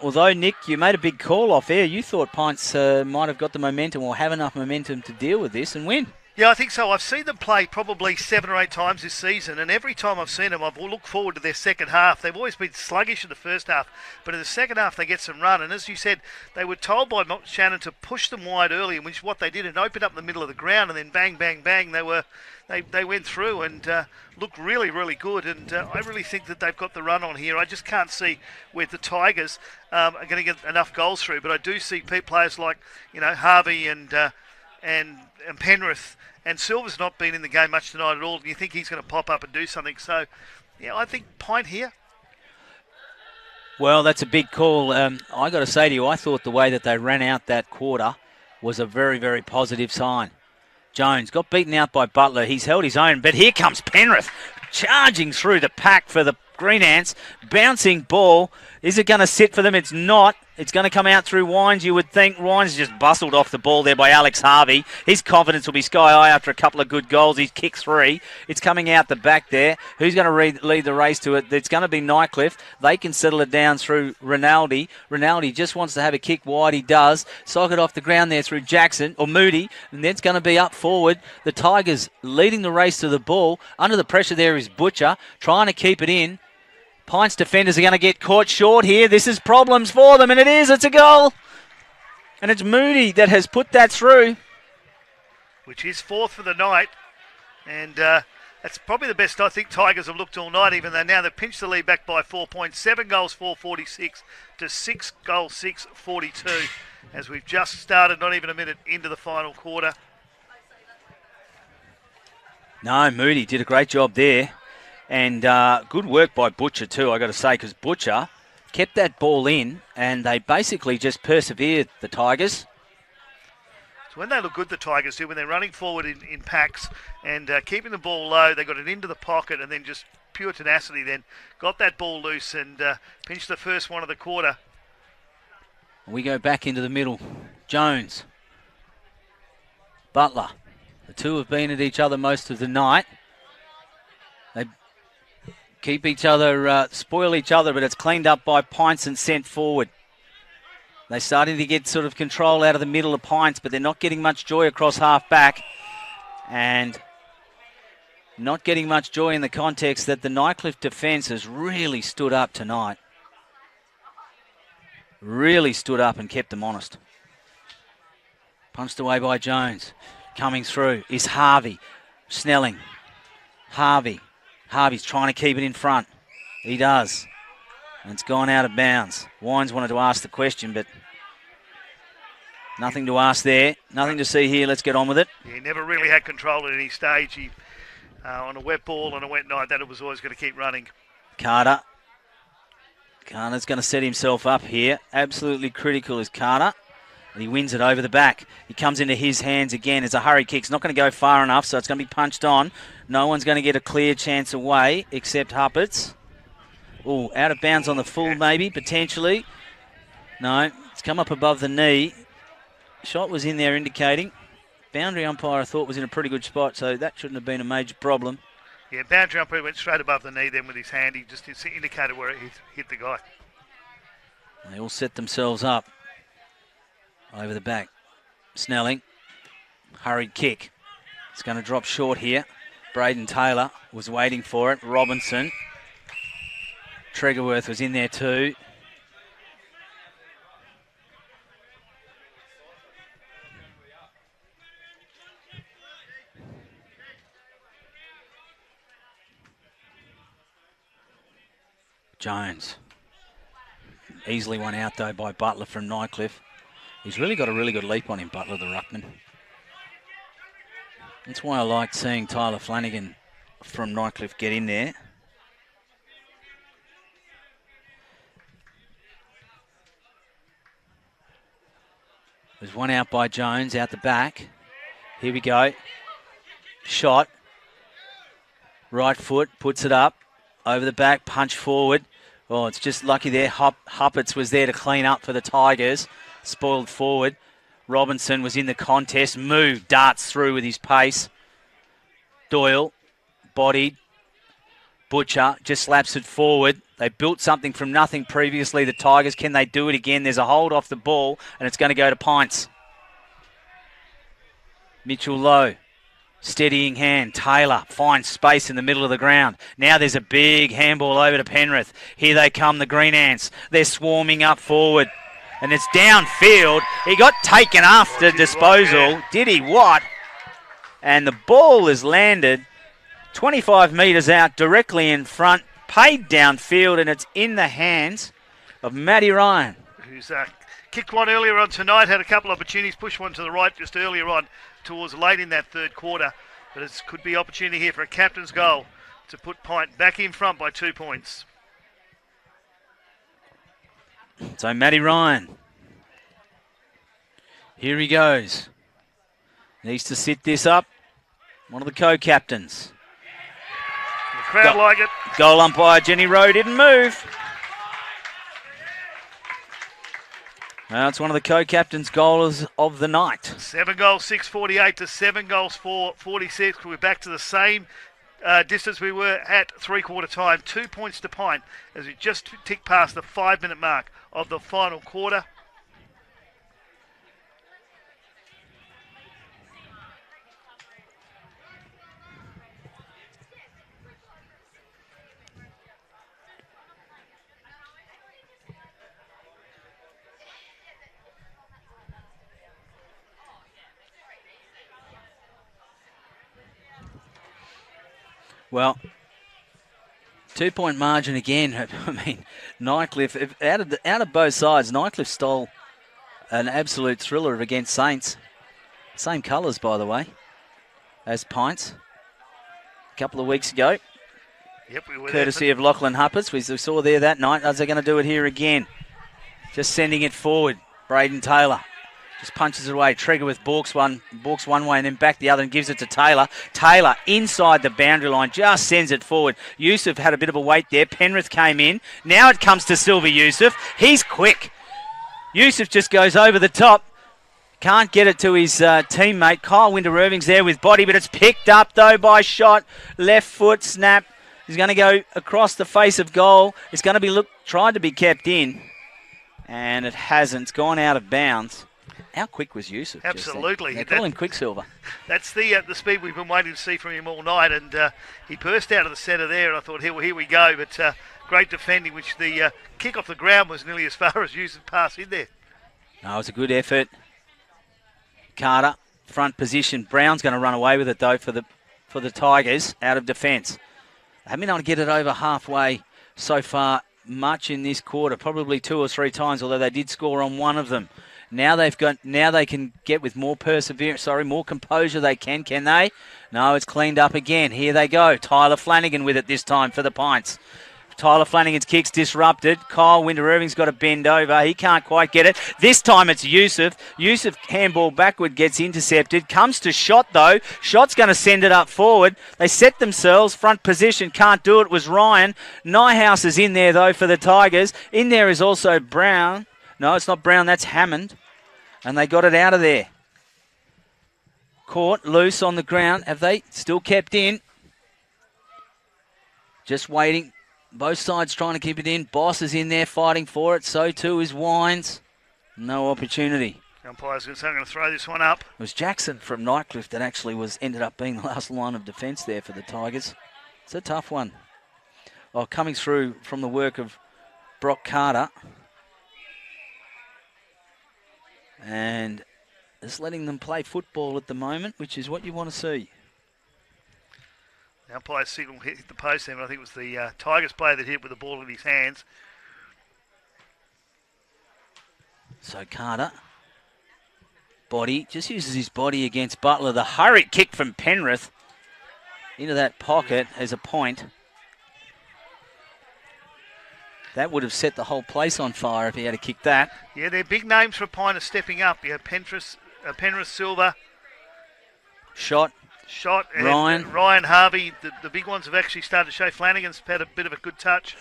Although, Nick, you made a big call off air. You thought Pints might have got the momentum or have enough momentum to deal with this and win. Yeah, I think so. I've seen them play probably 7 or 8 times this season, and every time I've seen them, I've looked forward to their second half. They've always been sluggish in the first half, but in the second half they get some run. And as you said, they were told by Shannon to push them wide early, which is what they did, and opened up the middle of the ground, and then bang, bang, bang, they went through and looked really, really good. And I really think that they've got the run on here. I just can't see where the Tigers are going to get enough goals through, but I do see players like Harvey and Penrith. And Silver's not been in the game much tonight at all. Do you think he's going to pop up and do something? So, yeah, I think PINT here. Well, that's a big call. I got to say to you, I thought the way that they ran out that quarter was a very, very positive sign. Jones got beaten out by Butler. He's held his own, but here comes Penrith charging through the pack for the Green Ants. Bouncing ball. Is it going to sit for them? It's not. It's going to come out through Wines, you would think. Wines just bustled off the ball there by Alex Harvey. His confidence will be sky high after a couple of good goals. He's kicked 3. It's coming out the back there. Who's going to lead the race to it? It's going to be Nightcliff. They can settle it down through Rinaldi. Rinaldi just wants to have a kick wide. He does. Sock it off the ground there through Jackson, or Moody. And then it's going to be up forward. The Tigers leading the race to the ball. Under the pressure there is Butcher, trying to keep it in. PINT's defenders are going to get caught short here. This is problems for them, and it is. It's a goal. And it's Moody that has put that through. Which is 4th for the night. And that's probably the best I think Tigers have looked all night, even though now they've pinched the lead back by 4 points. 7 goals, 4:46 to 6 goals, 6:42. As we've just started, not even a minute into the final quarter. No, Moody did a great job there. And good work by Butcher too, I got to say, because Butcher kept that ball in and they basically just persevered, the Tigers. So when they look good, the Tigers do, when they're running forward in packs and keeping the ball low, they got it into the pocket and then just pure tenacity then. Got that ball loose and pinched the first one of the quarter. We go back into the middle. Jones. Butler. The two have been at each other most of the night. They keep each other, spoil each other, but it's cleaned up by Pints and sent forward. They're starting to get sort of control out of the middle of Pints, but they're not getting much joy across half back. And not getting much joy in the context that the Nightcliff defence has really stood up tonight. Really stood up and kept them honest. Punched away by Jones. Coming through is Harvey. Snelling. Harvey's trying to keep it in front. He does. And it's gone out of bounds. Wines wanted to ask the question, but nothing to ask there. Nothing to see here. Let's get on with it. Yeah, he never really had control at any stage. He, on a wet ball and a wet night, that it was always going to keep running. Carter's going to set himself up here. Absolutely critical is Carter. And he wins it over the back. He comes into his hands again as a hurry kick. It's not going to go far enough, so it's going to be punched on. No one's going to get a clear chance away except Hupperts. Oh, out of bounds on the full maybe, potentially. No, it's come up above the knee. Shot was in there indicating. Boundary umpire, I thought, was in a pretty good spot, so that shouldn't have been a major problem. Yeah, boundary umpire went straight above the knee then with his hand. He just indicated where it hit the guy. They all set themselves up. Over the back. Snelling. Hurried kick. It's going to drop short here. Braden Taylor was waiting for it. Robinson. Tregerworth was in there too. Jones. Easily won out, though, by Butler from Nightcliff. He's really got a really good leap on him, Butler, the ruckman. That's why I liked seeing Tyler Flanagan from Nightcliff get in there. There's one out by Jones, out the back. Here we go. Shot. Right foot, puts it up. Over the back, punch forward. Oh, it's just lucky there. Huppets was there to clean up for the Tigers. Spoiled forward. Robinson was in the contest. Moved, darts through with his pace. Doyle, bodied. Butcher just slaps it forward. They built something from nothing previously, the Tigers. Can they do it again? There's a hold off the ball, and it's going to go to Pints. Mitchell Lowe, steadying hand. Taylor finds space in the middle of the ground. Now there's a big handball over to Penrith. Here they come, the Green Ants. They're swarming up forward, and it's downfield. He got taken after disposal. Did he what? And the ball is landed 25 metres out, directly in front, paid downfield, and it's in the hands of Matty Ryan. Who's kicked one earlier on tonight, had a couple of opportunities, pushed one to the right just earlier on towards late in that third quarter. But it could be opportunity here for a captain's goal to put Pint back in front by 2 points. So Matty Ryan. Here he goes. Needs to sit this up. One of the co-captains. The crowd like it. Goal umpire Jenny Rowe didn't move. Well, it's one of the co-captains' goals of the night. 7 goals, 6:48 to 7 goals, 4:46. We're back to the same distance we were at three-quarter time. 2 points to Pint as we just tick past the 5-minute mark of the final quarter. Well, 2 point margin again. I mean, Nightcliff, out of both sides, Nightcliff stole an absolute thriller against Saints. Same colours, by the way, as Pints. A couple of weeks ago. Yep, we were courtesy of Lachlan Huppets. We saw there that night. As they're going to do it here again. Just sending it forward. Braden Taylor. Just punches it away. Trigger with Borks one way and then back the other and gives it to Taylor. Taylor inside the boundary line just sends it forward. Yusuf had a bit of a wait there. Penrith came in. Now it comes to Sylvie Yusuf. He's quick. Yusuf just goes over the top. Can't get it to his teammate. Kyle Winter-Irving's there with body, but it's picked up though by Shot. Left foot snap. He's going to go across the face of goal. It's going to be tried to be kept in. And it hasn't. It's gone out of bounds. How quick was Yusuf? Absolutely. They call him Quicksilver. That's the speed we've been waiting to see from him all night, and he burst out of the centre there, and I thought, here we go, but great defending, which the kick off the ground was nearly as far as Yusuf passed in there. No, it was a good effort. Carter, front position. Brown's going to run away with it, though, for the Tigers, out of defence. They haven't been able to get it over halfway so far much in this quarter, probably 2 or 3 times, although they did score on one of them. Now they can get with more perseverance, more composure they can they? No, it's cleaned up again. Here they go. Tyler Flanagan with it this time for the Pints. Tyler Flanagan's kick's disrupted. Kyle Winter-Irving's got to bend over. He can't quite get it. This time it's Yusuf. Yusuf handball backward gets intercepted. Comes to Shot though. Shot's going to send it up forward. They set themselves. Front position. Can't do it. Was Ryan. Nyhouse is in there though for the Tigers. In there is also Brown. No, it's not Brown. That's Hammond. And they got it out of there. Caught loose on the ground. Have they still kept in? Just waiting. Both sides trying to keep it in. Boss is in there fighting for it. So too is Wines. No opportunity. Umpire's going to throw this one up. It was Jackson from Nightcliff that actually ended up being the last line of defence there for the Tigers. It's a tough one. Oh, coming through from the work of Brock Carter. And just letting them play football at the moment, which is what you want to see. The umpire signal hit the post there, and I think it was the Tigers player that hit it with the ball in his hands. So Carter, body, just uses his body against Butler. The hurried kick from Penrith into that pocket as a point. That would have set the whole place on fire if he had kicked that. Yeah, they're big names for Pine are stepping up. Yeah, Penrith Silver. Shot, and Ryan Harvey. The big ones have actually started to show. Flanagan's had a bit of a good touch.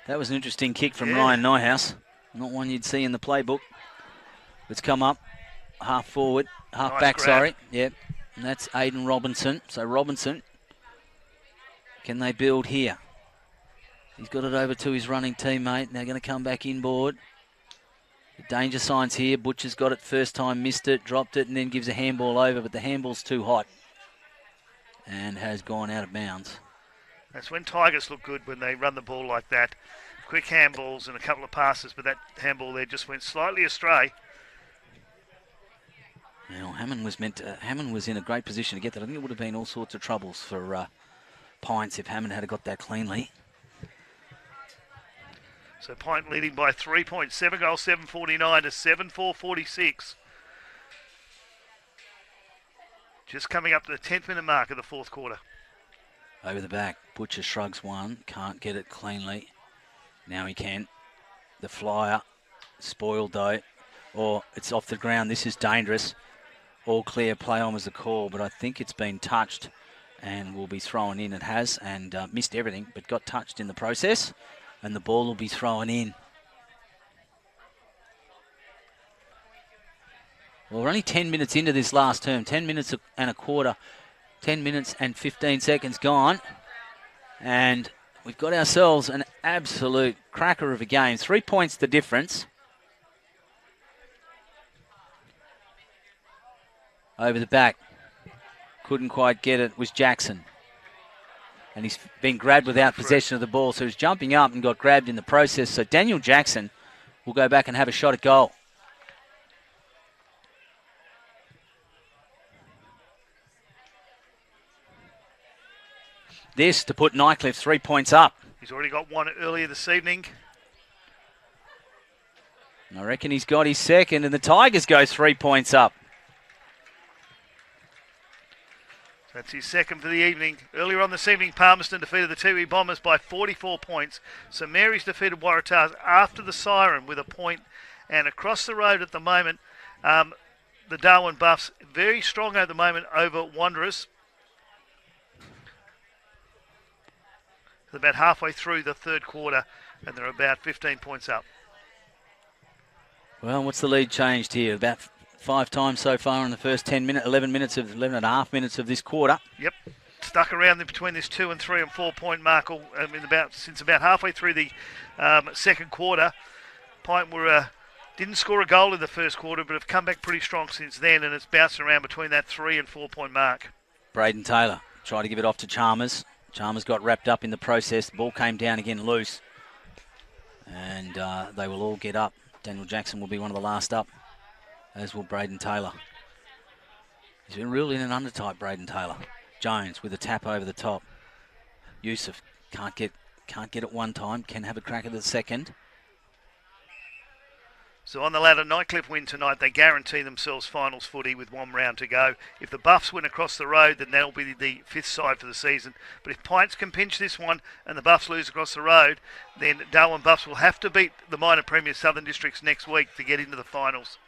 That was an interesting kick from Ryan Nyhouse. Not one you'd see in the playbook. It's come up, half forward, half Nice back, grab. sorry. Yep, and that's Aidan Robinson. So Robinson, can they build here? He's got it over to his running teammate. Now going to come back inboard. The danger signs here. Butcher's got it first time, missed it, dropped it, and then gives a handball over, but the handball's too hot and has gone out of bounds. That's when Tigers look good, when they run the ball like that. Quick handballs and a couple of passes, but that handball there just went slightly astray. Now Hammond was in a great position to get that. I think it would have been all sorts of troubles for Pints if Hammond had got that cleanly. So Pint leading by 3 points, 7 goals, 7:49 to 7:4:46. Just coming up to the 10th minute mark of the fourth quarter. Over the back, Butcher shrugs one, can't get it cleanly. Now he can. The flyer, spoiled though, or it's off the ground. This is dangerous. All clear, play on was the call, but I think it's been touched and will be thrown in. It has, and missed everything, but got touched in the process. And the ball will be thrown in. Well, we're only 10 minutes into this last term. 10 minutes and a quarter. 10 minutes and 15 seconds gone. And we've got ourselves an absolute cracker of a game. 3 points the difference. Over the back. Couldn't quite get it. Was Jackson. And he's been grabbed without possession of the ball. So he's jumping up and got grabbed in the process. So Daniel Jackson will go back and have a shot at goal. This to put Nightcliff 3 points up. He's already got one earlier this evening. And I reckon he's got his second, and the Tigers go 3 points up. That's his second for the evening. Earlier on this evening, Palmerston defeated the Tiwi Bombers by 44 points. St Mary's defeated Waratahs after the siren with a point. And across the road at the moment, the Darwin Buffs very strong at the moment over Wanderers. They're about halfway through the third quarter, and they're about 15 points up. Well, what's the lead changed here? About 5 times so far in the first 11 and a half minutes of this quarter. Yep, stuck around between this 2 and 3 and 4 point mark since about halfway through the second quarter. Pint didn't score a goal in the first quarter, but have come back pretty strong since then, and it's bouncing around between that 3 and 4 point mark. Braden Taylor tried to give it off to Chalmers. Chalmers got wrapped up in the process. The ball came down again loose, and they will all get up. Daniel Jackson will be one of the last up, as will Braden Taylor. He's been real in and under type, Braden Taylor. Jones with a tap over the top. Yusuf can't get it one time, can have a crack at the second. So on the ladder, Nightcliff win tonight. They guarantee themselves finals footy with 1 round to go. If the Buffs win across the road, then that'll be the 5th side for the season. But if Pints can pinch this one and the Buffs lose across the road, then Darwin Buffs will have to beat the minor premier Southern Districts next week to get into the finals.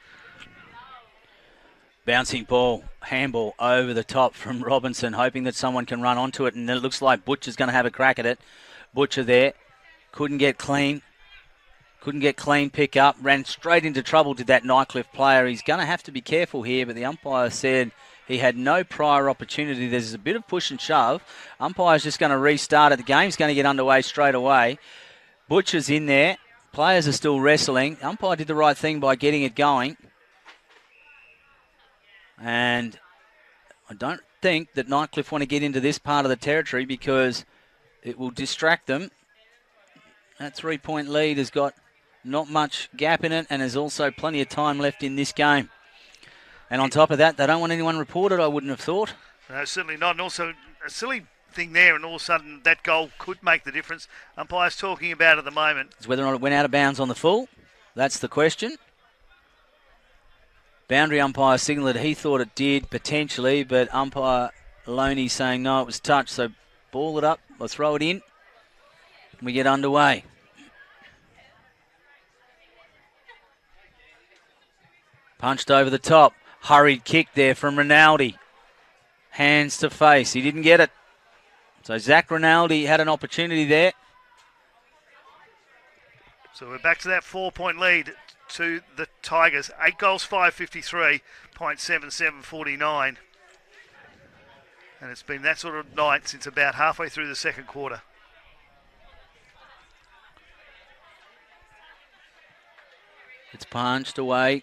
Bouncing ball, handball over the top from Robinson, hoping that someone can run onto it, and it looks like Butcher's going to have a crack at it. Butcher there, couldn't get clean pick up, ran straight into trouble to that Nightcliff player. He's going to have to be careful here, but the umpire said he had no prior opportunity. There's a bit of push and shove. Umpire's just going to restart it. The game's going to get underway straight away. Butcher's in there. Players are still wrestling. Umpire did the right thing by getting it going. And I don't think that Nightcliff want to get into this part of the territory because it will distract them. That 3 point lead has got not much gap in it, and there's also plenty of time left in this game. And on top of that, they don't want anyone reported, I wouldn't have thought. No, certainly not. And also, a silly thing there, and all of a sudden that goal could make the difference. Umpire's talking about at the moment. It's whether or not it went out of bounds on the full. That's the question. Boundary umpire signalled he thought it did, potentially, but umpire Loney saying no, it was touched. So ball it up or throw it in. We get underway. Punched over the top. Hurried kick there from Rinaldi. Hands to face. He didn't get it. So Zach Rinaldi had an opportunity there. So we're back to that 4-point lead to the Tigers. 8 goals, 553.7749. And it's been that sort of night since about halfway through the second quarter. It's punched away.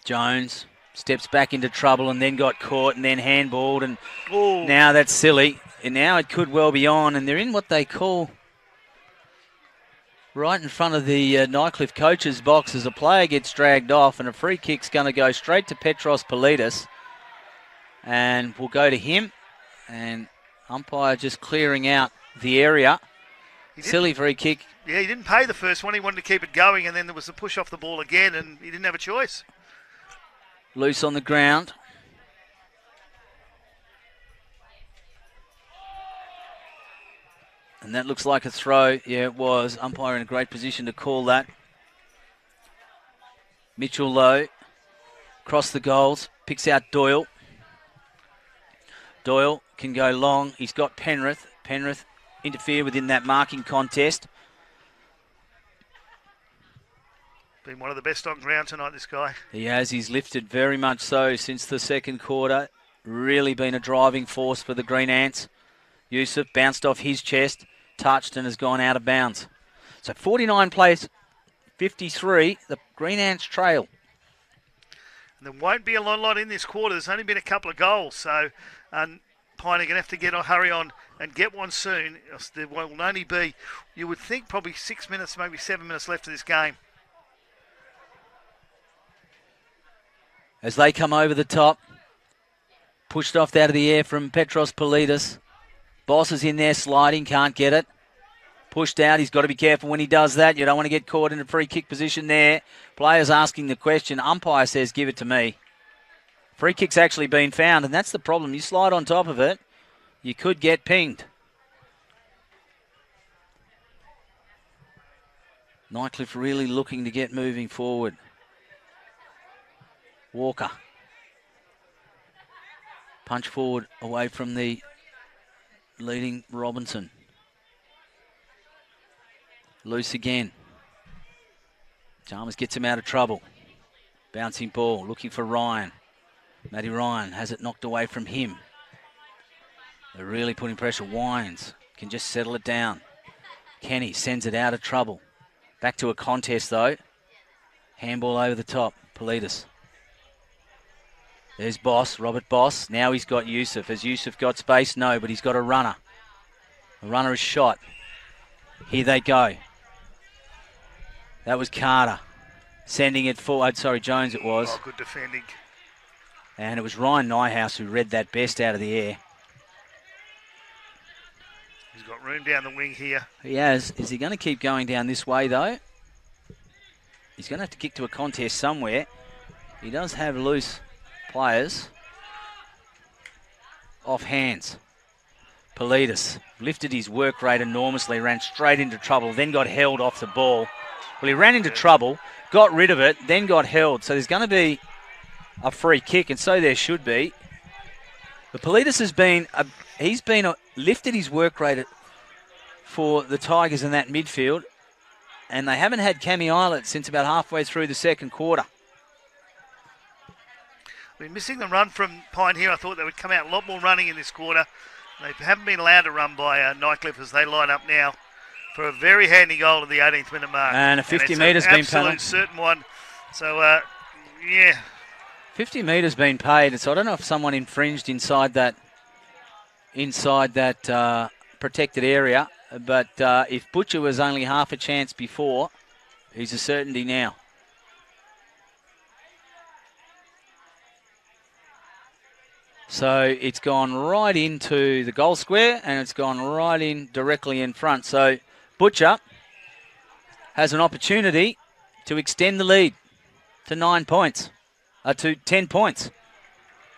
Jones steps back into trouble and then got caught and then handballed. And now that's silly. And now it could well be on. And they're in what they call right in front of the Nightcliff coach's box as a player gets dragged off. And a free kick's going to go straight to Petros Politis. And we'll go to him. And umpire just clearing out the area. Silly free kick. Yeah, he didn't pay the first one. He wanted to keep it going, and then there was a push off the ball again, and he didn't have a choice. Loose on the ground. And that looks like a throw. Yeah, it was. Umpire in a great position to call that. Mitchell Lowe. Across the goals. Picks out Doyle. Doyle can go long. He's got Penrith. Penrith interfere within that marking contest. Been one of the best on ground tonight, this guy. He has. He's lifted very much so since the second quarter. Really been a driving force for the Green Ants. Yusuf bounced off his chest, touched and has gone out of bounds. So 49 plays, 53. The Green Ants trail. And there won't be a lot in this quarter. There's only been a couple of goals. So Pine are going to have to hurry on and get one soon. There will only be, you would think, probably 6 minutes, maybe 7 minutes left of this game. As they come over the top. Pushed off out of the air from Petros Politis. Boss is in there sliding, can't get it. Pushed out, he's got to be careful when he does that. You don't want to get caught in a free kick position there. Players asking the question. Umpire says, give it to me. Free kick's actually been found, and that's the problem. You slide on top of it, you could get pinged. Nightcliff really looking to get moving forward. Walker. Punch forward away from the leading Robinson. Loose again. Chalmers gets him out of trouble. Bouncing ball, looking for Ryan. Matty Ryan has it knocked away from him. They're really putting pressure. Wines can just settle it down. Kenny sends it out of trouble. Back to a contest though. Handball over the top. Politis. There's Boss, Robert Boss. Now he's got Yusuf. Has Yusuf got space? No, but he's got a runner. The runner is shot. Here they go. That was Carter. Sending it forward. Sorry, Jones it was. Oh, good defending. And it was Ryan Nyhouse who read that best out of the air. He's got room down the wing here. He has. Is he going to keep going down this way, though? He's going to have to kick to a contest somewhere. He does have loose players. Off hands. Politis lifted his work rate enormously, ran straight into trouble, then got held off the ball. Well, he ran into trouble, got rid of it, then got held. So there's going to be a free kick, and so there should be. But Politis has been, lifted his work rate for the Tigers in that midfield, and they haven't had Cammy Islet since about halfway through the second quarter. Been missing the run from Pine here. I thought they would come out a lot more running in this quarter. They haven't been allowed to run by Nightcliff as they line up now for a very handy goal at the 18th minute mark. And a 50 metres been paid. Absolute certain one. So, yeah. 50 metres been paid. So I don't know if someone infringed inside that protected area. But if Butcher was only half a chance before, he's a certainty now. So it's gone right into the goal square and it's gone right in directly in front. So Butcher has an opportunity to extend the lead to 9 points, to 10 points,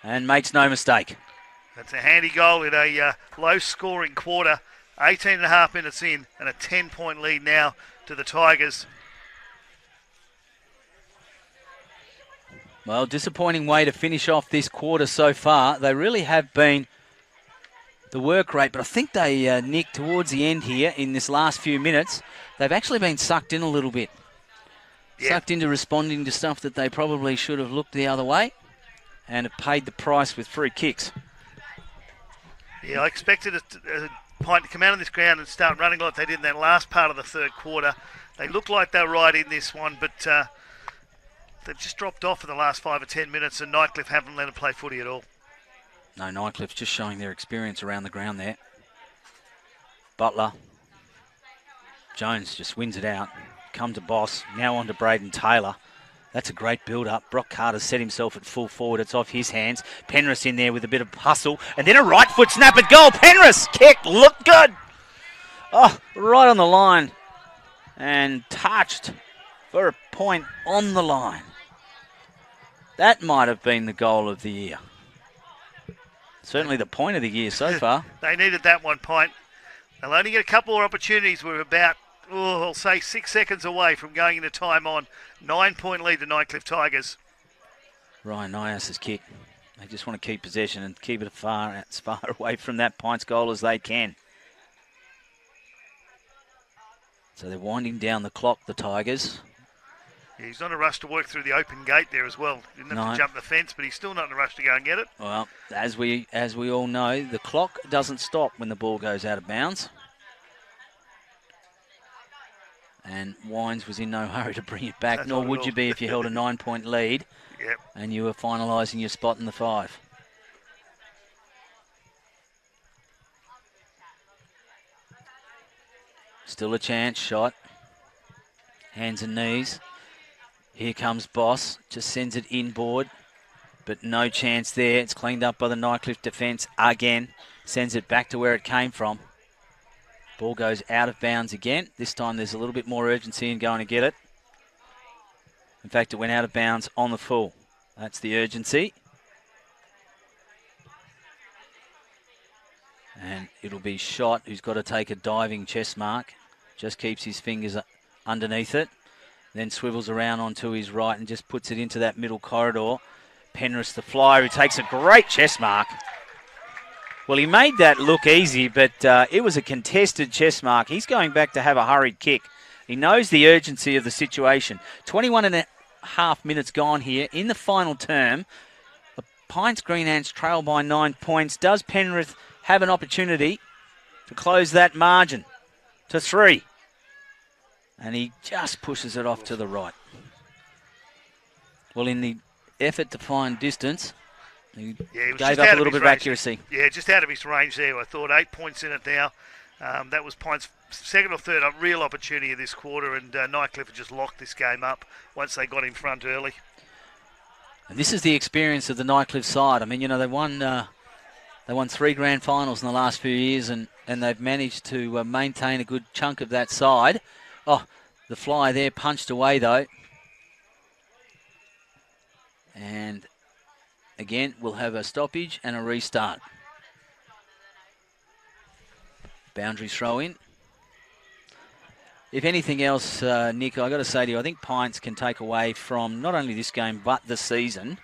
and makes no mistake. That's a handy goal in a low-scoring quarter. 18 and a half minutes in and a 10-point lead now to the Tigers. Well, disappointing way to finish off this quarter so far. They really have been the work rate, but I think they, Nick, towards the end here in this last few minutes, they've actually been sucked in a little bit. Yeah. Sucked into responding to stuff that they probably should have looked the other way and have paid the price with free kicks. Yeah, I expected a Pint to come out on this ground and start running like they did in that last part of the third quarter. They look like they're right in this one, but they've just dropped off for the last 5 or 10 minutes, and Nightcliff haven't let them play footy at all. No, Nightcliff's just showing their experience around the ground there. Butler. Jones just wins it out. Come to Boss. Now on to Braden Taylor. That's a great build-up. Brock Carter's set himself at full forward. It's off his hands. Penrith in there with a bit of hustle. And then a right foot snap at goal. Penrith kick. Look good. Oh, right on the line. And touched for a point on the line. That might have been the goal of the year. Certainly the point of the year so far. They needed that one, Pint. They'll only get a couple more opportunities. We're about, I'll say 6 seconds away from going into time on. 9-point lead to Nightcliff Tigers. Ryan Nias's kick. They just want to keep possession and keep it as far away from that Pints goal as they can. So they're winding down the clock, the Tigers. Yeah, he's not in a rush to work through the open gate there as well. He didn't have to jump the fence, but he's still not in a rush to go and get it. Well, as we all know, the clock doesn't stop when the ball goes out of bounds. And Wines was in no hurry to bring it back, nor would you be if you held a 9-point lead and you were finalising your spot in the 5. Still a chance, shot. Hands and knees. Here comes Boss, just sends it inboard, but no chance there. It's cleaned up by the Nightcliff defence again. Sends it back to where it came from. Ball goes out of bounds again. This time there's a little bit more urgency in going to get it. In fact, it went out of bounds on the full. That's the urgency. And it'll be Shot, who's got to take a diving chest mark. Just keeps his fingers underneath it. Then swivels around onto his right and just puts it into that middle corridor. Penrith, the flyer, who takes a great chest mark. Well, he made that look easy, but it was a contested chest mark. He's going back to have a hurried kick. He knows the urgency of the situation. 21 and a half minutes gone here in the final term. The Pints Green Ants trail by 9 points. Does Penrith have an opportunity to close that margin to 3? And he just pushes it off to the right. Well, in the effort to find distance, he gave up a little bit of accuracy. Yeah, just out of his range there. I thought 8 points in it now. That was Pint's second or third real opportunity of this quarter, and Nightcliff had just locked this game up once they got in front early. And this is the experience of the Nightcliff side. I mean, you know, they won 3 grand finals in the last few years, and they've managed to maintain a good chunk of that side. Oh, the fly there punched away, though. And again, we'll have a stoppage and a restart. Boundary throw in. If anything else, Nick, I've got to say to you, I think Pints can take away from not only this game but the season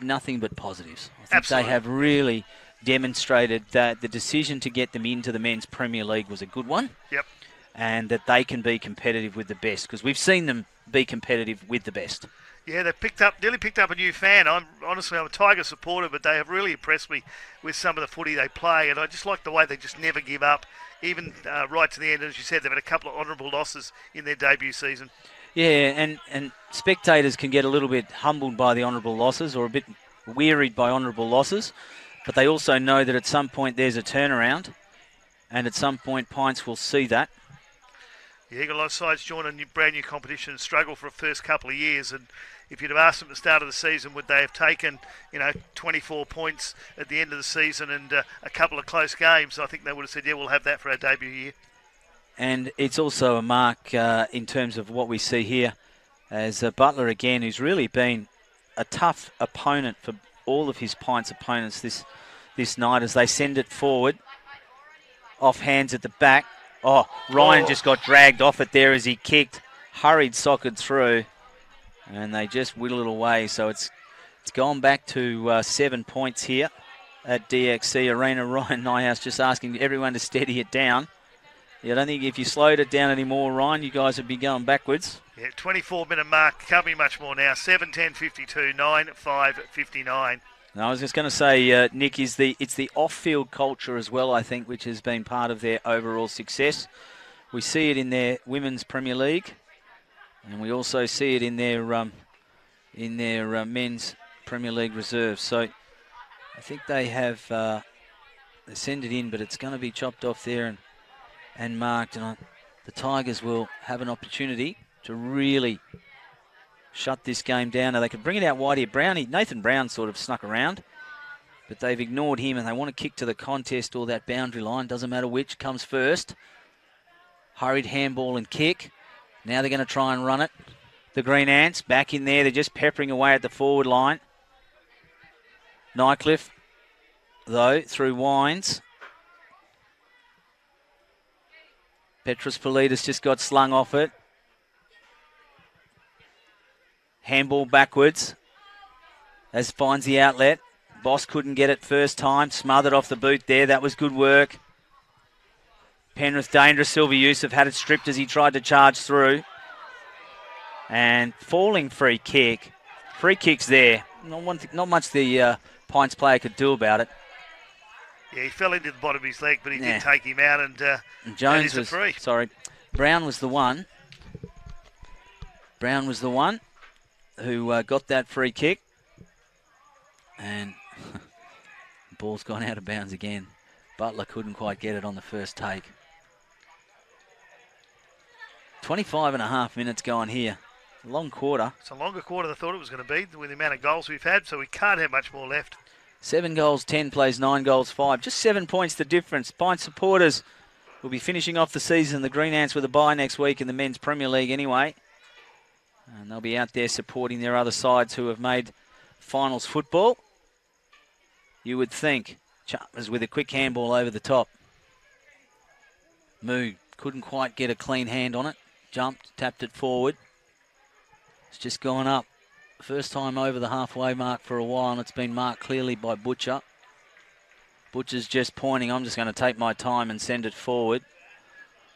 nothing but positives. I think Absolutely. They have really demonstrated that the decision to get them into the Men's Premier League was a good one. Yep. And that they can be competitive with the best, because we've seen them be competitive with the best. Yeah, they nearly picked up a new fan. I'm a Tiger supporter, but they have really impressed me with some of the footy they play, and I just like the way they just never give up, even right to the end. As you said, they've had a couple of honourable losses in their debut season. Yeah, and spectators can get a little bit humbled by the honourable losses or a bit wearied by honourable losses, but they also know that at some point there's a turnaround, and at some point Pints will see that. Yeah, you got a lot of sides join a brand new competition and struggle for the first couple of years. And if you'd have asked them at the start of the season, would they have taken, 24 points at the end of the season and a couple of close games, I think they would have said, yeah, we'll have that for our debut year. And it's also a mark in terms of what we see here as Butler again, who's really been a tough opponent for all of his Pints opponents this night as they send it forward. Off hands at the back. Oh, Ryan just got dragged off it there as he kicked. Hurried socket through. And they just whittle it away. So it's gone back to 7 points here at DXC Arena. Ryan Nyhouse just asking everyone to steady it down. Yeah, I don't think if you slowed it down anymore, Ryan, you guys would be going backwards. Yeah, 24-minute mark. Can't be much more now. 7:10:52, 9:5:59. No, I was just going to say, Nick, it's the off-field culture as well, I think, which has been part of their overall success. We see it in their Women's Premier League, and we also see it in their Men's Premier League reserve. So I think they have they send it in, but it's going to be chopped off there and marked. And the Tigers will have an opportunity to really shut this game down. Now they could bring it out wide here. Nathan Brown sort of snuck around, but they've ignored him and they want to kick to the contest or that boundary line. Doesn't matter which comes first. Hurried handball and kick. Now they're going to try and run it. The Green Ants back in there. They're just peppering away at the forward line. Nightcliff, though, through Wines. Petros Politis just got slung off it. Handball backwards as finds the outlet. Boss couldn't get it first time. Smothered off the boot there. That was good work. Penrith dangerous. Sylvie Yusuf had it stripped as he tried to charge through. And falling free kick. Free kick's there. Not much the Pints player could do about it. Yeah, he fell into the bottom of his leg, but he did take him out, and Jones was free. Sorry, Brown was the one. Who got that free kick. And the ball's gone out of bounds again. Butler couldn't quite get it on the first take. 25 and a half minutes going here. Long quarter. It's a longer quarter than I thought it was going to be with the amount of goals we've had, so we can't have much more left. 7 goals, 10 plays, 9 goals, 5. Just 7 points the difference. Pint supporters will be finishing off the season. The Green Ants with a bye next week in the Men's Premier League anyway. And they'll be out there supporting their other sides who have made finals football. You would think. Chalmers with a quick handball over the top. Moo couldn't quite get a clean hand on it. Jumped, tapped it forward. It's just gone up. First time over the halfway mark for a while, and it's been marked clearly by Butcher. Butcher's just pointing, I'm just going to take my time and send it forward.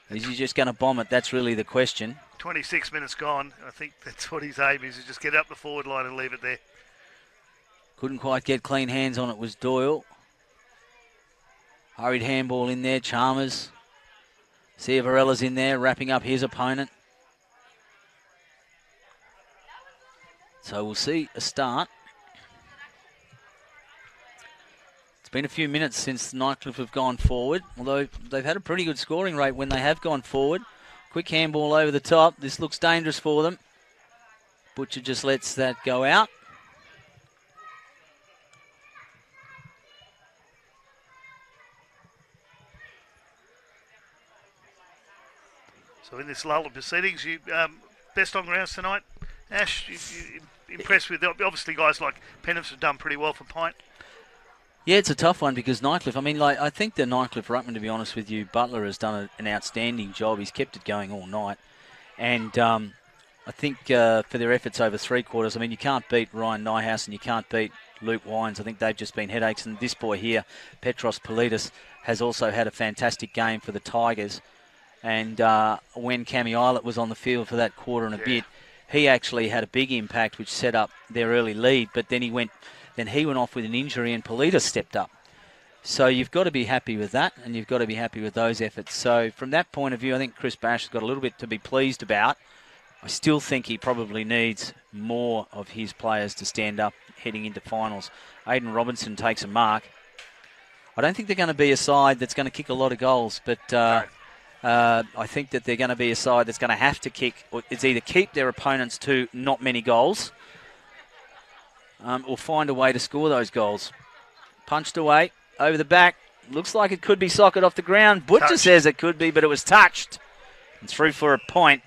Is he just going to bomb it? That's really the question. 26 minutes gone. I think that's what his aim is just get up the forward line and leave it there. Couldn't quite get clean hands on it was Doyle. Hurried handball in there, Chalmers. Ciavarella's in there, wrapping up his opponent. So we'll see a start. It's been a few minutes since Nightcliff have gone forward, although they've had a pretty good scoring rate when they have gone forward. Quick handball over the top. This looks dangerous for them. Butcher just lets that go out. So in this lull of proceedings, you best on grounds tonight, Ash? You impressed with, obviously guys like Penrith have done pretty well for Pint. Yeah, it's a tough one because Nightcliff, I think the Nightcliff ruckman, to be honest with you, Butler has done an outstanding job. He's kept it going all night. And I think for their efforts over 3 quarters, you can't beat Ryan Nyhouse and you can't beat Luke Wines. I think they've just been headaches. And this boy here, Petros Politis, has also had a fantastic game for the Tigers. And when Cammy Eilert was on the field for that quarter and a bit, he actually had a big impact, which set up their early lead. But then he went off with an injury, and Politis stepped up. So you've got to be happy with that, and you've got to be happy with those efforts. So from that point of view, I think Chris Bash has got a little bit to be pleased about. I still think he probably needs more of his players to stand up heading into finals. Aidan Robinson takes a mark. I don't think they're going to be a side that's going to kick a lot of goals, but I think that they're going to be a side that's going to have to kick, or it's either keep their opponents to not many goals, or find a way to score those goals. Punched away, over the back. Looks like it could be socket off the ground. Butcher says it could be, but it was touched. And through for a point.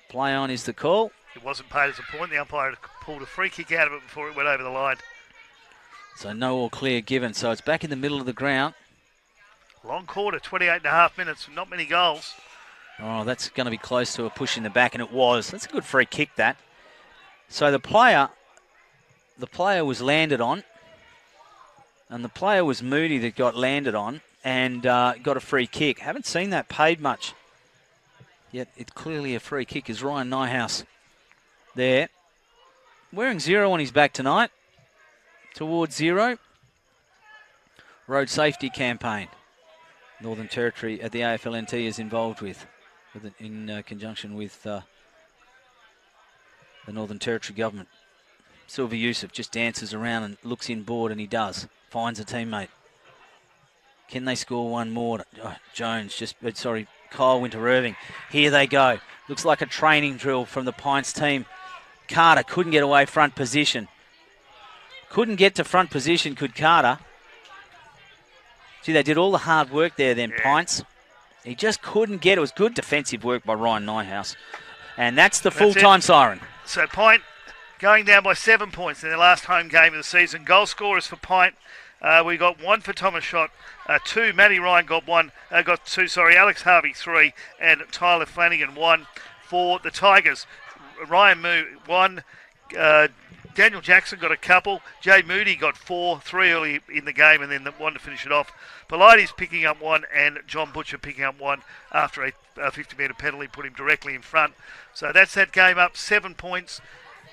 Play on is the call. It wasn't paid as a point. The umpire pulled a free kick out of it before it went over the line. So no all clear given. So it's back in the middle of the ground. Long quarter, 28.5 minutes, not many goals. Oh, that's going to be close to a push in the back, and it was. That's a good free kick, that. So the player was landed on, and the player was Moody that got landed on and got a free kick. Haven't seen that paid much, yet it's clearly a free kick. Is Ryan Nyhouse there, wearing 0 on his back tonight, towards 0. Road safety campaign. Northern Territory at the AFLNT is involved with in conjunction with the Northern Territory government. Silver Yusuf just dances around and looks inboard, and he does. Finds a teammate. Can they score one more? Oh, Kyle Winter-Irving. Here they go. Looks like a training drill from the Pints team. Carter couldn't get away front position. Couldn't get to front position, could Carter. See, they did all the hard work there, then, Pints. He just couldn't get it. It was good defensive work by Ryan Nyhouse. And that's the full-time siren. So Pint going down by 7 points in their last home game of the season. Goal scorers for Pint. We got 1 for Thomas Schott, 2. Matty Ryan got 2. Alex Harvey 3, and Tyler Flanagan 1 for the Tigers. Ryan Moo 1. Daniel Jackson got a couple. Jay Moody got 4, 3 early in the game, and then the 1 to finish it off. Polides picking up 1, and John Butcher picking up 1 after a 50-metre penalty put him directly in front. So that's that game up, 7 points.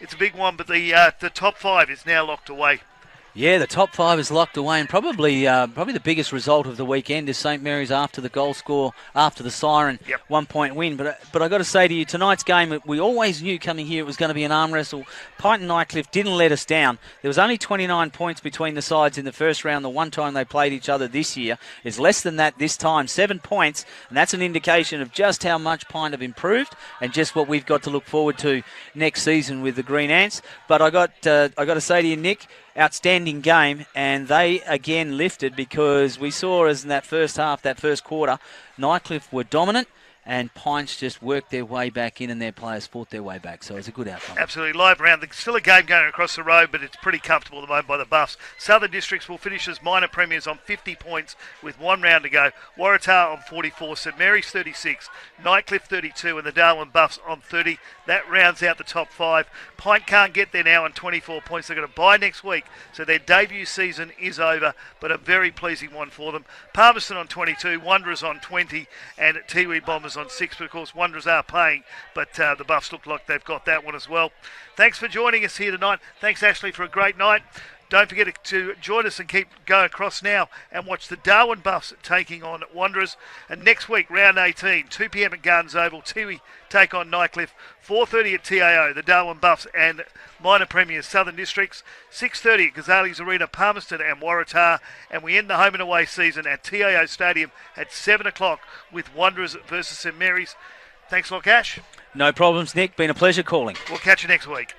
It's a big one, but the top 5 is now locked away. Yeah, the top 5 is locked away, and probably the biggest result of the weekend is St Mary's after the goal score, after the siren, 1 point win. But I got to say to you, tonight's game, we always knew coming here it was going to be an arm wrestle. Pint and Nightcliff didn't let us down. There was only 29 points between the sides in the first round. The one time they played each other this year is less than that this time, 7 points, and that's an indication of just how much Pint have improved and just what we've got to look forward to next season with the Green Ants. But I got to say to you, Nick, outstanding game, and they again lifted because we saw as in that first half, that first quarter, Nightcliff were dominant and Pints just worked their way back in and their players fought their way back. So it was a good outcome. Absolutely. Live round. There's still a game going across the road, but it's pretty comfortable at the moment by the Buffs. Southern Districts will finish as minor premiers on 50 points with 1 round to go. Waratah on 44, St Mary's 36, Nightcliff 32, and the Darwin Buffs on 30. That rounds out the top 5. Pint can't get there now on 24 points. They're going to bye next week, so their debut season is over, but a very pleasing one for them. Palmerston on 22, Wanderers on 20, and Tiwi Bombers on 6. But of course, Wanderers are paying, but the Buffs look like they've got that one as well. Thanks for joining us here tonight. Thanks, Ashley, for a great night. Don't forget to join us and keep going across now and watch the Darwin Buffs taking on Wanderers. And next week, round 18, 2 p.m. at Gardens Oval, Tiwi take on Nightcliff, 4:30 at TIO, the Darwin Buffs and minor premiers Southern Districts, 6:30 at Ghazali's Arena, Palmerston and Waratah, and we end the home and away season at TIO Stadium at 7 o'clock with Wanderers versus St Mary's. Thanks a lot, Cash. No problems, Nick. Been a pleasure calling. We'll catch you next week.